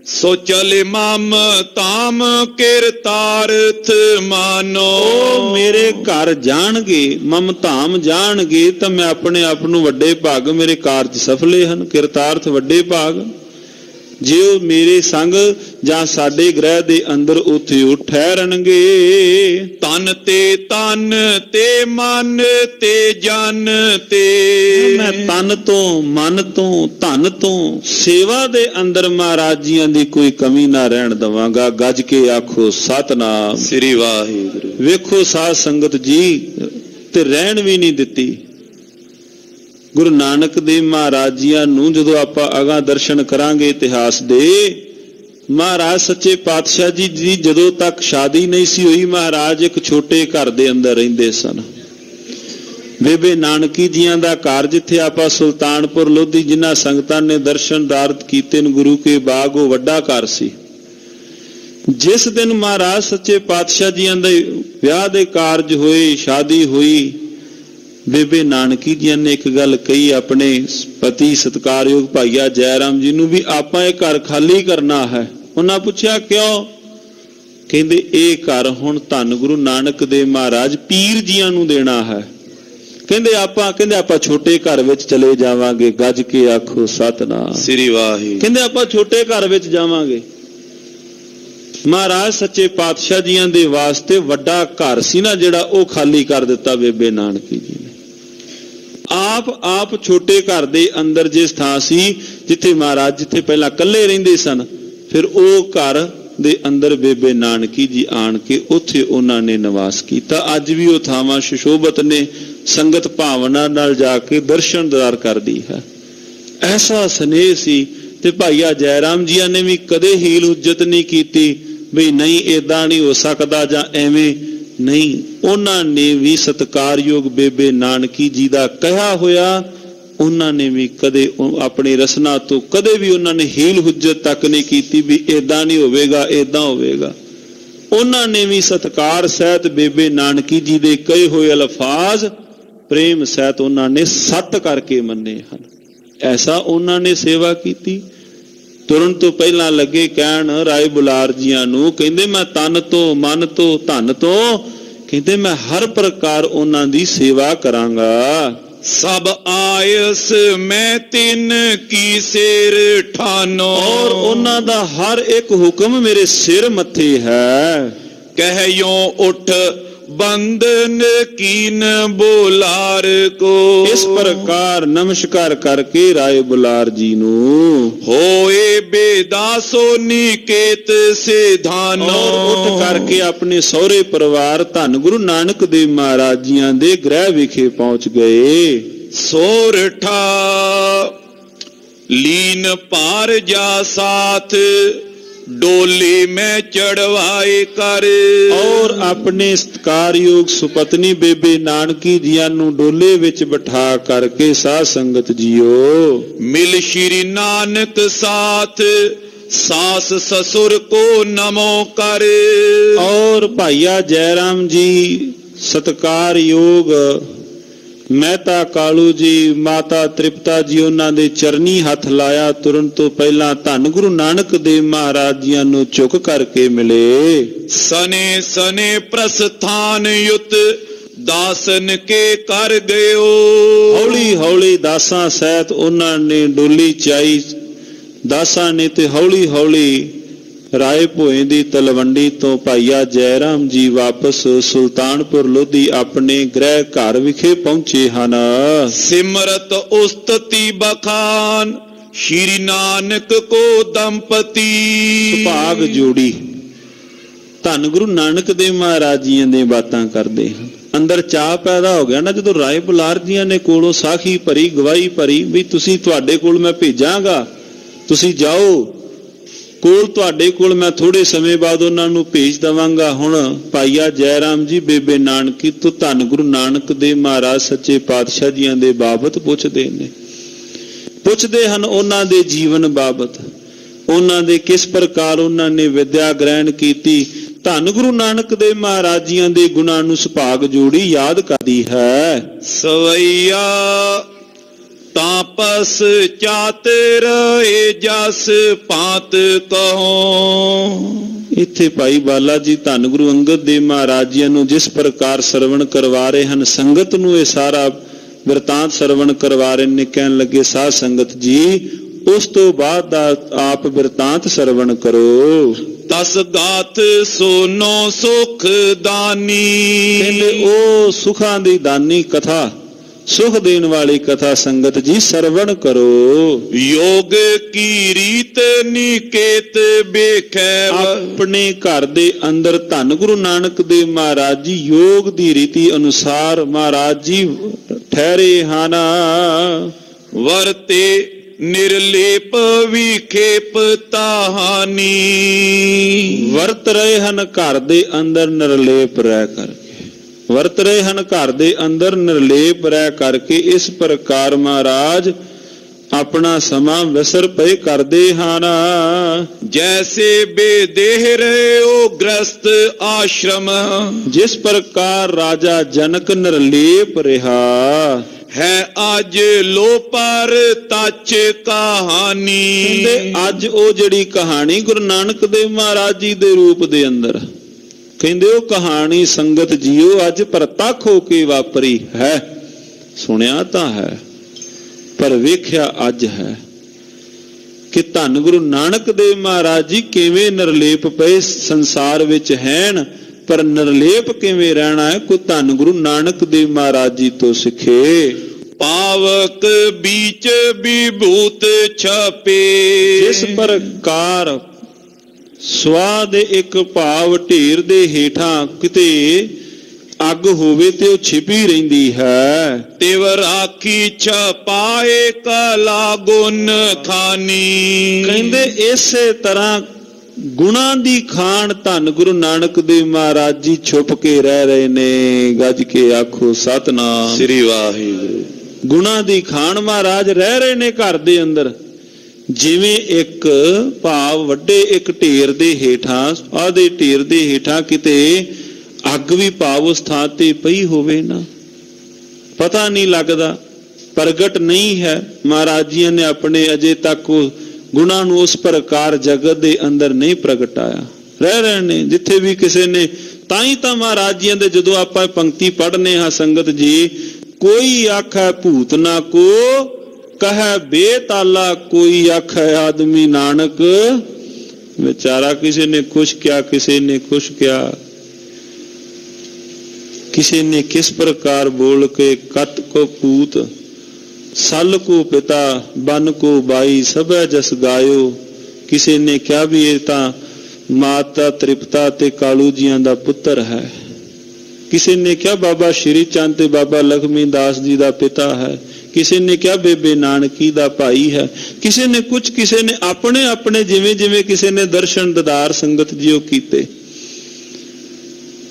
ਸੋ ਚਲੇ ਮਮ ਤਾਮ ਕਿਰਤਾਰਥ ਮਾਨੋ। ਉਹ ਮੇਰੇ ਘਰ ਜਾਣਗੇ, ਮਮ ਧਾਮ ਜਾਣਗੇ ਤਾਂ ਮੈਂ ਆਪਣੇ ਆਪ ਨੂੰ ਵੱਡੇ ਭਾਗ, ਮੇਰੇ ਕਾਰਜ ਸਫਲੇ ਹਨ, ਕਿਰਤਾਰਥ ਵੱਡੇ ਭਾਗ। ਜੇ ਉਹ ਮੇਰੇ ਸੰਗ ਜਾਂ ਸਾਡੇ ਗ੍ਰਹਿ ਦੇ ਅੰਦਰ ਉੱਥੇ ਉਹ ਠਹਿਰਨਗੇ। ਤਨ ਤੇ ਮਨ ਤੇ ਜਨ ਤੇ। ਮੈਂ ਤਨ ਤੋਂ, ਮਨ ਤੋਂ, ਧਨ ਤੋਂ ਸੇਵਾ ਦੇ ਅੰਦਰ ਮਹਾਰਾਜ ਜੀਆਂ ਦੀ ਕੋਈ ਕਮੀ ਨਾ ਰਹਿਣ ਦਵਾਂਗਾ। ਗੱਜ ਕੇ ਆਖੋ ਸਤਿਨਾਮ ਸ੍ਰੀ ਵਾਹਿਗੁਰੂ। ਵੇਖੋ ਸਾਧ ਸੰਗਤ ਜੀ, ਤੇ ਰਹਿਣ ਵੀ ਨਹੀਂ ਦਿੱਤੀ। ਗੁਰੂ ਨਾਨਕ ਦੇਵ ਮਹਾਰਾਜ ਜੀਆਂ ਨੂੰ ਜਦੋਂ ਆਪਾਂ ਅਗਾਂਹ ਦਰਸ਼ਨ ਕਰਾਂਗੇ ਇਤਿਹਾਸ ਦੇ, ਮਹਾਰਾਜ ਸੱਚੇ ਪਾਤਸ਼ਾਹ ਜੀ ਦੀ ਜਦੋਂ ਤੱਕ ਸ਼ਾਦੀ ਨਹੀਂ ਸੀ ਹੋਈ, ਮਹਾਰਾਜ ਇੱਕ ਛੋਟੇ ਘਰ ਦੇ ਅੰਦਰ ਰਹਿੰਦੇ ਸਨ। ਬੇਬੇ ਨਾਨਕੀ ਜੀਆਂ ਦਾ ਘਰ ਜਿੱਥੇ ਆਪਾਂ ਸੁਲਤਾਨਪੁਰ ਲੋਧੀ ਜਿਨ੍ਹਾਂ ਸੰਗਤਾਂ ਨੇ ਦਰਸ਼ਨ ਦਾਰਤ ਕੀਤੇ ਨੇ ਗੁਰੂ ਕੇ ਬਾਗ, ਉਹ ਵੱਡਾ ਘਰ ਸੀ। ਜਿਸ ਦਿਨ ਮਹਾਰਾਜ ਸੱਚੇ ਪਾਤਸ਼ਾਹ ਜੀਆਂ ਦੇ ਵਿਆਹ ਦੇ ਕਾਰਜ ਹੋਏ, ਸ਼ਾਦੀ ਹੋਈ, ਬੇਬੇ ਨਾਨਕੀ ਜੀਆਂ ਨੇ ਇੱਕ ਗੱਲ ਕਹੀ ਆਪਣੇ ਪਤੀ ਸਤਿਕਾਰਯੋਗ ਭਾਈਆ ਜੈ ਰਾਮ ਜੀ ਨੂੰ, ਵੀ ਆਪਾਂ ਇਹ ਘਰ ਖਾਲੀ ਕਰਨਾ ਹੈ। ਉਹਨਾਂ ਪੁੱਛਿਆ ਕਿਉਂ? ਕਹਿੰਦੇ ਇਹ ਘਰ ਹੁਣ ਧੰਨ ਗੁਰੂ ਨਾਨਕ ਦੇਵ ਮਹਾਰਾਜ ਪੀਰ ਜੀਆਂ ਨੂੰ ਦੇਣਾ ਹੈ। ਕਹਿੰਦੇ ਆਪਾਂ ਛੋਟੇ ਘਰ ਵਿੱਚ ਚਲੇ ਜਾਵਾਂਗੇ। ਗੱਜ ਕੇ ਆਖੋ ਸਤਿਨਾਮ ਸ੍ਰੀ ਵਾਹਿਗੁਰੂ। ਕਹਿੰਦੇ ਆਪਾਂ ਛੋਟੇ ਘਰ ਵਿੱਚ ਜਾਵਾਂਗੇ। ਮਹਾਰਾਜ ਸੱਚੇ ਪਾਤਸ਼ਾਹ ਜੀਆਂ ਦੇ ਵਾਸਤੇ ਵੱਡਾ ਘਰ ਸੀ ਨਾ ਜਿਹੜਾ, ਉਹ ਖਾਲੀ ਕਰ ਦਿੱਤਾ ਬੇਬੇ ਨਾਨਕੀ ਜੀ ਨੇ। ਆਪ ਛੋਟੇ ਘਰ ਦੇ ਅੰਦਰ ਜਿਸ ਥਾਂ ਸੀ ਜਿੱਥੇ ਮਹਾਰਾਜ ਜਿੱਥੇ ਪਹਿਲਾਂ ਇਕੱਲੇ ਰਹਿੰਦੇ ਸਨ, ਫਿਰ ਉਹ ਘਰ ਦੇ ਅੰਦਰ ਬੇਬੇ ਨਾਨਕੀ ਜੀ ਆਣ ਕੇ ਉੱਥੇ ਉਹਨਾਂ ਨੇ ਨਿਵਾਸ ਕੀਤਾ। ਅੱਜ ਵੀ ਉਹ ਥਾਵਾਂ ਸੁਸ਼ੋਭਤ ਨੇ, ਸੰਗਤ ਭਾਵਨਾ ਨਾਲ ਜਾ ਕੇ ਦਰਸ਼ਨ ਦਾਰ ਕਰਦੀ ਹੈ। ਐਸਾ ਸਨੇਹ ਸੀ। ਤੇ ਭਾਈਆ ਜੈ ਰਾਮ ਜੀਆਂ ਨੇ ਵੀ ਕਦੇ ਹੀਲ ਹੁੱਜਤ ਨਹੀਂ ਕੀਤੀ ਵੀ ਨਹੀਂ ਏਦਾਂ ਨਹੀਂ ਹੋ ਸਕਦਾ ਜਾਂ ਐਵੇਂ ਨਹੀਂ। ਉਹਨਾਂ ਨੇ ਵੀ ਸਤਿਕਾਰਯੋਗ ਬੇਬੇ ਨਾਨਕੀ ਜੀ ਦਾ ਕਿਹਾ ਹੋਇਆ, ਉਹਨਾਂ ਨੇ ਵੀ ਕਦੇ ਆਪਣੀ ਰਸਨਾ ਤੋਂ ਕਦੇ ਵੀ ਉਹਨਾਂ ਨੇ ਹੀਲ ਹੁੱਜਤ ਤੱਕ ਨਹੀਂ ਕੀਤੀ ਵੀ ਏਦਾਂ ਨਹੀਂ ਹੋਵੇਗਾ, ਏਦਾਂ ਹੋਵੇਗਾ। ਉਹਨਾਂ ਨੇ ਵੀ ਸਤਿਕਾਰ ਸਹਿਤ ਬੇਬੇ ਨਾਨਕੀ ਜੀ ਦੇ ਕਹੇ ਹੋਏ ਅਲਫਾਜ਼ ਪ੍ਰੇਮ ਸਹਿਤ ਉਹਨਾਂ ਨੇ ਸੱਤ ਕਰਕੇ ਮੰਨੇ ਹਨ। ਐਸਾ ਉਹਨਾਂ ਨੇ ਸੇਵਾ ਕੀਤੀ। ਤੁਰਨ ਤੋਂ ਪਹਿਲਾਂ ਲੱਗੇ ਕਹਿਣ ਰਾਏ ਬੁਲਾਰ ਜੀਆਂ ਨੂੰ, ਕਹਿੰਦੇ ਮੈਂ ਤਨ ਤੋਂ, ਮਨ ਤੋਂ, ਧਨ ਤੋਂ, ਕਹਿੰਦੇ ਮੈਂ ਹਰ ਪ੍ਰਕਾਰ ਉਹਨਾਂ ਦੀ ਸੇਵਾ ਕਰਾਂਗਾ। ਸਭ ਆਇਸ ਮੈਂ ਤਿੰਨ ਕੀ ਸਿਰ ਠਾਨੋ, ਔਰ ਉਹਨਾਂ ਦਾ ਹਰ ਇੱਕ ਹੁਕਮ ਮੇਰੇ ਸਿਰ ਮੱਥੇ ਹੈ। ਕਹਿਓ ਉਠ ਬੰਦਨ ਕੀਨ ਬੁਲਾਰ ਕੋ, ਇਸ ਪ੍ਰਕਾਰ ਨਮਸਕਾਰ ਕਰਕੇ ਰਾਏ ਬੁਲਾਰ ਜੀ ਨੂੰ ਹੋਏ ਬੇਦਾਸੋ ਨਿਕੇਤ ਸਿਧਾਨੋ, ਔਰ ਉੱਠ ਕਰਕੇ ਆਪਣੇ ਸਹੁਰੇ ਪਰਿਵਾਰ ਧੰਨ ਗੁਰੂ ਨਾਨਕ ਦੇਵ ਮਹਾਰਾਜ ਜੀਆਂ ਦੇ ਗ੍ਰਹਿ ਵਿਖੇ ਪਹੁੰਚ ਗਏ। ਸੋਰਠਾ ਲੀਨ ਭਾਰ ਜਾ ਸਾਥ ਡੋਲੀ ਮੈਂ ਚੜਵਾਏ ਕਰ, ਔਰ ਆਪਣੇ ਸਤਿਕਾਰਯੋਗ ਸੁਪਤਨੀ ਬੇਬੇ ਨਾਨਕੀ ਜੀਆਂ ਨੂੰ ਡੋਲੇ ਵਿੱਚ ਬਿਠਾ ਕਰਕੇ ਸਾਧ ਸੰਗਤ ਜੀਓ ਮਿਲ ਸ਼੍ਰੀ ਨਾਨਕ ਸਾਥ ਸਾਸ ਸਸੁਰ ਕੋ ਨਮੋ ਕਰ। ਔਰ ਭਾਈਆ ਜੈ ਰਾਮ ਜੀ ਸਤਿਕਾਰਯੋਗ ਮਹਿਤਾ ਕਾਲੂ ਜੀ, ਮਾਤਾ ਤ੍ਰਿਪਤਾ ਜੀ, ਉਹਨਾਂ ਦੇ ਚਰਨੀ ਹੱਥ ਲਾਇਆ। ਤੁਰਨ ਤੋਂ ਪਹਿਲਾਂ ਧੰਨ ਗੁਰੂ ਨਾਨਕ ਦੇਵ ਮਹਾਰਾਜ ਜੀਆਂ ਨੂੰ ਝੁਕ ਕਰਕੇ ਮਿਲੇ। ਸਨੇ ਸਨੇ ਪ੍ਰਸਥਾਨ ਯੁਤ ਦਾਸਨ ਕੇ ਕਰ ਗਇਓ, ਹੌਲੀ ਹੌਲੀ ਦਾਸਾਂ ਸਹਿਤ ਉਹਨਾਂ ਨੇ ਡੋਲੀ ਚਾਈ। ਦਾਸਾਂ ਨੇ ਤੇ ਹੌਲੀ ਹੌਲੀ ਰਾਏ ਭੋਏ ਦੀ ਤਲਵੰਡੀ ਤੋਂ ਭਾਈਆ ਜੈ ਰਾਮ ਜੀ ਵਾਪਸ ਸੁਲਤਾਨਪੁਰ ਲੋਧੀ ਆਪਣੇ ਗ੍ਰਹਿ ਘਰ ਵਿਖੇ ਪਹੁੰਚੇ ਹਨ। ਸਿਮਰਤ ਉਸਤਤੀ ਬਖਾਨ ਸ਼੍ਰੀ ਨਾਨਕ ਕੋ ਦੰਪਤੀ, ਸੁਭਾਗ ਜੋੜੀ ਧੰਨ ਗੁਰੂ ਨਾਨਕ ਦੇਵ ਮਹਾਰਾਜ ਜੀਆਂ ਦੇ ਬਾਤਾਂ ਕਰਦੇ ਹਨ। ਅੰਦਰ ਚਾਹ ਪੈਦਾ ਹੋ ਗਿਆ ਨਾ ਜਦੋਂ ਰਾਏ ਬੁਲਾਰ ਜੀਆਂ ਨੇ ਕੋਲੋਂ ਸਾਖੀ ਭਰੀ, ਗਵਾਹੀ ਭਰੀ ਵੀ ਤੁਸੀਂ, ਤੁਹਾਡੇ ਕੋਲ ਮੈਂ ਭੇਜਾਂਗਾ, ਤੁਸੀਂ ਜਾਓ, ਕੋਲ ਤੁਹਾਡੇ ਕੋਲ ਮੈਂ ਥੋੜੇ ਸਮੇਂ ਬਾਅਦ ਉਹਨਾਂ ਨੂੰ ਭੇਜ ਦੇਵਾਂਗਾ। ਹੁਣ ਭਾਈਆ ਜੈ ਰਾਮ ਜੀ ਬੇਬੇ ਨਾਨਕੀ ਤੋਂ ਧੰਨ ਗੁਰੂ ਨਾਨਕ ਦੇਵ ਮਹਾਰਾਜ ਸੱਚੇ ਪਾਤਸ਼ਾਹ ਜੀਆਂ ਦੇ ਬਾਬਤ ਪੁੱਛਦੇ ਹਨ, ਉਹਨਾਂ ਦੇ ਜੀਵਨ ਬਾਬਤ, ਉਹਨਾਂ ਦੇ ਕਿਸ ਪ੍ਰਕਾਰ ਉਹਨਾਂ ਨੇ ਵਿਦਿਆ ਗ੍ਰਹਿਣ ਕੀਤੀ। ਧੰਨ ਗੁਰੂ ਨਾਨਕ ਦੇਵ ਮਹਾਰਾਜ ਜੀਆਂ ਦੇ ਗੁਣਾਂ ਨੂੰ ਸੁਭਾਗ ਜੋੜੀ ਯਾਦ ਕਰਦੀ ਹੈ। ਸਵਈਆ ਤਾਪਸ ਚਾਤਰ ਏ ਜਸ ਪਾਤ ਕਹੋ। ਇੱਥੇ ਭਾਈ ਬਾਲਾ ਜੀ ਧੰਨ ਗੁਰੂ ਅੰਗਦ ਦੇਵ ਮਹਾਰਾਜ ਜੀ ਨੂੰ ਜਿਸ ਪ੍ਰਕਾਰ ਸਰਵਣ ਕਰਵਾ ਰਹੇ ਹਨ, ਸੰਗਤ ਨੂੰ ਇਹ ਸਾਰਾ ਬਿਰਤਾਂਤ ਸਰਵਣ ਕਰਵਾ ਰਹੇ ਨੇ। ਕਹਿਣ ਲੱਗੇ ਸਾਧ ਸੰਗਤ ਜੀ ਉਸ ਤੋਂ ਬਾਅਦ ਦਾ ਆਪ ਬਿਰਤਾਂਤ ਸਰਵਣ ਕਰੋ। ਤਸ ਗਾਥ ਸੋਨੋ ਸੁਖ ਦਾਨੀ, ਕਹਿੰਦੇ ਉਹ ਸੁਖਾਂ ਦੀ ਦਾਨੀ ਕਥਾ, ਸੁਖ ਦੇਣ ਵਾਲੀ ਕਥਾ ਸੰਗਤ ਜੀ ਸਰਵਣ ਕਰੋ। ਯੋਗ ਕੀ ਰੀਤ ਨਿਕੇਤ ਵੇਖੈ, ਆਪਣੇ ਘਰ ਦੇ ਅੰਦਰ ਧੰਨ ਗੁਰੂ ਨਾਨਕ ਦੇਵ ਮਹਾਰਾਜ ਜੀ ਯੋਗ ਦੀ ਰੀਤੀ ਅਨੁਸਾਰ ਮਹਾਰਾਜ ਜੀ ਠਹਿਰੇ ਹਨ। ਵਰਤੇ ਨਿਰਲੇਪ ਵਿਖੇਪ ਤਾਹਾਨੀ, ਵਰਤ ਰਹੇ ਹਨ ਘਰ ਦੇ ਅੰਦਰ ਨਿਰਲੇਪ ਰਹਿ ਕਰਕੇ। ਵਰਤ ਰਹੇ ਹਨ ਘਰ ਦੇ ਅੰਦਰ ਨਿਰਲੇਪ ਰਹਿ ਕਰਕੇ। ਇਸ ਪ੍ਰਕਾਰ ਮਹਾਰਾਜ ਆਪਣਾ ਸਮਾਂ ਵਿਸਰ ਪਏ ਕਰਦੇ ਹਨ। जैसे बेदेह रहे ओ ग्रस्त आश्रम, ਜਿਸ ਪ੍ਰਕਾਰ ਰਾਜਾ ਜਨਕ ਨਿਰਲੇਪ ਰਿਹਾ है आज लो पर तच कहानी। ਕਹਿੰਦੇ ਅੱਜ ਉਹ ਜਿਹੜੀ ਕਹਾਣੀ ਗੁਰੂ ਨਾਨਕ ਦੇਵ ਮਹਾਰਾਜ ਜੀ ਦੇ ਰੂਪ ਦੇ ਅੰਦਰ, ਕਹਿੰਦੇ ਉਹ ਕਹਾਣੀ ਸੰਗਤ ਜੀਓ ਅੱਜ ਪ੍ਰਤੱਖ ਹੋ ਕੇ ਵਾਪਰੀ ਹੈ। ਸੁਣਿਆ ਤਾਂ ਹੈ ਪਰ ਵੇਖਿਆ ਅੱਜ ਹੈ ਕਿ ਧੰਨ ਗੁਰੂ ਨਾਨਕ ਦੇਵ ਮਹਾਰਾਜ ਜੀ ਕਿਵੇਂ ਨਿਰਲੇਪ ਪਏ ਸੰਸਾਰ ਵਿੱਚ ਹੈਨ, ਪਰ ਨਿਰਲੇਪ ਕਿਵੇਂ ਰਹਿਣਾ ਹੈ ਕੋਈ ਧੰਨ ਗੁਰੂ ਨਾਨਕ ਦੇਵ ਮਹਾਰਾਜ ਜੀ ਤੋਂ ਸਿੱਖੇ। पावक बीच विभूत छपे, ਜਿਸ ਪ੍ਰਕਾਰ ਸਵਾ ਦੇ ਇੱਕ ਭਾਵ ਢੇਰ ਦੇ ਹੇਠਾਂ ਕਿਤੇ ਅੱਗ ਹੋਵੇ ਤੇ ਉਹ ਛਿਪੀ ਰਹਿੰਦੀ ਹੈ। ਤਿਵ ਰਾਖੀ ਛਪਾਏ ਕਲਾ ਗੁਣ ਖਾਨੀ। ਕਹਿੰਦੇ ਇਸੇ ਤਰ੍ਹਾਂ ਗੁਣਾਂ ਦੀ ਖਾਣ ਧੰਨ ਗੁਰੂ ਨਾਨਕ ਦੇਵ ਮਹਾਰਾਜ ਜੀ ਛੁਪ ਕੇ ਰਹਿ ਰਹੇ ਨੇ। ਗੱਜ ਕੇ ਆਖੋ ਸਤਿਨਾਮ ਸ੍ਰੀ ਵਾਹਿਗੁਰੂ। ਗੁਣਾਂ ਦੀ ਖਾਣ ਮਹਾਰਾਜ ਰਹਿ ਰਹੇ ਨੇ ਘਰ ਦੇ ਅੰਦਰ। ਜਿਵੇਂ ਇੱਕ ਭਾਵ ਵੱਡੇ ਇੱਕ ਢੇਰ ਦੇ ਹੇਠਾਂ, ਆਦੇ ਢੇਰ ਦੇ ਹੇਠਾਂ ਕਿਤੇ ਅੱਗ ਵੀ ਭਾਵ ਉਸ ਥਾਂ ਤੇ ਪਈ ਹੋਵੇ ਨਾ, ਪਤਾ ਨਹੀਂ ਲੱਗਦਾ, ਪ੍ਰਗਟ ਨਹੀਂ ਹੈ। ਮਹਾਰਾਜ ਜੀ ਨੇ ਆਪਣੇ ਅਜੇ ਤੱਕ ਗੁਣਾਂ ਨੂੰ ਉਸ ਪ੍ਰਕਾਰ ਜਗਤ ਦੇ ਅੰਦਰ ਨਹੀਂ ਪ੍ਰਗਟਾਇਆ। ਰਹਿ ਰਹੇ ਨੇ ਜਿੱਥੇ ਵੀ ਕਿਸੇ ਨੇ। ਤਾਂ ਹੀ ਤਾਂ ਮਹਾਰਾਜ ਜੀ ਦੇ ਜਦੋਂ ਆਪਾਂ ਪੰਕਤੀ ਪੜ੍ਹਨੇ ਹਾਂ ਸੰਗਤ ਜੀ, ਕੋਈ ਆਖੈ ਭੂਤ ਨਾ ਕੋ ਕਹੈ ਬੇਤਾਲਾ, ਕੋਈ ਆਖੈ ਆਦਮੀ ਨਾਨਕ ਵਿਚਾਰਾ। ਕਿਸੇ ਨੇ ਕੁਛ ਕਿਹਾ, ਕਿਸੇ ਨੇ ਕੁਛ ਕਿਹਾ, ਕਿਸੇ ਨੇ ਕਿਸ ਪ੍ਰਕਾਰ ਬੋਲ ਕੇ ਕਤ ਕੋ ਪੂਤ ਸਲ ਕੋ ਪਿਤਾ ਬਨ ਕੋ ਬਾਈ ਸਭੈ ਜਸ ਗਾਇਓ। ਕਿਸੇ ਨੇ ਕਿਹਾ ਵੀ ਇਹ ਤਾਂ ਮਾਤਾ ਤ੍ਰਿਪਤਾ ਤੇ ਕਾਲੂ ਜੀਆਂ ਦਾ ਪੁੱਤਰ ਹੈ। ਕਿਸੇ ਨੇ ਕਿਹਾ ਬਾਬਾ ਸ਼੍ਰੀ ਚੰਦ ਤੇ ਬਾਬਾ ਲਖਮੀ ਦਾਸ ਜੀ ਦਾ ਪਿਤਾ ਹੈ। ਕਿਸੇ ਨੇ ਕਿਹਾ ਬੇਬੇ ਨਾਨਕੀ ਦਾ ਭਾਈ ਹੈ। ਕਿਸੇ ਨੇ ਕੁਛ, ਕਿਸੇ ਨੇ ਆਪਣੇ ਆਪਣੇ ਜਿਵੇਂ ਜਿਵੇਂ ਕਿਸੇ ਨੇ ਦਰਸ਼ਨ ਦਿਦਾਰ ਸੰਗਤ ਜੀਓ ਕੀਤੇ।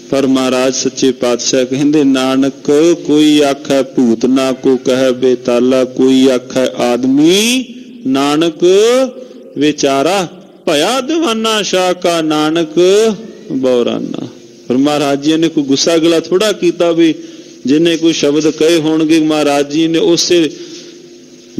ਪਰ ਮਹਾਰਾਜ ਸੱਚੇ ਪਾਤਸ਼ਾਹ ਕਹਿੰਦੇ ਨਾਨਕ ਕੋਈ ਆਖੈ ਭੂਤ ਨਾ ਕੋ ਕਹੈ ਬੇਤਾਲਾ, ਕੋਈ ਆਖੈ ਆਦਮੀ ਨਾਨਕ ਵਿਚਾਰਾ, ਭਇਆ ਦੀਵਾਨਾ ਸ਼ਾਹ ਕਾ ਨਾਨਕ ਬੌਰਾਨਾ। ਪਰ ਮਹਾਰਾਜ ਜੀ ਨੇ ਕੋਈ ਗੁੱਸਾ ਗਿਲਾ ਥੋੜਾ ਕੀਤਾ ਵੀ ਜਿੰਨੇ ਕੋਈ ਸ਼ਬਦ ਕਹੇ ਹੋਣਗੇ ਮਹਾਰਾਜ ਜੀ ਨੇ ਉਸੇ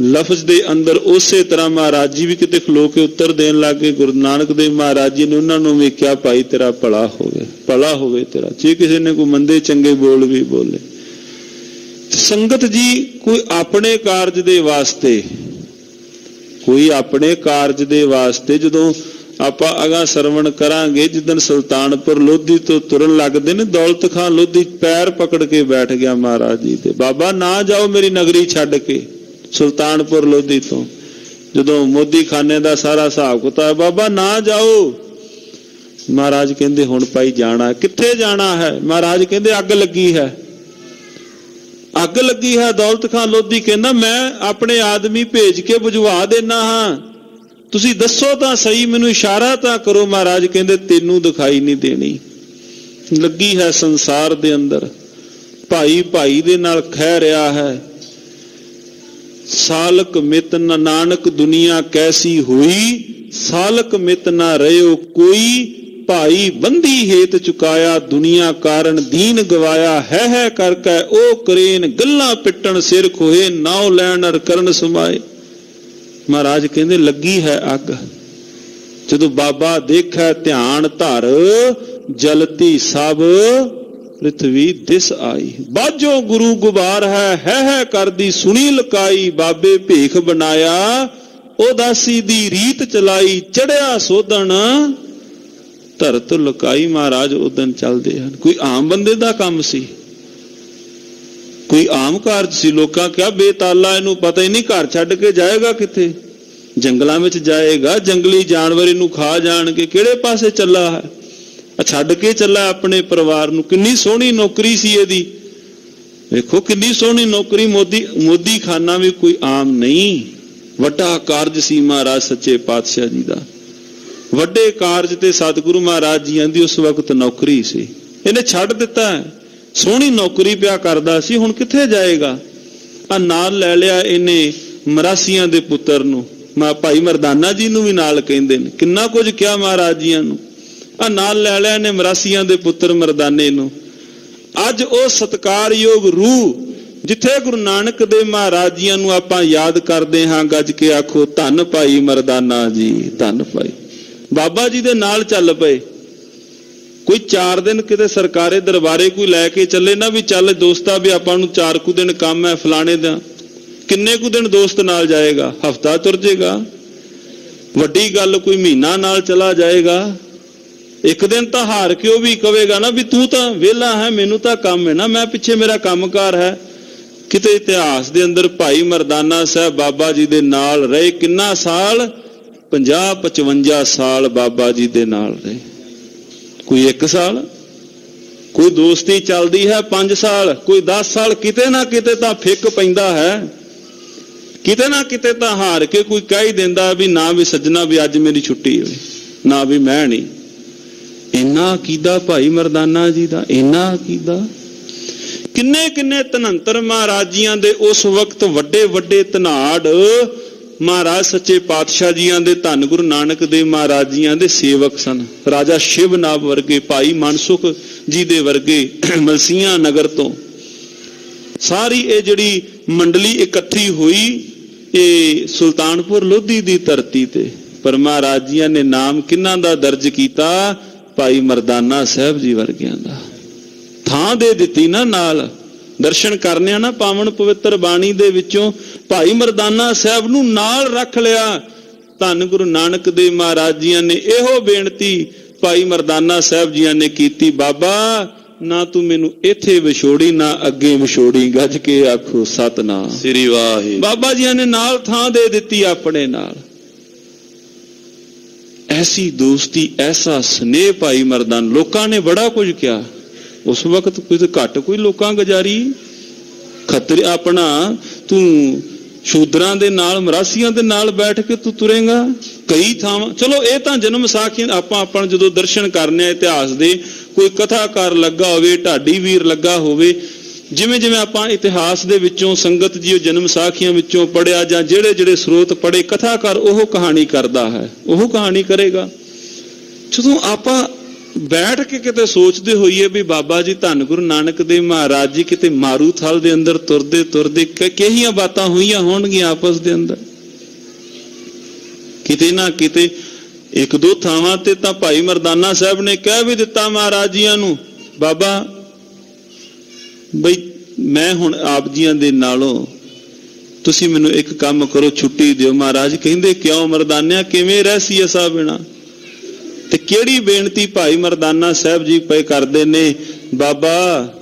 ਲਫ਼ਜ਼ ਦੇ ਅੰਦਰ ਉਸੇ ਤਰ੍ਹਾਂ ਮਹਾਰਾਜ ਜੀ ਵੀ ਕਿਤੇ ਖਲੋ ਕੇ ਉੱਤਰ ਦੇਣ ਲੱਗੇ। ਗੁਰੂ ਨਾਨਕ ਦੇਵ ਮਹਾਰਾਜ ਜੀ ਨੇ ਉਹਨਾਂ ਨੂੰ ਵੀ ਕਿਹਾ ਭਾਈ ਤੇਰਾ ਭਲਾ ਹੋਵੇ, ਭਲਾ ਹੋਵੇ ਤੇਰਾ। ਜੇ ਕਿਸੇ ਨੇ ਕੋਈ ਮੰਦੇ ਚੰਗੇ ਬੋਲ ਵੀ ਬੋਲੇ। ਸੰਗਤ ਜੀ ਕੋਈ ਆਪਣੇ ਕਾਰਜ ਦੇ ਵਾਸਤੇ, ਕੋਈ ਆਪਣੇ ਕਾਰਜ ਦੇ ਵਾਸਤੇ ਜਦੋਂ ਆਪਾਂ ਅਗਾ ਸਰਵਣ ਕਰਾਂਗੇ, ਜਿੱਦਣ ਸੁਲਤਾਨਪੁਰ ਲੋਧੀ ਤੋਂ ਤੁਰਨ ਲੱਗਦੇ ਨੇ, ਦੌਲਤ ਖਾਂ ਲੋਧੀ ਪੈਰ ਪਕੜ ਕੇ ਬੈਠ ਗਿਆ ਮਹਾਰਾਜ ਜੀ ਦੇ, ਬਾਬਾ ਨਾ ਜਾਓ ਮੇਰੀ ਨਗਰੀ ਛੱਡ ਕੇ। ਸੁਲਤਾਨਪੁਰ ਲੋਧੀ ਤੋਂ ਜਦੋਂ ਮੋਦੀ ਖਾਨੇ ਦਾ ਸਾਰਾ ਹਿਸਾਬ ਕਿਤਾਬ, ਬਾਬਾ ਨਾ ਜਾਓ। ਮਹਾਰਾਜ ਕਹਿੰਦੇ ਹੁਣ ਭਾਈ ਜਾਣਾ, ਕਿੱਥੇ ਜਾਣਾ ਹੈ? ਮਹਾਰਾਜ ਕਹਿੰਦੇ ਅੱਗ ਲੱਗੀ ਹੈ, ਅੱਗ ਲੱਗੀ ਹੈ। ਦੌਲਤ ਖਾਂ ਲੋਧੀ ਕਹਿੰਦਾ ਮੈਂ ਆਪਣੇ ਆਦਮੀ ਭੇਜ ਕੇ ਬੁਝਵਾ ਦੇਣਾ ਹਾਂ, ਤੁਸੀਂ ਦੱਸੋ ਤਾਂ ਸਹੀ, ਮੈਨੂੰ ਇਸ਼ਾਰਾ ਤਾਂ ਕਰੋ। ਮਹਾਰਾਜ ਕਹਿੰਦੇ ਤੈਨੂੰ ਦਿਖਾਈ ਨਹੀਂ ਦੇਣੀ, ਲੱਗੀ ਹੈ ਸੰਸਾਰ ਦੇ ਅੰਦਰ, ਭਾਈ ਭਾਈ ਦੇ ਨਾਲ ਖਹਿ ਰਿਹਾ ਹੈ। ਸਾਲਕ ਮਿਤ ਨ ਨਾਨਕ ਦੁਨੀਆ ਕੈਸੀ ਹੋਈ, ਸਾਲਕ ਮਿਤ ਨਾ ਰਹਿਓ ਕੋਈ, ਭਾਈ ਬੰਦੀ ਹੇਤ ਚੁਕਾਇਆ ਦੁਨੀਆ ਕਾਰਨ ਦੀਨ ਗਵਾਇਆ। ਹੈ ਕਰਕੇ ਉਹ ਕਰੇਨ ਗੱਲਾਂ ਪਿੱਟਣ ਸਿਰ ਖੋਏ, ਨਾਉ ਲੈਣ ਅਰ ਕਰਨ ਸਮਾਏ। ਮਹਾਰਾਜ ਕਹਿੰਦੇ ਲੱਗੀ ਹੈ ਅੱਗ। ਜਦੋਂ ਬਾਬਾ ਦੇਖੈ ਧਿਆਨ ਧਰ, ਜਲਤੀ ਸਭ ਪ੍ਰਿਥਵੀ ਦਿਸ ਆਈ। ਬਾਝੋ ਗੁਰੂ ਗੁਬਾਰ ਹੈ ਕਰਦੀ ਸੁਣੀ ਲਕਾਈ। ਬਾਬੇ ਭੇਖ ਬਣਾਇਆ ਉਦਾਸੀ ਦੀ ਰੀਤ ਚਲਾਈ, ਚੜਿਆ ਸੋਧਣ ਧਰਤ ਲੁਕਾਈ। ਮਹਾਰਾਜ ਉਦਨ ਚੱਲਦੇ ਹਨ। ਕੋਈ ਆਮ ਬੰਦੇ ਦਾ ਕੰਮ ਸੀ, ਕੋਈ ਆਮ ਕਾਰਜ ਸੀ। ਲੋਕਾਂ ਕਿਹਾ ਬੇਤਾਲਾ, ਇਹਨੂੰ ਪਤਾ ਹੀ ਨਹੀਂ ਘਰ ਛੱਡ ਕੇ ਜਾਏਗਾ ਕਿੱਥੇ, ਜੰਗਲਾਂ ਵਿੱਚ ਜਾਏਗਾ, ਜੰਗਲੀ ਜਾਨਵਰ ਇਹਨੂੰ ਖਾ ਜਾਣਗੇ, ਕਿਹੜੇ ਪਾਸੇ ਚੱਲਾ ਹੈ, ਛੱਡ ਕੇ ਚੱਲਾ ਆਪਣੇ ਪਰਿਵਾਰ ਨੂੰ। ਕਿੰਨੀ ਸੋਹਣੀ ਨੌਕਰੀ ਸੀ ਇਹਦੀ, ਵੇਖੋ ਕਿੰਨੀ ਸੋਹਣੀ ਨੌਕਰੀ। ਮੋਦੀ ਖਾਨਾ ਵੀ ਕੋਈ ਆਮ ਨਹੀਂ, ਵੱਡਾ ਕਾਰਜ ਸੀ ਮਹਾਰਾਜ ਸੱਚੇ ਪਾਤਸ਼ਾਹ ਜੀ ਦਾ। ਵੱਡੇ ਕਾਰਜ ਤੇ ਸਤਿਗੁਰੂ ਮਹਾਰਾਜ ਜੀਆਂ ਦੀ ਉਸ ਵਕਤ ਨੌਕਰੀ ਸੀ, ਇਹਨੇ ਛੱਡ ਦਿੱਤਾ। ਸੋਹਣੀ ਨੌਕਰੀ ਪਿਆ ਕਰਦਾ ਸੀ, ਹੁਣ ਕਿੱਥੇ ਜਾਏਗਾ? ਆ ਨਾਲ ਲੈ ਲਿਆ ਇਹਨੇ ਮਰਾਸੀਆਂ ਦੇ ਪੁੱਤਰ ਨੂੰ, ਭਾਈ ਮਰਦਾਨਾ ਜੀ ਨੂੰ ਵੀ ਨਾਲ ਕਹਿੰਦੇ ਨੇ, ਕਿੰਨਾ ਕੁਝ ਕਿਹਾ ਮਹਾਰਾਜ ਜੀਆਂ ਨੂੰ। ਆ ਨਾਲ ਲੈ ਲਿਆ ਨੇ ਮਰਾਸੀਆਂ ਦੇ ਪੁੱਤਰ ਮਰਦਾਨੇ ਨੂੰ। ਅੱਜ ਉਹ ਸਤਿਕਾਰਯੋਗ ਰੂਹ ਜਿੱਥੇ ਗੁਰੂ ਨਾਨਕ ਦੇਵ ਮਹਾਰਾਜ ਜੀਆਂ ਨੂੰ ਆਪਾਂ ਯਾਦ ਕਰਦੇ ਹਾਂ, ਗੱਜ ਕੇ ਆਖੋ ਧੰਨ ਭਾਈ ਮਰਦਾਨਾ ਜੀ, ਧੰਨ ਭਾਈ। ਬਾਬਾ ਜੀ ਦੇ ਨਾਲ ਚੱਲ ਪਏ। ਕੋਈ 4 ਦਿਨ ਕਿਤੇ ਸਰਕਾਰੇ ਦਰਬਾਰੇ ਕੋਈ ਲੈ ਕੇ ਚੱਲੇ ਨਾ, ਵੀ ਚੱਲ ਦੋਸਤਾ ਵੀ ਆਪਾਂ ਨੂੰ 4 ਕੁ ਦਿਨ ਕੰਮ ਹੈ ਫਲਾਣੇ ਦਾ। ਕਿੰਨੇ ਕੁ ਦਿਨ ਦੋਸਤ ਨਾਲ ਜਾਏਗਾ? ਹਫਤਾ ਤੁਰ ਜਾਏਗਾ, ਵੱਡੀ ਗੱਲ ਕੋਈ ਮਹੀਨਾ ਨਾਲ ਚਲਾ ਜਾਏਗਾ। ਇੱਕ ਦਿਨ ਤਾਂ ਹਾਰ ਕੇ ਉਹ ਵੀ ਕਹੇਗਾ ਨਾ ਵੀ ਤੂੰ ਤਾਂ ਵਿਹਲਾ ਹੈ, ਮੈਨੂੰ ਤਾਂ ਕੰਮ ਹੈ ਨਾ, ਮੈਂ ਪਿੱਛੇ ਮੇਰਾ ਕੰਮਕਾਰ ਹੈ। ਕਿਤੇ ਇਤਿਹਾਸ ਦੇ ਅੰਦਰ ਭਾਈ ਮਰਦਾਨਾ ਸਾਹਿਬ ਬਾਬਾ ਜੀ ਦੇ ਨਾਲ ਰਹੇ। ਕਿੰਨਾ ਸਾਲ? 50-55 ਸਾਲ ਬਾਬਾ ਜੀ ਦੇ ਨਾਲ ਰਹੇ। ਕੋਈ 1 ਸਾਲ, ਕੋਈ ਦੋਸਤੀ ਚੱਲਦੀ ਹੈ 5 ਸਾਲ, ਕੋਈ 10 ਸਾਲ। ਕਿਤੇ ਨਾ ਕਿਤੇ ਤਾਂ ਫਿੱਕ ਪੈਂਦਾ ਹੈ, ਕਿਤੇ ਨਾ ਕਿਤੇ ਤਾਂ ਹਾਰ ਕੇ ਕੋਈ ਕਹਿ ਹੀ ਦਿੰਦਾ ਵੀ ਨਾ ਵੀ ਸੱਜਣਾ ਵੀ ਅੱਜ ਮੇਰੀ ਛੁੱਟੀ ਹੋਈ, ਨਾ ਵੀ ਮੈਂ ਨਹੀਂ। ਇੰਨਾ ਅਕੀਦਾ ਭਾਈ ਮਰਦਾਨਾ ਜੀ ਦਾ, ਇੰਨਾ ਅਕੀਦਾ। ਕਿੰਨੇ ਕਿੰਨੇ ਧਨੰਤਰ ਮਹਾਰਾਜ ਜੀਆਂ ਦੇ ਉਸ ਵਕਤ ਵੱਡੇ ਵੱਡੇ ਧਨਾੜ ਮਹਾਰਾਜ ਸੱਚੇ ਪਾਤਸ਼ਾਹ ਜੀਆਂ ਦੇ, ਧੰਨ ਗੁਰੂ ਨਾਨਕ ਦੇਵ ਮਹਾਰਾਜ ਜੀਆਂ ਦੇ ਸੇਵਕ ਸਨ। ਰਾਜਾ ਸ਼ਿਵਨਾਭ ਵਰਗੇ, ਭਾਈ ਮਨਸੁਖ ਜੀ ਦੇ ਵਰਗੇ, ਮਲਸੀਆਂ ਨਗਰ ਤੋਂ ਸਾਰੀ ਇਹ ਜਿਹੜੀ ਮੰਡਲੀ ਇਕੱਠੀ ਹੋਈ ਇਹ ਸੁਲਤਾਨਪੁਰ ਲੋਧੀ ਦੀ ਧਰਤੀ ਤੇ। ਪਰ ਮਹਾਰਾਜ ਜੀਆਂ ਨੇ ਨਾਮ ਕਿਹਨਾਂ ਦਾ ਦਰਜ ਕੀਤਾ? ਭਾਈ ਮਰਦਾਨਾ ਸਾਹਿਬ ਜੀ ਵਰਗਿਆਂ ਦਾ। ਥਾਂ ਦੇ ਦਿੱਤੀ ਨਾ ਨਾਲ। ਦਰਸ਼ਨ ਕਰਨੇ ਆ ਨਾ ਪਾਵਨ ਪਵਿੱਤਰ ਬਾਣੀ ਦੇ ਵਿੱਚੋਂ, ਭਾਈ ਮਰਦਾਨਾ ਸਾਹਿਬ ਨੂੰ ਨਾਲ ਰੱਖ ਲਿਆ। ਧੰਨ ਗੁਰੂ ਨਾਨਕ ਦੇਵ ਮਹਾਰਾਜ ਜੀਆਂ ਨੇ ਇਹੋ ਬੇਨਤੀ ਭਾਈ ਮਰਦਾਨਾ ਸਾਹਿਬ ਜੀਆਂ ਨੇ ਕੀਤੀ, ਬਾਬਾ ਨਾ ਤੂੰ ਮੈਨੂੰ ਇੱਥੇ ਵਿਛੋੜੀ, ਨਾ ਅੱਗੇ ਵਿਛੋੜੀ। ਗੱਜ ਕੇ ਆਖੋ ਸਤਿਨਾਮ ਸ੍ਰੀ ਵਾਹਿਗੁਰੂ। ਬਾਬਾ ਜੀਆਂ ਨੇ ਨਾਲ ਥਾਂ ਦੇ ਦਿੱਤੀ ਆਪਣੇ ਨਾਲ। ਐਸੀ ਦੋਸਤੀ, ਐਸਾ ਸਨੇਹ ਭਾਈ ਮਰਦਾਨਾ। ਲੋਕਾਂ ਨੇ ਬੜਾ ਕੁਝ ਕਿਹਾ ਉਸ ਵਕਤ, ਕੋਈ ਘੱਟ ਕੋਈ ਲੋਕਾਂ ਗੁਜ਼ਾਰੀ। ਖੱਤਰੀ ਆਪਣਾ ਤੂੰ ਸ਼ੂਦਰਾਂ ਦੇ ਨਾਲ, ਮਰਾਸੀਆਂ ਦੇ ਨਾਲ ਬੈਠ ਕੇ ਤੂੰ ਤੁਰੇਗਾ ਕਈ ਥਾਵਾਂ। ਚਲੋ ਇਹ ਤਾਂ ਜਨਮ ਸਾਖੀਆਂ ਆਪਾਂ ਜਦੋਂ ਦਰਸ਼ਨ ਕਰਨੇ ਆ ਇਤਿਹਾਸ ਦੇ, ਕੋਈ ਕਥਾਕਾਰ ਲੱਗਾ ਹੋਵੇ, ਢਾਡੀ ਵੀਰ ਲੱਗਾ ਹੋਵੇ, ਜਿਵੇਂ ਜਿਵੇਂ ਆਪਾਂ ਇਤਿਹਾਸ ਦੇ ਵਿੱਚੋਂ ਸੰਗਤ ਜੀ ਜਨਮ ਸਾਖੀਆਂ ਵਿੱਚੋਂ ਪੜਿਆ ਜਾਂ ਜਿਹੜੇ ਸਰੋਤ ਪੜੇ, ਕਥਾਕਾਰ ਉਹ ਕਹਾਣੀ ਕਰਦਾ ਹੈ, ਉਹ ਕਹਾਣੀ ਕਰੇਗਾ। ਜਦੋਂ ਆਪਾਂ ਬੈਠ ਕੇ ਕਿਤੇ ਸੋਚਦੇ ਹੋਈਏ ਵੀ ਬਾਬਾ ਜੀ ਧੰਨ ਗੁਰੂ ਨਾਨਕ ਦੇਵ ਮਹਾਰਾਜ ਜੀ ਕਿਤੇ ਮਾਰੂ ਥਲ ਦੇ ਅੰਦਰ ਤੁਰਦੇ ਤੁਰਦੇ ਕਿਹੀਆਂ ਬਾਤਾਂ ਹੋਈਆਂ ਹੋਣਗੀਆਂ ਆਪਸ ਦੇ ਅੰਦਰ। ਕਿਤੇ ਨਾ ਕਿਤੇ 1-2 ਥਾਵਾਂ ਤੇ ਤਾਂ ਭਾਈ ਮਰਦਾਨਾ ਸਾਹਿਬ ਨੇ ਕਹਿ ਵੀ ਦਿੱਤਾ ਮਹਾਰਾਜ ਜੀਆਂ ਨੂੰ, ਬਾਬਾ ਬਈ ਮੈਂ ਹੁਣ ਆਪ ਜੀਆਂ ਦੇ ਨਾਲੋਂ ਤੁਸੀਂ ਮੈਨੂੰ ਇੱਕ ਕੰਮ ਕਰੋ, ਛੁੱਟੀ ਦਿਓ। ਮਹਾਰਾਜ ਕਹਿੰਦੇ ਕਿਉਂ ਮਰਦਾਨਿਆ, ਕਿਵੇਂ ਰਹਿ ਸੀ ਅਸਾਂ ਬਿਨਾਂ? ਤੇ ਕਿਹੜੀ ਬੇਨਤੀ ਭਾਈ ਮਰਦਾਨਾ ਸਾਹਿਬ ਜੀ ਪਏ ਕਰਦੇ ਨੇ, ਬਾਬਾ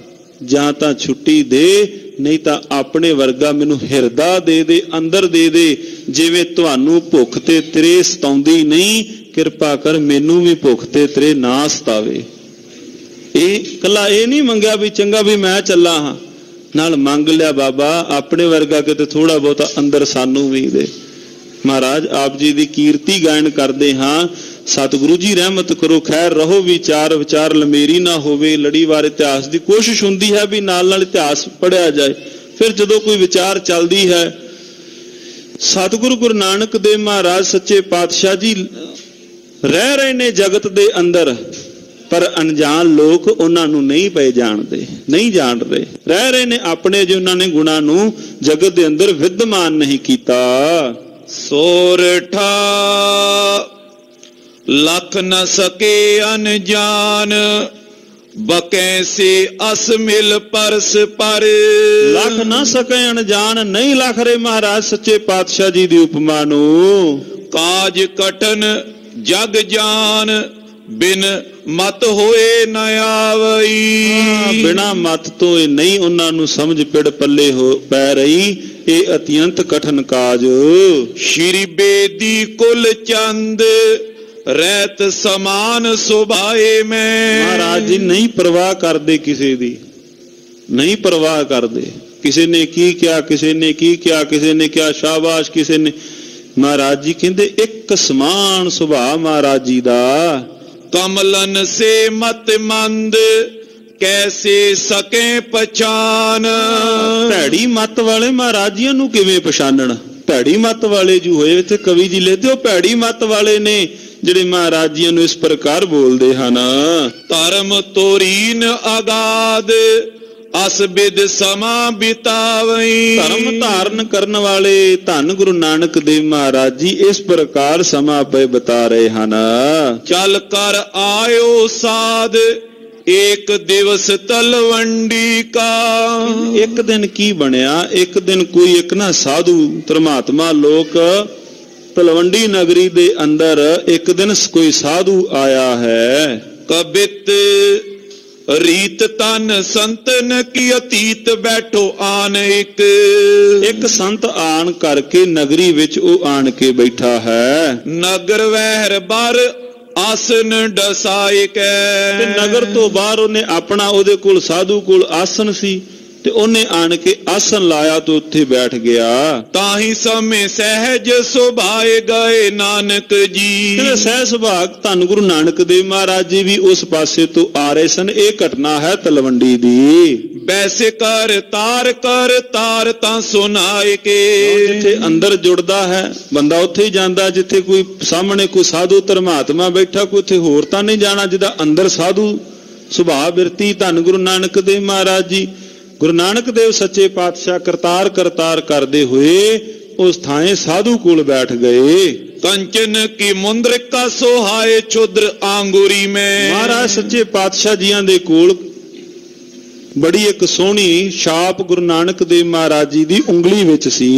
ਜਾਂ ਤਾਂ ਛੁੱਟੀ ਦੇ, ਨਹੀਂ ਤਾਂ ਆਪਣੇ ਵਰਗਾ ਮੈਨੂੰ ਹਿਰਦਾ ਦੇ ਦੇ, ਅੰਦਰ ਦੇ ਦੇ। ਜਿਵੇਂ ਤੁਹਾਨੂੰ ਭੁੱਖ ਤੇ ਤ੍ਰੇ ਸਤਾਉਂਦੀ ਨਹੀਂ, ਕਿਰਪਾ ਕਰ ਮੈਨੂੰ ਵੀ ਭੁੱਖ ਤੇ ਤ੍ਰੇ ਨਾ ਸਤਾਵੇ। ਇਹ ਕੱਲਾ ਇਹ ਨਹੀਂ ਮੰਗਿਆ ਵੀ ਚੰਗਾ ਵੀ ਮੈਂ ਚੱਲਾ ਹਾਂ, ਨਾਲ ਮੰਗ ਲਿਆ ਬਾਬਾ ਆਪਣੇ ਵਰਗਾ ਕਿਤੇ ਥੋੜਾ ਬਹੁਤਾ ਅੰਦਰ ਸਾਨੂੰ ਵੀ ਦੇ। ਮਹਾਰਾਜ ਆਪ ਜੀ ਦੀ ਕੀਰਤੀ ਗਾਇਨ ਕਰਦੇ ਹਾਂ। ਸਤਿਗੁਰੂ ਜੀ ਰਹਿਮਤ ਕਰੋ, ਖੈਰ ਰਹੋ ਵਿਚਾਰ ਵਿਚਾਰ ਲਮੇਰੀ ਨਾ ਹੋਵੇ। ਲੜੀਵਾਰ ਇਤਿਹਾਸ ਦੀ ਕੋਸ਼ਿਸ਼ ਹੁੰਦੀ ਹੈ ਵੀ ਨਾਲ ਨਾਲ ਇਤਿਹਾਸ ਪੜ੍ਹਿਆ ਜਾਏ। ਫਿਰ ਜਦੋਂ ਕੋਈ ਵਿਚਾਰ ਚੱਲਦੀ ਹੈ, ਸਤਿਗੁਰੂ ਗੁਰੂ ਨਾਨਕ ਦੇਵ ਮਹਾਰਾਜ ਸੱਚੇ ਪਾਤਸ਼ਾਹ ਜੀ ਰਹਿ ਰਹੇ ਨੇ ਜਗਤ ਦੇ ਅੰਦਰ, ਪਰ ਅਣਜਾਣ ਲੋਕ ਉਹਨਾਂ ਨੂੰ ਨਹੀਂ ਪਏ ਜਾਣਦੇ, ਨਹੀਂ ਜਾਣ ਰਹੇ। ਰਹਿ ਰਹੇ ਨੇ ਆਪਣੇ, ਜੇ ਉਹਨਾਂ ਨੇ ਗੁਣਾਂ ਨੂੰ ਜਗਤ ਦੇ ਅੰਦਰ ਵਿਦਮਾਨ ਨਹੀਂ ਕੀਤਾ। ਸੋਰਠਾ ਲਖ ਨ ਸਕੇ ਅਨਜਾਨ, ਬਕੈ ਸੇ ਅਸ ਮਿਲ ਪਰਸ ਪਰ। ਲਖ ਨਾ ਸਕੇ ਅਣਜਾਨ, ਨਹੀਂ ਲਖ ਰਹੇ ਮਹਾਰਾਜ ਸੱਚੇ ਪਾਤਸ਼ਾਹ ਜੀ ਦੀ ਉਪਮਾ ਨੂੰ। ਕਾਜ ਕਟਨ ਜਗ ਜਾਨ, ਬਿਨ ਮਤ ਹੋਏ ਨ ਆਵਈ। ਬਿਨਾ ਮਤ ਤੋਂ ਇਹ ਨਹੀਂ ਉਹਨਾਂ ਨੂੰ ਸਮਝ ਪਿੜ ਪੱਲੇ ਹੋ ਪੈ ਰਹੀ। ਇਹ ਅਤਿਅੰਤ ਕਠਨ ਕਾਜ। ਸ਼੍ਰੀ ਬੇਦੀ ਕੁਲ ਚੰਦ, ਰਹਿਤ ਸਮਾਨ ਸੁਭਾਏ ਮੈਂ। ਮਹਾਰਾਜ ਜੀ ਨਹੀਂ ਪਰਵਾਹ ਕਰਦੇ ਕਿਸੇ ਦੀ, ਨਹੀਂ ਪਰਵਾਹ ਕਰਦੇ। ਕਿਸੇ ਨੇ ਕੀ ਕਿਹਾ, ਕਿਸੇ ਨੇ ਕੀ ਕਿਹਾ, ਕਿਸੇ ਨੇ ਕਿਹਾ ਸ਼ਾਬਾਸ਼, ਕਿਸੇ ਨੇ। ਮਹਾਰਾਜ ਜੀ ਕਹਿੰਦੇ ਇੱਕ ਸਮਾਨ ਸੁਭਾਅ ਮਹਾਰਾਜ ਜੀ ਦਾ। ਕਮਲਨ ਸੇ ਮਤ ਮੰਦ, ਕੈਸੇ ਸਕੇ ਪਛਾਨ। ਭੈੜੀ ਮੱਤ ਵਾਲੇ ਮਹਾਰਾਜੀਆਂ ਨੂੰ ਕਿਵੇਂ ਪਛਾਣਨ? ਭੈੜੀ ਮੱਤ ਵਾਲੇ ਜੋ ਹੋਏ, ਇੱਥੇ ਕਵੀ ਜੀ ਲਿਖਦੇ ਉਹ ਭੈੜੀ ਮੱਤ ਵਾਲੇ ਨੇ ਜਿਹੜੇ ਮਹਾਰਾਜੀਆਂ ਨੂੰ ਇਸ ਪ੍ਰਕਾਰ ਬੋਲਦੇ ਹਨ। ਧਰਮ ਤੋਰੀਨ ਅਗਾਧ ਅਸ ਬਿਦ ਸਮਾ ਬਿਤਾਵਈ। ਧਰਮ ਧਾਰਨ ਕਰਨ ਵਾਲੇ ਧੰਨ ਗੁਰੂ ਨਾਨਕ ਦੇਵ ਮਹਾਰਾਜ ਜੀ ਇਸ ਪ੍ਰਕਾਰ ਸਮਾਂ ਪਏ ਬਤਾ ਰਹੇ ਹਨ। ਚਲ ਕਰ ਆਇਓ ਸਾਧ ਏਕ ਦਿਵਸ ਤਲਵੰਡੀ ਕਾ। ਇੱਕ ਦਿਨ ਕੀ ਬਣਿਆ? ਇੱਕ ਦਿਨ ਕੋਈ ਇੱਕ ਨਾ ਸਾਧੂ ਧਰਮਾਤਮਾ ਲੋਕ ਤਲਵੰਡੀ ਨਗਰੀ ਦੇ ਅੰਦਰ ਇੱਕ ਦਿਨ ਕੋਈ ਸਾਧੂ ਆਇਆ ਹੈ। ਕਬਿਤ ਰੀਤ ਤਨ ਸੰਤਨ ਕੀ ਅਤੀਤ ਬੈਠੋ ਆਨ ਇੱਕ ਸੰਤ ਆਣ ਕਰਕੇ ਨਗਰੀ ਵਿੱਚ ਉਹ ਆਣ ਕੇ ਬੈਠਾ ਹੈ। ਨਗਰ ਵਹਿਰ ਬਰ ਆਸਨ ਡਸਾਇ ਕੈ। ਤੇ ਨਗਰ ਤੋਂ ਬਾਹਰ ਉਹਨੇ ਆਪਣਾ ਉਹਦੇ ਕੋਲ ਸਾਧੂ ਕੋਲ ਆਸਨ ਸੀ ਤੇ ਉਹਨੇ ਆਣ ਕੇ ਆਸਨ ਲਾਇਆ ਤੇ ਉੱਥੇ ਬੈਠ ਗਿਆ। ਤਾਹੀ ਸਮੇਂ ਸਹਿਜ ਸੁਭਾਏ ਗਏ ਨਾਨਕ ਜੀ। ਤੇ ਸਹਿ ਸੁਭਾਗ ਧੰਨ ਗੁਰੂ ਨਾਨਕ ਦੇਵ ਮਹਾਰਾਜ ਜੀ ਵੀ ਉਸ ਪਾਸੇ ਤੋਂ ਆ ਰਹੇ ਸਨ। ਇਹ ਘਟਨਾ ਹੈ ਤਲਵੰਡੀ ਦੀ। ਵੈਸੇ ਕਰ ਤਾਰ ਤਾਂ ਸੁਨਾਏ ਕੇ। ਜਿੱਥੇ ਅੰਦਰ ਜੁੜਦਾ ਹੈ ਬੰਦਾ ਉੱਥੇ ਹੀ ਜਾਂਦਾ, ਜਿੱਥੇ ਕੋਈ ਸਾਹਮਣੇ ਕੋਈ ਸਾਧੂ ਧਰਮਾਤਮਾ ਬੈਠਾ ਕੋਈ ਉੱਥੇ ਹੋਰ ਤਾਂ ਨਹੀਂ ਜਾਣਾ। ਜਿਹਦਾ ਅੰਦਰ ਸਾਧੂ ਸੁਭਾਅ ਬਿਰਤੀ ਧੰਨ ਗੁਰੂ ਨਾਨਕ ਦੇਵ ਮਹਾਰਾਜ ਜੀ ਗੁਰੂ ਨਾਨਕ ਦੇਵ ਸੱਚੇ ਪਾਤਸ਼ਾਹ ਕਰਤਾਰ ਕਰਦੇ ਹੋਏ ਉਸ ਥਾਂ ਸਾਧੂ ਕੋਲ ਬੈਠ ਗਏ। ਕੰਚਨ ਕੀ ਮੁੰਦਰਿਕਾ ਸੋਹਾਏ ਛੁਦਰ ਆਂਗੂਰੀ ਮੈਂ। ਮਹਾਰਾਜ ਸੱਚੇ ਪਾਤਸ਼ਾਹ ਜੀਆਂ ਦੇ ਕੋਲ ਬੜੀ ਇੱਕ ਸੋਹਣੀ ਛਾਪ ਗੁਰੂ ਨਾਨਕ ਦੇਵ ਮਹਾਰਾਜ ਜੀ ਦੀ ਉਂਗਲੀ ਵਿੱਚ ਸੀ।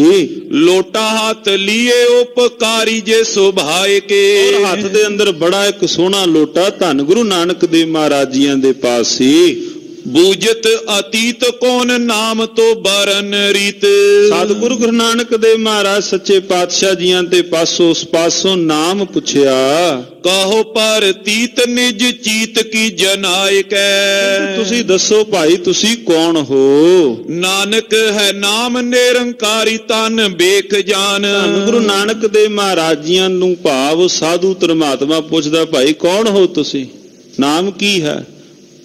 ਲੋਟਾ ਹੱਥ ਲੀਏ ਉਪਕਾਰੀ ਜੇ ਸੁਭਾਏ ਕੇ। ਔਰ ਹੱਥ ਦੇ ਅੰਦਰ ਬੜਾ ਇੱਕ ਸੋਹਣਾ ਲੋਟਾ ਧੰਨ ਗੁਰੂ ਨਾਨਕ ਦੇਵ ਮਹਾਰਾਜ ਜੀਆਂ ਦੇ ਪਾਸ ਸੀ। ਬੂਝਤ ਅਤੀਤ ਕੌਣ ਨਾਮ ਤੋਂ ਬਰਨ ਰੀਤ। ਸਤਿਗੁਰੂ ਗੁਰੂ ਨਾਨਕ ਦੇਵ ਮਹਾਰਾਜ ਸੱਚੇ ਪਾਤਸ਼ਾਹ ਜੀਆਂ ਤੇ ਉਸ ਪਾਸੋਂ ਨਾਮ ਪੁੱਛਿਆ। ਕਹੋ ਪਰ ਤੀਤ ਨਿਜ ਚੀਤ ਕੀ ਜਨਾਇ ਕੈ। ਤੁਸੀਂ ਦੱਸੋ ਭਾਈ ਤੁਸੀਂ ਕੌਣ ਹੋ? ਨਾਨਕ ਹੈ ਨਾਮ ਨਿਰੰਕਾਰੀ ਤਨ ਵੇਖ ਜਾਨ। ਧੰਨ ਗੁਰੂ ਨਾਨਕ ਦੇਵ ਮਹਾਰਾਜ ਜੀਆਂ ਨੂੰ ਭਾਵ ਸਾਧੂ ਧਰਮਾਤਮਾ ਪੁੱਛਦਾ ਭਾਈ ਕੌਣ ਹੋ ਤੁਸੀਂ? ਨਾਮ ਕੀ ਹੈ?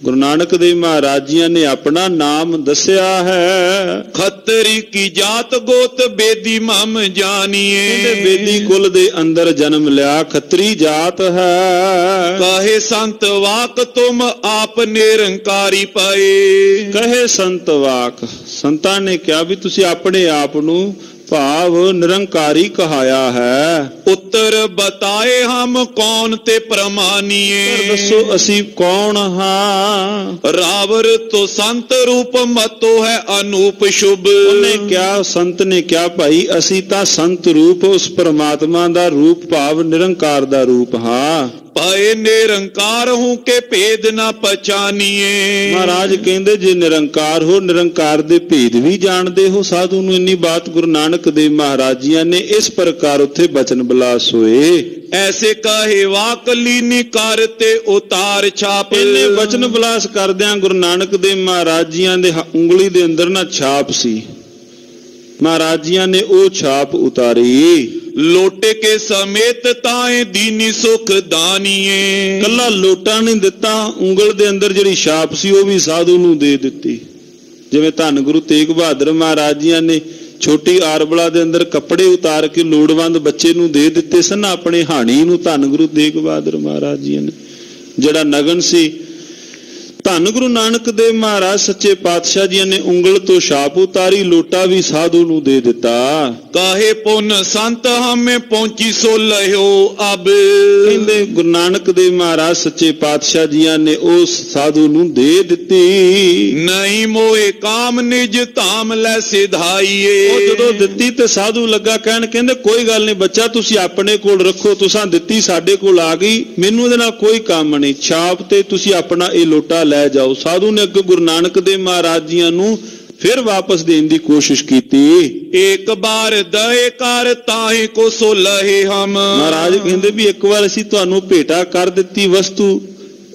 ਗੁਰੂ ਨਾਨਕ ਦੇਵ ਮਹਾਰਾਜ ਜੀਆਂ ਨੇ ਆਪਣਾ ਨਾਮ ਦੱਸਿਆ ਹੈ। ਖੱਤਰੀ ਕੀ ਜਾਤ ਗੋਤ ਬੇਦੀ ਮਮ ਜਾਣੀਏ। ਇਹਦੇ ਬੇਦੀ ਕੁਲ ਦੇ ਅੰਦਰ ਜਨਮ ਲਿਆ, ਖੱਤਰੀ ਜਾਤ ਹੈ। ਕਹੇ ਸੰਤ ਵਾਕ ਤੁਮ ਆਪ ਨਿਰੰਕਾਰੀ ਪਏ। ਕਹੇ ਸੰਤ ਵਾਕ, ਸੰਤਾਂ ਨੇ ਕਿਹਾ ਵੀ ਤੁਸੀਂ ਆਪਣੇ ਆਪ ਨੂੰ ਭਾਵ ਨਿਰੰਕਾਰੀ ਕਹਾਇਆ ਹੈ। ਉੱਤਰ ਬਤਾਏ ਹਮ ਕੌਣ ਤੇ ਪ੍ਰਮਾਨੀਏ। ਦੱਸੋ ਅਸੀਂ ਕੌਣ ਹਾਂ? ਰਾਵਰ ਤੋ ਸੰਤ ਰੂਪ ਮਤੋ ਹੈ ਅਨੂਪ ਸ਼ੁਭ। ਉਹਨੇ ਕਿਹਾ, ਸੰਤ ਨੇ ਕਿਹਾ ਭਾਈ ਅਸੀਂ ਤਾਂ ਸੰਤ ਰੂਪ ਉਸ ਪਰਮਾਤਮਾ ਦਾ ਰੂਪ ਭਾਵ ਨਿਰੰਕਾਰ ਦਾ ਰੂਪ ਹਾਂ। ਪਾਏ ਨਿਰੰਕਾਰ ਹੂੰ ਕੇ ਭੇਦ ਨਾ ਪਛਾਨੀਏ। ਮਹਾਰਾਜ ਕਹਿੰਦੇ ਜੇ ਨਿਰੰਕਾਰ ਹੋ ਨਿਰੰਕਾਰ ਦੇ ਭੇਦ ਵੀ ਜਾਣਦੇ ਹੋ। ਸਾਧੂ ਨੂੰ ਇੰਨੀ ਬਾਤ ਗੁਰੂ ਨਾਨਕ ਦੇਵ ਮਹਾਰਾਜ ਜੀਆਂ ਨੇ ਇਸ ਪ੍ਰਕਾਰ ਉੱਥੇ ਬਚਨ ਬਲਾਸ ਹੋਏ। ਐਸੇ ਕਹੇ ਵਾਕ ਲੀਨੀ ਕਰ ਤੇ ਉਤਾਰ ਛਾਪ। ਇਹਨੇ ਬਚਨ ਬਲਾਸ ਕਰਦਿਆਂ ਗੁਰੂ ਨਾਨਕ ਦੇਵ ਮਹਾਰਾਜ ਜੀਆਂ ਦੇ ਉਂਗਲੀ ਦੇ ਅੰਦਰ ਨਾ ਛਾਪ ਸੀ। ਮਹਾਰਾਜ ਜੀਆਂ ਨੇ ਉਹ ਛਾਪ ਉਤਾਰੀ। ਲੋਟੇ ਕੇ ਸਮੇਤ ਤਾਏ ਦੀਨੀ ਸੁਖ ਦਾਨੀਏ। ਕੱਲਾ ਲੋਟਾ ਨਹੀਂ ਦਿੱਤਾ, ਉਂਗਲ ਦੇ ਅੰਦਰ ਜਿਹੜੀ ਛਾਪ ਸੀ ਉਹ ਵੀ ਸਾਧੂ ਨੂੰ ਦੇ ਦਿੱਤੀ। ਜਿਵੇਂ ਧੰਨ ਗੁਰੂ ਤੇਗ ਬਹਾਦਰ ਮਹਾਰਾਜ ਜੀਆਂ ਨੇ ਛੋਟੀ ਆਰਬਲਾ ਦੇ ਅੰਦਰ ਕੱਪੜੇ ਉਤਾਰ ਕੇ ਲੋੜਵੰਦ ਬੱਚੇ ਨੂੰ ਦੇ ਦਿੱਤੇ ਸਨ ਆਪਣੇ ਹਾਣੀ ਨੂੰ। ਧੰਨ ਗੁਰੂ ਤੇਗ ਬਹਾਦਰ ਮਹਾਰਾਜ ਜੀ ਨੇ ਜਿਹੜਾ ਨਗਨ ਸੀ, ਧੰਨ ਗੁਰੂ ਨਾਨਕ ਦੇਵ ਮਹਾਰਾਜ ਸੱਚੇ ਪਾਤਸ਼ਾਹ ਜੀ ਨੇ ਉਂਗਲ ਤੋਂ ਛਾਪ ਉਤਾਰੀ, ਲੋਟਾ ਵੀ ਸਾਧੂ ਨੂੰ ਦੇ ਦਿੱਤਾ। ਕਾਹੇ ਪੁੰਨ ਸੰਤ ਹਮੇ ਪਹੁੰਚੀ ਸੋ ਲਿਓ ਅਬ। ਕਹਿੰਦੇ ਗੁਰੂ ਨਾਨਕ ਦੇਵ ਮਹਾਰਾਜ ਸੱਚੇ ਪਾਤਸ਼ਾਹ ਜੀ ਨੇ ਉਸ ਸਾਧੂ ਨੂੰ ਦੇ ਦਿੱਤੀ। ਨਹੀਂ ਮੋਏ ਕਾਮ ਨਿਜ ਧਾਮ ਲੈ ਸਿਧਾਈਏ। ਉਹ ਜਦੋਂ ਦਿੱਤੀ ਤੇ ਸਾਧੂ ਲੱਗਾ ਕਹਿਣ, ਕਹਿੰਦੇ ਕੋਈ ਗੱਲ ਨਹੀਂ ਬੱਚਾ ਤੁਸੀਂ ਆਪਣੇ ਕੋਲ ਰੱਖੋ, ਤੁਸਾਂ ਦਿੱਤੀ ਸਾਡੇ ਕੋਲ ਆ ਗਈ, ਮੈਨੂੰ ਇਹਦੇ ਨਾਲ ਕੋਈ ਕੰਮ ਨਹੀਂ, ਛਾਪ ਤੇ ਤੁਸੀਂ ਆਪਣਾ ਇਹ ਲੋਟਾ ਲੈ ਜਾਓ। ਸਾਧੂ ਨੇ ਅੱਗੇ ਗੁਰੂ ਨਾਨਕ ਦੇਵ ਮਹਾਰਾਜ ਜੀਆਂ ਨੂੰ ਫਿਰ ਵਾਪਸ ਦੇਣ ਦੀ ਕੋਸ਼ਿਸ਼ ਕੀਤੀ। ਇੱਕ ਬਾਰ ਦਏ ਕਰ ਤਾਹੀ ਕੋ ਸੋ ਲਹੇ ਹਮ। ਮਹਾਰਾਜ ਕਹਿੰਦੇ ਵੀ ਇੱਕ ਵਾਰ ਅਸੀਂ ਤੁਹਾਨੂੰ ਭੇਟਾ ਕਰ ਦਿੱਤੀ ਵਸਤੂ,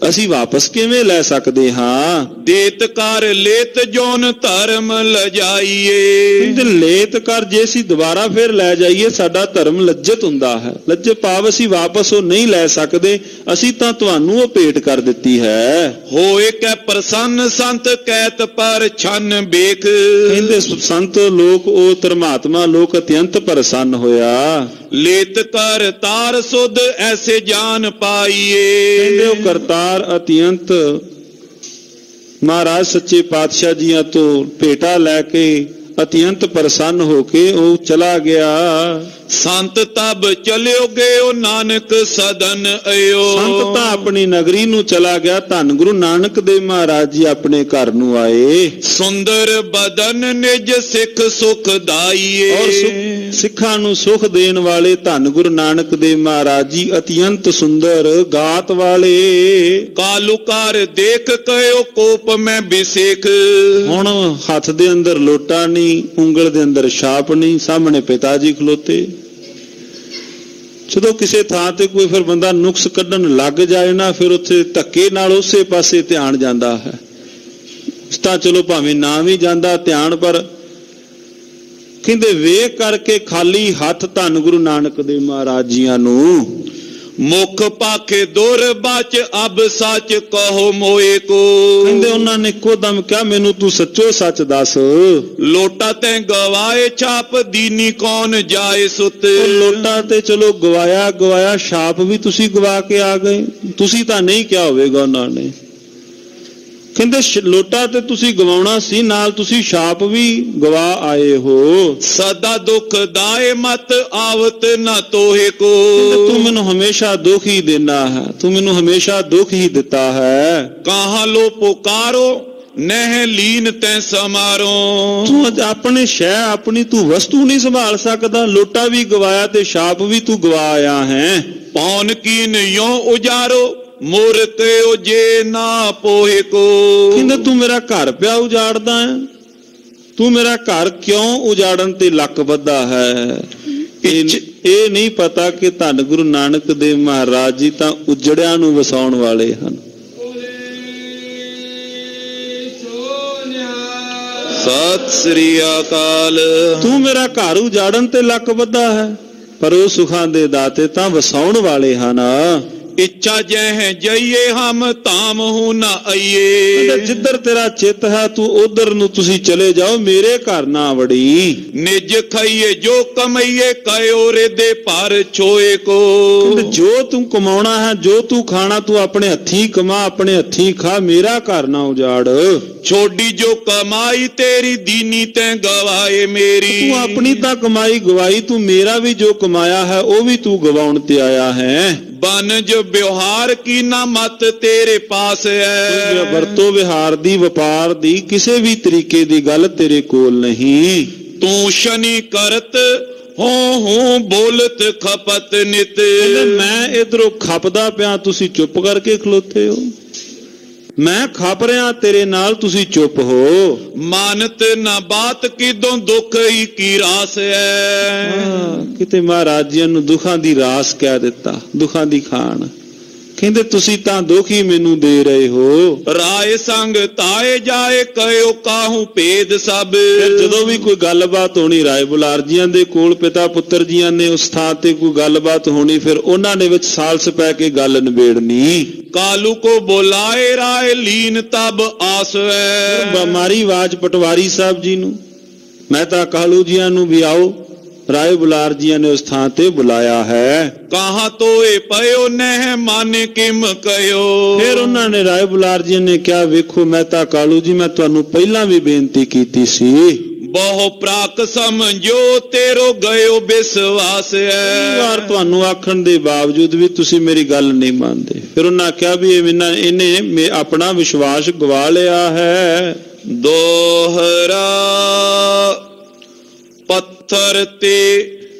ਅਸੀਂ ਵਾਪਸ ਕਿਵੇਂ ਲੈ ਸਕਦੇ ਹਾਂ? ਦੇਤ ਕਰ ਲੇਤ ਜੋਨ ਧਰਮ ਲਜਾਈਏ। ਕਹਿੰਦੇ ਲੇਤ ਕਰ, ਜੇ ਅਸੀਂ ਦੁਬਾਰਾ ਫਿਰ ਲੈ ਜਾਈਏ ਸਾਡਾ ਧਰਮ ਲੱਜਤ ਹੁੰਦਾ ਹੈ। ਲੱਜਤ ਭਾਵ ਅਸੀਂ ਵਾਪਸ ਉਹ ਨਹੀਂ ਲੈ ਸਕਦੇ, ਅਸੀਂ ਤਾਂ ਤੁਹਾਨੂੰ ਉਹ ਭੇਟ ਕਰ ਦਿੱਤੀ ਹੈ। ਹੋਏ ਕੈ ਪ੍ਰਸੰਨ ਸੰਤ ਕਹਿਤ ਪਰ ਛਨ ਬੇਖ। ਕਹਿੰਦੇ ਸੰਤ ਲੋਕ, ਉਹ ਧਰਮਾਤਮਾ ਲੋਕ ਅਤਿਅੰਤ ਪ੍ਰਸੰਨ ਹੋਇਆ। ਲੇਤ ਕਰ ਤਾਰ ਸੁਧ ਐਸੇ ਜਾਨ ਪਾਈਏ। ਕਹਿੰਦੇ ਉਹ ਕਰਤਾਰ ਅਤਿਅੰਤ ਮਹਾਰਾਜ ਸੱਚੇ ਪਾਤਸ਼ਾਹ ਜੀਆਂ ਤੋਂ ਭੇਟਾ ਲੈ ਕੇ ਅਤਿਅੰਤ ਪ੍ਰਸੰਨ ਹੋ ਕੇ ਉਹ ਚਲਾ ਗਿਆ। ਸੰਤ ਤਬ ਚਲਿਓ ਗਏ ਨਾਨਕ ਸਦਨ ਅਇਓ। ਸੰਤ ਤਾਂ ਆਪਣੀ ਨਗਰੀ ਨੂੰ ਚਲਾ ਗਿਆ, ਧੰਨ ਗੁਰੂ ਨਾਨਕ ਦੇਵ ਮਹਾਰਾਜ ਜੀ ਆਪਣੇ ਘਰ ਨੂੰ ਆਏ। ਸੁੰਦਰ ਬਦਨ ਨਿਜ ਸਿੱਖ ਸੁਖ ਦਾਈਏ। ਔਰ ਸਿੱਖਾਂ ਨੂੰ ਸੁਖ ਦੇਣ ਵਾਲੇ ਧੰਨ ਗੁਰੂ ਨਾਨਕ ਦੇਵ ਮਹਾਰਾਜ ਜੀ ਅਤਿਅੰਤ ਸੁੰਦਰ ਗਾਤ ਵਾਲੇ। ਕਾਲੂ ਕਰ ਦੇਖ ਕਹਿਓ ਕੋਪ ਮੈਂ ਬਿਸੇਖ। ਹੁਣ ਹੱਥ ਦੇ ਅੰਦਰ ਲੋਟਾ ਨਹੀਂ, ਉਂਗਲ ਦੇ ਅੰਦਰ ਛਾਪ ਨਹੀਂ, ਸਾਹਮਣੇ ਪਿਤਾ ਜੀ ਖਲੋਤੇ। ਜਦੋਂ ਕਿਸੇ ਥਾਂ ਤੇ ਕੋਈ ਫਿਰ ਬੰਦਾ ਨੁਕਸ ਕੱਢਣ ਲੱਗ ਜਾਏ ਨਾ, ਫਿਰ ਉੱਥੇ ਧੱਕੇ ਨਾਲ ਉਸੇ ਪਾਸੇ ਧਿਆਨ ਜਾਂਦਾ ਹੈ। ਤਾਂ ਚਲੋ ਭਾਵੇਂ ਨਾ ਵੀ ਜਾਂਦਾ ਧਿਆਨ, ਪਰ ਕਹਿੰਦੇ ਵੇਖ ਕਰਕੇ ਖਾਲੀ ਹੱਥ ਧੰਨ ਗੁਰੂ ਨਾਨਕ ਦੇਵ ਮਹਾਰਾਜ ਜੀਆਂ ਨੂੰ। ਮੁਖ ਪਾਖੇ ਦੁਰ ਬਚ ਅਬ ਸੱਚ ਕਹੋ ਮੋਏ ਕੋ। ਕਹਿੰਦੇ ਉਹਨਾਂ ਨੇ ਇੱਕੋ ਦਮ ਕਿਹਾ, ਮੈਨੂੰ ਤੂੰ ਸੱਚੋ ਸੱਚ ਦੱਸ। ਲੋਟਾ ਤੈਂ ਗਵਾਏ ਛਾਪ ਦੀਨੀ ਕੌਣ ਜਾਏ ਸੁਤ। ਲੋਟਾ ਤੇ ਚਲੋ ਗਵਾਇਆ, ਛਾਪ ਵੀ ਤੁਸੀਂ ਗਵਾ ਕੇ ਆ ਗਏ। ਤੁਸੀਂ ਤਾਂ ਨਹੀਂ ਕਿਹਾ ਹੋਵੇਗਾ ਉਹਨਾਂ ਨੇ। ਕਹਿੰਦੇ ਲੋਟਾ ਤੇ ਤੁਸੀਂ ਗਵਾਉਣਾ ਸੀ, ਨਾਲ ਤੁਸੀਂ ਛਾਪ ਵੀ ਗਵਾ ਆਏ ਹੋ। ਸਦਾ ਦੁੱਖ ਦਾਏ ਮਤ ਆਵਤ ਨਾ ਤੋਹੇ ਕੋ। ਤੂੰ ਮੈਨੂੰ ਹਮੇਸ਼ਾ ਦੁੱਖ ਹੀ ਦੇਣਾ ਹੈ, ਤੂੰ ਮੈਨੂੰ ਹਮੇਸ਼ਾ ਦੁੱਖ ਹੀ ਦਿੱਤਾ ਹੈ। ਕਹਾਂ ਲੋ ਪੁਕਾਰੋ ਨਹਿ ਲੀਨ ਤੈ ਸਮਾਰੋ। ਤੂੰ ਆਪਣੇ ਸ਼ੈ ਆਪਣੀ ਤੂੰ ਵਸਤੂ ਨਹੀਂ ਸੰਭਾਲ ਸਕਦਾ। ਲੋਟਾ ਵੀ ਗਵਾਇਆ ਤੇ ਛਾਪ ਵੀ ਤੂੰ ਗਵਾ ਆਇਆ ਹੈ। ਪੌਨ ਕੀਨ ਯੋ ਉਜਾਰੋ ਮੋਰ ਕਿਓ ਜੇ ਨਾ ਪੋਹੇ ਕੋ। ਕਹਿੰਦਾ ਤੂੰ ਮੇਰਾ ਘਰ ਪਿਆ ਉਜਾੜਦਾ ਹੈ, ਤੂੰ ਮੇਰਾ ਘਰ ਕਿਉਂ ਉਜਾੜਨ ਤੇ ਲੱਕ ਬੱਧਾ ਹੈ। ਇਹ ਨਹੀਂ ਪਤਾ ਕਿ ਧੰਨ ਗੁਰੂ ਨਾਨਕ ਦੇਵ ਮਹਾਰਾਜ ਜੀ ਤਾਂ ਉਜੜਿਆਂ ਨੂੰ ਵਸਾਉਣ ਵਾਲੇ ਹਨ। ਸਤਿ ਸ੍ਰੀ ਅਕਾਲ। ਤੂੰ ਮੇਰਾ ਘਰ ਉਜਾੜਨ ਤੇ ਲੱਕ ਬੱਧਾ ਹੈ, ਪਰ ਉਹ ਸੁਖਾਂ ਦੇ ਦਾਤੇ ਤਾਂ ਵਸਾਉਣ ਵਾਲੇ ਹਨ। ਇੱਛਾ ਜਹ ਜਾਈਏ ਹਮ ਧਾਮ ਹੂ ਨਾ ਆਈਏ। ਜਿੱਧਰ ਤੇਰਾ ਚਿੱਤ ਹੈ ਤੂੰ ਉਧਰ ਨੂੰ ਤੁਸੀਂ ਚਲੇ ਜਾਓ, ਮੇਰੇ ਘਰ ਨਾ ਵੜੀ। ਨਿਜ ਖਾਈਏ ਜੋ ਕਮਾਈਏ ਕਾਇਓ ਰੇ ਦੇ ਪਰ ਛੋਏ ਕੋ। ਜੋ ਤੂੰ ਕਮਾਉਣਾ ਹੈ, ਜੋ ਤੂੰ ਖਾਣਾ, ਤੂੰ ਆਪਣੇ ਹੱਥੀਂ ਕਮਾ, ਆਪਣੇ ਹੱਥੀਂ ਖਾ, ਮੇਰਾ ਘਰ ਨਾ ਉਜਾੜ। ਛੋਡੀ ਜੋ ਕਮਾਈ ਤੇਰੀ ਦੀਨੀ ਤੈਂ ਗਵਾਏ ਮੇਰੀ। ਤੂੰ ਆਪਣੀ ਤਾਂ ਕਮਾਈ ਗਵਾਈ, ਤੂੰ ਮੇਰਾ ਵੀ ਜੋ ਕਮਾਇਆ ਹੈ ਉਹ ਵੀ ਤੂੰ ਗਵਾਉਣ ਤੇ ਆਇਆ ਹੈ। ਬਨਜ ਵਿਵਹਾਰ ਕੀ ਨਾ ਮਤ ਤੇਰੇ ਪਾਸ ਹੈ। ਵਰਤੋਂ ਵਿਹਾਰ ਦੀ, ਵਪਾਰ ਦੀ ਕਿਸੇ ਵੀ ਤਰੀਕੇ ਦੀ ਗੱਲ ਤੇਰੇ ਕੋਲ ਨਹੀਂ। ਤੂੰ ਸ਼ਨੀ ਕਰਤ ਹੋ ਬੋਲਤ ਖਪਤ ਨਿਤ। ਮੈਂ ਇਧਰੋਂ ਖਪਦਾ ਪਿਆ, ਤੁਸੀਂ ਚੁੱਪ ਕਰਕੇ ਖਲੋਤੇ ਹੋ। ਮੈਂ ਖਪ ਰਿਹਾ ਤੇਰੇ ਨਾਲ, ਤੁਸੀਂ ਚੁੱਪ ਹੋ। ਮਾਨਤ ਨਾ ਬਾਤ ਕਿਦੋਂ ਦੁੱਖ ਹੀ ਕੀ ਰਾਸ ਹੈ। ਕਿਤੇ ਮਹਾਰਾਜ ਜੀ ਨੂੰ ਦੁੱਖਾਂ ਦੀ ਰਾਸ ਕਹਿ ਦਿੱਤਾ, ਦੁੱਖਾਂ ਦੀ ਖਾਣ। ਕਹਿੰਦੇ ਤੁਸੀਂ ਤਾਂ ਦੁੱਖ ਹੀ ਮੈਨੂੰ ਦੇ ਰਹੇ ਹੋ। ਰਾਏ ਸੰਗ ਤਾਏ ਜਾਏ ਕਹਿਓ ਕਾਹੂ ਭੇਦ ਸਭ। ਫਿਰ ਜਦੋਂ ਵੀ ਕੋਈ ਗੱਲਬਾਤ ਹੋਣੀ ਰਾਏ ਬੁਲਾਰ ਜੀਆਂ ਦੇ ਕੋਲ, ਪਿਤਾ ਪੁੱਤਰ ਜੀਆਂ ਨੇ ਉਸ ਥਾਂ ਤੇ ਕੋਈ ਗੱਲਬਾਤ ਹੋਣੀ, ਫਿਰ ਉਹਨਾਂ ਨੇ ਵਿੱਚ ਸਾਲਸ ਪੈ ਕੇ ਗੱਲ ਨਿਬੇੜਨੀ। ਕਾਲੂ ਕੋ ਬੁਲਾਏ ਰਾਏ ਲੀਨ ਤਬ ਆਸ ਹੈ। ਮਾਰੀ ਆਵਾਜ਼ ਪਟਵਾਰੀ ਸਾਹਿਬ ਜੀ ਨੂੰ, ਮੈਂ ਤਾਂ ਕਾਲੂ ਜੀਆਂ ਨੂੰ ਵੀ ਆਓ। ਰਾਏ ਬੁਲਾਰ ਜੀਆਂ ਨੇ ਉਸ ਥਾਂ ਤੇ ਬੁਲਾਇਆ ਹੈ। ਕਹਾਂ ਤੋਏ ਪਇਓ ਨਹਿ ਮਨ ਕਿਮ ਕਹਿਓ। ਫਿਰ ਉਹਨਾਂ ਨੇ ਰਾਏ ਬੁਲਾਰ ਜੀ ਨੇ ਕਿਹਾ, ਵੇਖੋ ਮੈਂ ਤਾਂ ਕਾਲੂ ਜੀ, ਮੈਂ ਤੁਹਾਨੂੰ ਪਹਿਲਾਂ ਵੀ ਬੇਨਤੀ ਕੀਤੀ ਸੀ। ਬਹੁ ਪ੍ਰਾਕ ਸਮਝੋ ਤੇਰੋ ਗਇਓ ਵਿਸ਼ਵਾਸ ਹੈ। ਵਾਰ ਤੁਹਾਨੂੰ ਆਖਣ ਦੇ ਬਾਵਜੂਦ ਵੀ ਤੁਸੀਂ ਮੇਰੀ ਗੱਲ ਨਹੀਂ ਮੰਨਦੇ। ਫਿਰ ਉਹਨਾਂ ਕਿਹਾ ਵੀ ਇਹਨੇ ਆਪਣਾ ਵਿਸ਼ਵਾਸ ਗਵਾ ਲਿਆ ਹੈ। ਦੋਹਰਾ ਪੱਥਰ ਤੇ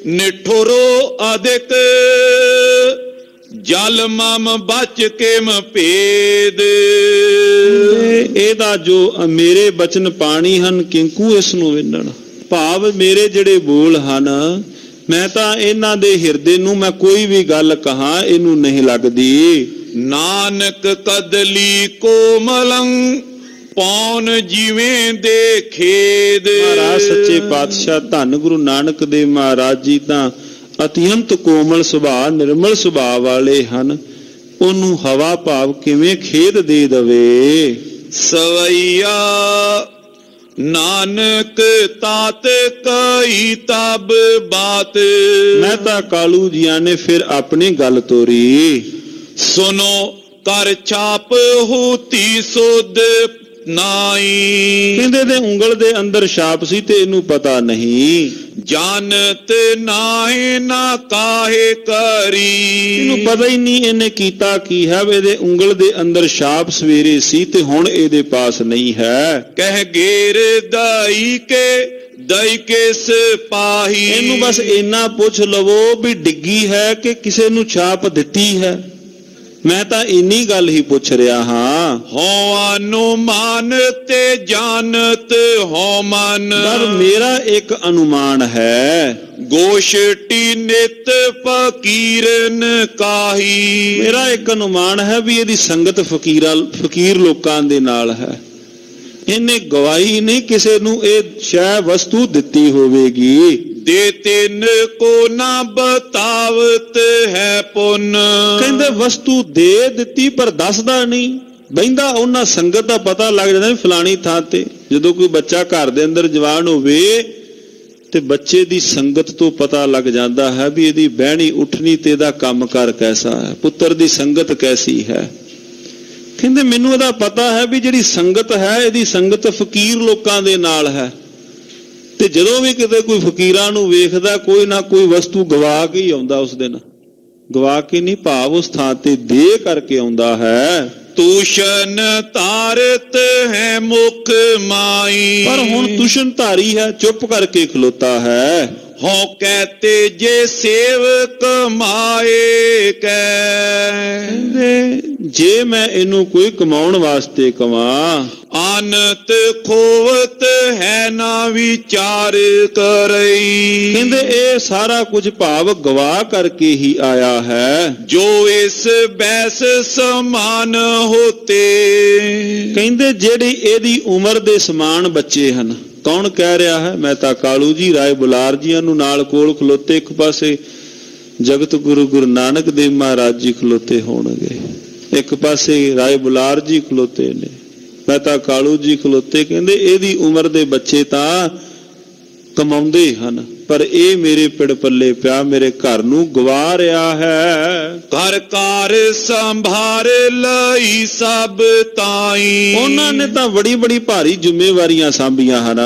ਨਿਠੁਰੋ ਅਦਿਕ ਜਲ ਮਮ ਬਚ ਕਿਮ ਭੇਦ। ਇਹਦਾ ਜੋ ਮੇਰੇ ਬਚਨ ਪਾਣੀ ਹਨ, ਕਿੰਕੂ ਇਸ ਨੂੰ ਵਿੰਨਣ। ਭਾਵ ਮੇਰੇ ਜਿਹੜੇ ਬੋਲ ਹਨ, ਮੈਂ ਤਾਂ ਇਹਨਾਂ ਦੇ ਹਿਰਦੇ ਨੂੰ ਮੈਂ ਕੋਈ ਵੀ ਗੱਲ ਕਹਾਂ ਇਹਨੂੰ ਨਹੀਂ ਲੱਗਦੀ। ਨਾਨਕ ਕਦਲੀ ਕੋਮਲੰ ਪੌਣ ਜਿਵੇਂ ਦੇ ਖੇਦ। ਮਹਾਰਾਜ ਸੱਚੇ ਪਾਤਸ਼ਾਹ ਧੰਨ ਗੁਰੂ ਨਾਨਕ ਦੇਵ ਮਹਾਰਾਜ ਜੀ ਤਾਂ ਅਤਿਅੰਤ ਕੋਮਲ ਸੁਭਾਅ, ਨਿਰਮਲ ਸੁਭਾਅ ਵਾਲੇ ਹਨ। ਉਹਨੂੰ ਹਵਾ ਭਾਵ ਕਿਵੇਂ ਖੇਦ ਦੇ ਦਵੇ। ਸਵਈਆ ਨਾਨਕ ਤਾਤ ਕਈ ਤਬ ਬਾਤ। ਮਹਿਤਾ ਕਾਲੂ ਜੀਆਂ ਨੇ ਫਿਰ ਆਪਣੀ ਗੱਲ ਤੋਰੀ। ਸੁਨੋ ਕਰ ਛਾਪ ਹੂਤੀ ਸੁਧ ਨਾਈ। ਕਹਿੰਦੇ ਦੇ ਉਂਗਲ ਦੇ ਅੰਦਰ ਛਾਪ ਸੀ ਤੇ ਇਹਨੂੰ ਪਤਾ ਨਹੀਂ। ਜਾਣਤ ਨਾਹੀ ਨਾ ਕਾਹੇ ਕਰੀ। ਇਹਨੂੰ ਪਤਾ ਹੀ ਨਹੀਂ ਇਹਨੇ ਕੀਤਾ ਕੀ ਹੈ। ਇਹਦੇ ਉਂਗਲ ਦੇ ਅੰਦਰ ਛਾਪ ਸਵੇਰੇ ਸੀ ਤੇ ਹੁਣ ਇਹਦੇ ਪਾਸ ਨਹੀਂ ਹੈ। ਕਹਿ ਗੇਰ ਦਾਈ ਕੇ ਸਿਪਾਹੀ। ਇਹਨੂੰ ਬਸ ਇੰਨਾ ਪੁੱਛ ਲਵੋ ਵੀ ਡਿੱਗੀ ਹੈ ਕਿ ਕਿਸੇ ਨੂੰ ਛਾਪ ਦਿੱਤੀ ਹੈ। ਮੈਂ ਤਾਂ ਇੰਨੀ ਗੱਲ ਹੀ ਪੁੱਛ ਰਿਹਾ ਹਾਂ। ਹੋ ਅਨੁਮਾਨ ਤੇ ਜਾਣਤ ਹੋ ਮਨ। ਪਰ ਮੇਰਾ ਇੱਕ ਅਨੁਮਾਨ ਹੈ। ਗੋਸ਼ਟੀ ਨਿਤ ਫਕੀਰਨ ਕਾਹੀ। ਮੇਰਾ ਇੱਕ ਅਨੁਮਾਨ ਹੈ ਵੀ ਇਹਦੀ ਸੰਗਤ ਫਕੀਰ ਲੋਕਾਂ ਦੇ ਨਾਲ ਹੈ। ਇਹਨੇ ਗਵਾਹੀ ਨਹੀਂ ਕਿਸੇ ਨੂੰ ਇਹ ਸ਼ੈ ਵਸਤੂ ਦਿੱਤੀ ਹੋਵੇਗੀ। ਦੇ ਤਿੰਨ ਕੋ ਨਾ ਬਤਾਵਤ ਹੈ ਪੁੰਨ। ਕਹਿੰਦੇ ਵਸਤੂ ਦੇ ਦਿੱਤੀ ਪਰ ਦੱਸਦਾ ਨਹੀਂ। ਬਹਿੰਦਾ ਉਹਨਾਂ ਸੰਗਤ ਦਾ ਪਤਾ ਲੱਗ ਜਾਂਦਾ ਫਲਾਣੀ ਥਾਂ ਤੇ। ਜਦੋਂ ਕੋਈ ਬੱਚਾ ਘਰ ਦੇ ਅੰਦਰ ਜਵਾਨ ਹੋਵੇ ਤੇ ਬੱਚੇ ਦੀ ਸੰਗਤ ਤੋਂ ਪਤਾ ਲੱਗ ਜਾਂਦਾ ਹੈ ਵੀ ਇਹਦੀ ਬਹਿਣੀ ਉੱਠਣੀ ਤੇ ਇਹਦਾ ਕੰਮਕਾਰ ਕੈਸਾ ਹੈ, ਪੁੱਤਰ ਦੀ ਸੰਗਤ ਕੈਸੀ ਹੈ। ਕਹਿੰਦੇ ਮੈਨੂੰ ਇਹਦਾ ਪਤਾ ਹੈ ਵੀ ਜਿਹੜੀ ਸੰਗਤ ਹੈ ਇਹਦੀ ਸੰਗਤ ਫਕੀਰ ਲੋਕਾਂ ਦੇ ਨਾਲ ਹੈ। ਤੇ ਜਦੋਂ ਵੀ ਕਿਤੇ ਕੋਈ ਫਕੀਰਾਂ ਨੂੰ ਵੇਖਦਾ ਕੋਈ ਨਾ ਕੋਈ ਵਸਤੂ ਗਵਾ ਕੇ ਹੀ ਆਉਂਦਾ। ਉਸ ਦਿਨ ਗਵਾ ਕੇ ਨਹੀਂ ਭਾਵ ਉਸ ਥਾਂ ਤੇ ਦੇ ਕਰਕੇ ਆਉਂਦਾ ਹੈ। ਤੂਸ਼ਨ ਧਾਰਤ ਹੈ ਮੁਖ ਮਾਈ। ਪਰ ਹੁਣ ਤੁਸ਼ਨ ਧਾਰੀ ਹੈ, ਚੁੱਪ ਕਰਕੇ ਖਲੋਤਾ ਹੈ। ਹੋ ਕਹਤੇ ਜੇ ਸੇਵਕ ਮਾਏ ਕੈ। ਜੇ ਮੈਂ ਇਹਨੂੰ ਕੋਈ ਕਮਾਉਣ ਵਾਸਤੇ ਕਵਾਂ। ਆਨਤ ਖੋਵਤ ਹੈ ਨਾ ਵਿਚਾਰ ਕਰਈ। ਕਹਿੰਦੇ ਇਹ ਸਾਰਾ ਕੁਝ ਭਾਵ ਗਵਾ ਕਰਕੇ ਹੀ ਆਇਆ ਹੈ। ਜੋ ਇਸ ਬੈਸ ਸਮਾਨ ਹੋਤੇ। ਕਹਿੰਦੇ ਜਿਹੜੀ ਇਹਦੀ ਉਮਰ ਦੇ ਸਮਾਨ ਬੱਚੇ ਹਨ। ਕੌਣ ਕਹਿ ਰਿਹਾ ਹੈ? ਮਹਿਤਾ ਕਾਲੂ ਜੀ, ਰਾਏ ਬੁਲਾਰ ਜੀਆਂ ਨੂੰ ਨਾਲ ਕੋਲ ਖਲੋਤੇ। ਇੱਕ ਪਾਸੇ ਜਗਤ ਗੁਰੂ ਨਾਨਕ ਦੇਵ ਮਹਾਰਾਜ ਜੀ ਖਲੋਤੇ ਹੋਣਗੇ, ਇੱਕ ਪਾਸੇ ਰਾਏ ਬੁਲਾਰ ਜੀ ਖਲੋਤੇ ਨੇ, ਮਹਿਤਾ ਕਾਲੂ ਜੀ ਖਲੋਤੇ। ਕਹਿੰਦੇ ਇਹਦੀ ਉਮਰ ਦੇ ਬੱਚੇ ਤਾਂ ਕਮਾਉਂਦੇ ਹਨ ਪਰ ਇਹ ਮੇਰੇ ਪਿੜ ਪੱਲੇ ਪਿਆ, ਮੇਰੇ ਘਰ ਨੂੰ ਗਵਾ ਰਿਹਾ ਹੈ। ਘਰ ਘਰ ਸੰਭਾਰ ਲਈ ਸਭ ਤਾਈ। ਉਹਨਾਂ ਨੇ ਤਾਂ ਬੜੀ ਬੜੀ ਭਾਰੀ ਜ਼ਿੰਮੇਵਾਰੀਆਂ ਸਾਂਭੀਆਂ ਹਨ।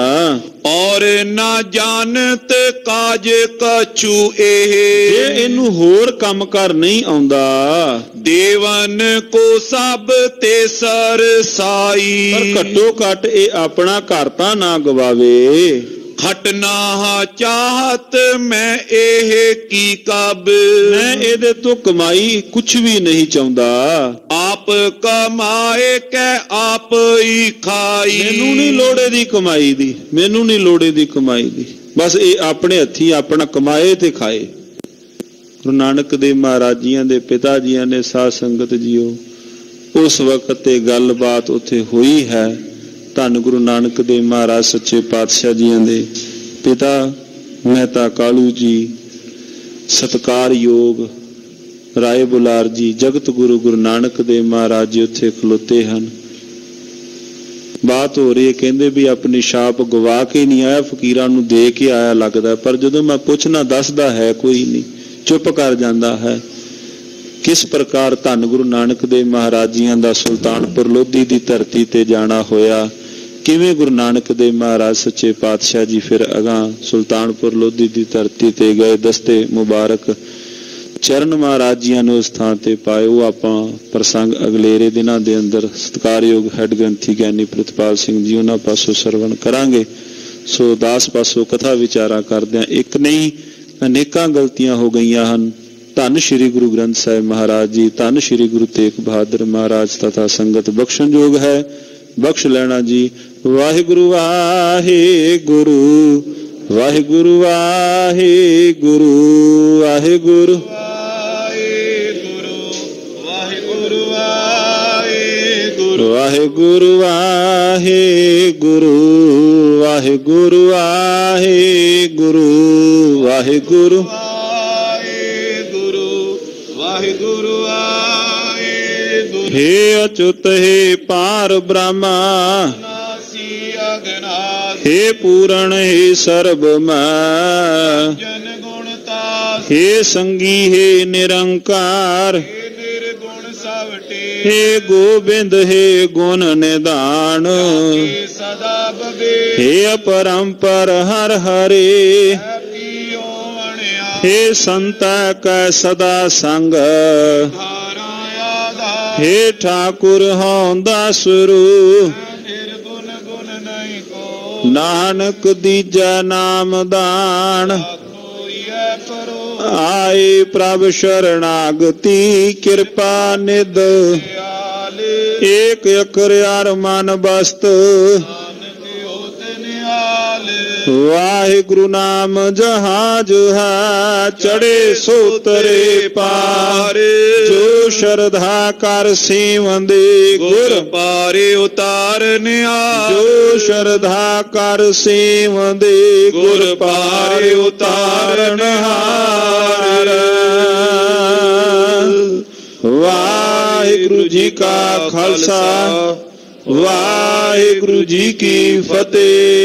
ਔਰ ਨਾ ਜਾਣਤ ਕਾਜ ਕਛੂ ਇਹ। ਜੇ ਇਹਨੂੰ ਹੋਰ ਕੰਮ ਕਰ ਨਹੀਂ ਆਉਂਦਾ। ਦੇਵਨ ਕੋ ਸਭ ਤੇ ਸਰਸਾਈ। ਪਰ ਘੱਟੋ ਘੱਟ ਇਹ ਆਪਣਾ ਘਰ ਤਾਂ ਨਾ ਗਵਾਵੇ। ਖਟਨਾ ਚਾਹਤ ਮੈਂ ਇਹ ਕੀ ਕਬ। ਮੈਂ ਇਹਦੇ ਤੋਂ ਕਮਾਈ ਕੁਛ ਵੀ ਨਹੀਂ ਚਾਹੁੰਦਾ। ਆਪ ਕਮਾਏ ਕੈ ਆਪ ਹੀ ਖਾਈ। ਮੈਨੂੰ ਨਹੀਂ ਲੋੜ ਇਹਦੀ ਕਮਾਈ ਦੀ, ਮੈਨੂੰ ਨਹੀਂ ਲੋੜ ਇਹਦੀ ਕਮਾਈ ਦੀ। ਬਸ ਇਹ ਆਪਣੇ ਹੱਥੀਂ ਆਪਣਾ ਕਮਾਏ ਤੇ ਖਾਏ। ਗੁਰੂ ਨਾਨਕ ਦੇਵ ਮਹਾਰਾਜ ਜੀਆਂ ਦੇ ਪਿਤਾ ਜੀਆਂ ਨੇ ਸਾਧ ਸੰਗਤ ਜੀਓ ਉਸ ਵਕਤ ਤੇ ਗੱਲਬਾਤ ਉੱਥੇ ਹੋਈ ਹੈ। ਧੰਨ ਗੁਰੂ ਨਾਨਕ ਦੇਵ ਮਹਾਰਾਜ ਸੱਚੇ ਪਾਤਸ਼ਾਹ ਜੀਆਂ ਦੇ ਪਿਤਾ ਮਹਿਤਾ ਕਾਲੂ ਜੀ, ਸਤਿਕਾਰਯੋਗ ਰਾਏ ਬੁਲਾਰ ਜੀ, ਜਗਤ ਗੁਰੂ ਨਾਨਕ ਦੇਵ ਮਹਾਰਾਜ ਜੀ ਉੱਥੇ ਖਲੋਤੇ ਹਨ। ਬਾਤ ਹੋ ਰਹੀ ਹੈ, ਕਹਿੰਦੇ ਵੀ ਆਪਣੀ ਛਾਪ ਗਵਾ ਕੇ ਨਹੀਂ ਆਇਆ, ਫਕੀਰਾਂ ਨੂੰ ਦੇ ਕੇ ਆਇਆ ਲੱਗਦਾ। ਪਰ ਜਦੋਂ ਮੈਂ ਪੁੱਛਣਾ ਦੱਸਦਾ ਹੈ ਕੋਈ ਨਹੀਂ, ਚੁੱਪ ਕਰ ਜਾਂਦਾ ਹੈ। ਕਿਸ ਪ੍ਰਕਾਰ ਧੰਨ ਗੁਰੂ ਨਾਨਕ ਦੇਵ ਮਹਾਰਾਜ ਜੀਆਂ ਦਾ ਸੁਲਤਾਨਪੁਰ ਲੋਧੀ ਦੀ ਧਰਤੀ ਤੇ ਜਾਣਾ ਹੋਇਆ, ਕਿਵੇਂ ਗੁਰੂ ਨਾਨਕ ਦੇਵ ਮਹਾਰਾਜ ਸੱਚੇ ਪਾਤਸ਼ਾਹ ਜੀ ਫਿਰ ਅਗਾਂਹ ਸੁਲਤਾਨਪੁਰ ਲੋਧੀ ਦੀ ਧਰਤੀ ਤੇ ਗਏ। ਦਸਤੇ ਮੁਬਾਰਕ ਚਰਨ ਮਹਾਰਾਜ ਜੀਆਂ ਨੂੰ ਉਸ ਥਾਂ ਤੇ ਪਾਏ। ਉਹ ਆਪਾਂ ਪ੍ਰਸੰਗ ਅਗਲੇਰੇ ਦਿਨਾਂ ਦੇ ਅੰਦਰ ਸਤਿਕਾਰਯੋਗ ਹੈਡ ਗ੍ਰੰਥੀ ਗਿਆਨੀ ਪ੍ਰਿਤਪਾਲ ਸਿੰਘ ਜੀ ਉਹਨਾਂ ਪਾਸੋਂ ਸਰਵਣ ਕਰਾਂਗੇ। ਸੋ ਦਾਸ ਪਾਸੋਂ ਕਥਾ ਵਿਚਾਰਾ ਕਰਦਿਆਂ ਇੱਕ ਨਹੀਂ ਅਨੇਕਾਂ ਗਲਤੀਆਂ ਹੋ ਗਈਆਂ ਹਨ। ਧੰਨ ਸ਼੍ਰੀ ਗੁਰੂ ਗ੍ਰੰਥ ਸਾਹਿਬ ਮਹਾਰਾਜ ਜੀ, ਧੰਨ ਸ਼੍ਰੀ ਗੁਰੂ ਤੇਗ ਬਹਾਦਰ ਮਹਾਰਾਜ ਤਥਾ ਸੰਗਤ ਬਖਸ਼ਣਯੋਗ ਹੈ, ਬਖਸ਼ ਲੈਣਾ ਜੀ। ਵਾਹਿਗੁਰੂ ਵਾਹਿਗੁਰੂ ਵਾਹਿਗੁਰੂ ਵਾਹਿਗੁਰੂ ਵਾਹਿਗੁਰੂ ਵਾਹਿਗੁਰੂ ਵਾਹਿਗੁਰੂ ਵਾਹਿਗੁਰੂ ਵਾਹਿਗੁਰੂ ਵਾਹਿਗੁਰੂ ਵਾਹਿਗੁਰੂ ਵਾਹਿਗੁਰੂ ਵਾਹਿਗੁਰੂ ਵਾਹਿਗੁਰੂ ਹੇ ਅਚੁੱਤ ਹੈ ਪਾਰ ਬ੍ਰਹਮਾ ਨਾਸੀ ਅਗਨਾਸੀ ਹੇ ਪੂਰਨ ਹੈ ਸਰਬ ਮੈਂ ਜਨ ਗੁਣ ਤਾਸ ਹੇ ਸੰਗੀ ਹੈ ਨਿਰੰਕਾਰ ਨਿਰਗੁਣ ਸਵਟੇ ਹੇ ਗੋਬਿੰਦ ਹੈ ਗੁਣ ਨਿਧਾਨ ਸਦਾ ਬਵੇ ਹੇ ਅਪਰੰਪਰ ਹਰ ਹਰੇ ਪੀਓ ਵਣਿਆ ਹੇ ਸੰਤਾ ਕੈ ਸਦਾ ਸੰਗ ਧਾਰਾ ਆਧਾਰ ਹੇ ਠਾਕੁਰ ਹਉ ਦਸਰੂ ਨਿਰਗੁਣ ਗੁਣ ਨਹੀਂ ਕੋ ਨਾਨਕ ਦੀਜੈ ਨਾਮ ਦਾਨ ਕੋਈ ਹੈ ਪਰੋ ਆਏ ਪ੍ਰਭ ਸ਼ਰਣਾਗਤੀ ਕਿਰਪਾ ਨਿਧ ਆਲ ਏਕ ਅਕਰ ਅਰ ਮਨ ਬਸਤ ਨਾਨਕ ਹੋਤ ਨਿਹਾਲ ਵਾਹਿਗੁਰੂ ਨਾਮ ਜਹਾਜ ਹੈ ਚੜੇ ਸੋ ਤਰੇ ਪਾਰ ਜੋ ਸ਼ਰਧਾ ਕਰ ਸੇਵੰਦੇ ਗੁਰ ਪਾਰੇ ਉਤਾਰਨ ਆ ਜੋ ਸ਼ਰਧਾ ਕਰ ਸੇਵੰਦੇ ਗੁਰ ਪਾਰ ਉਤਾਰਨ ਹਾਰ ਵਾਹਿਗੁਰੂ ਜੀ ਕਾ ਖਾਲਸਾ ਵਾਹਿਗੁਰੂ ਜੀ ਕੀ ਫਤਿਹ।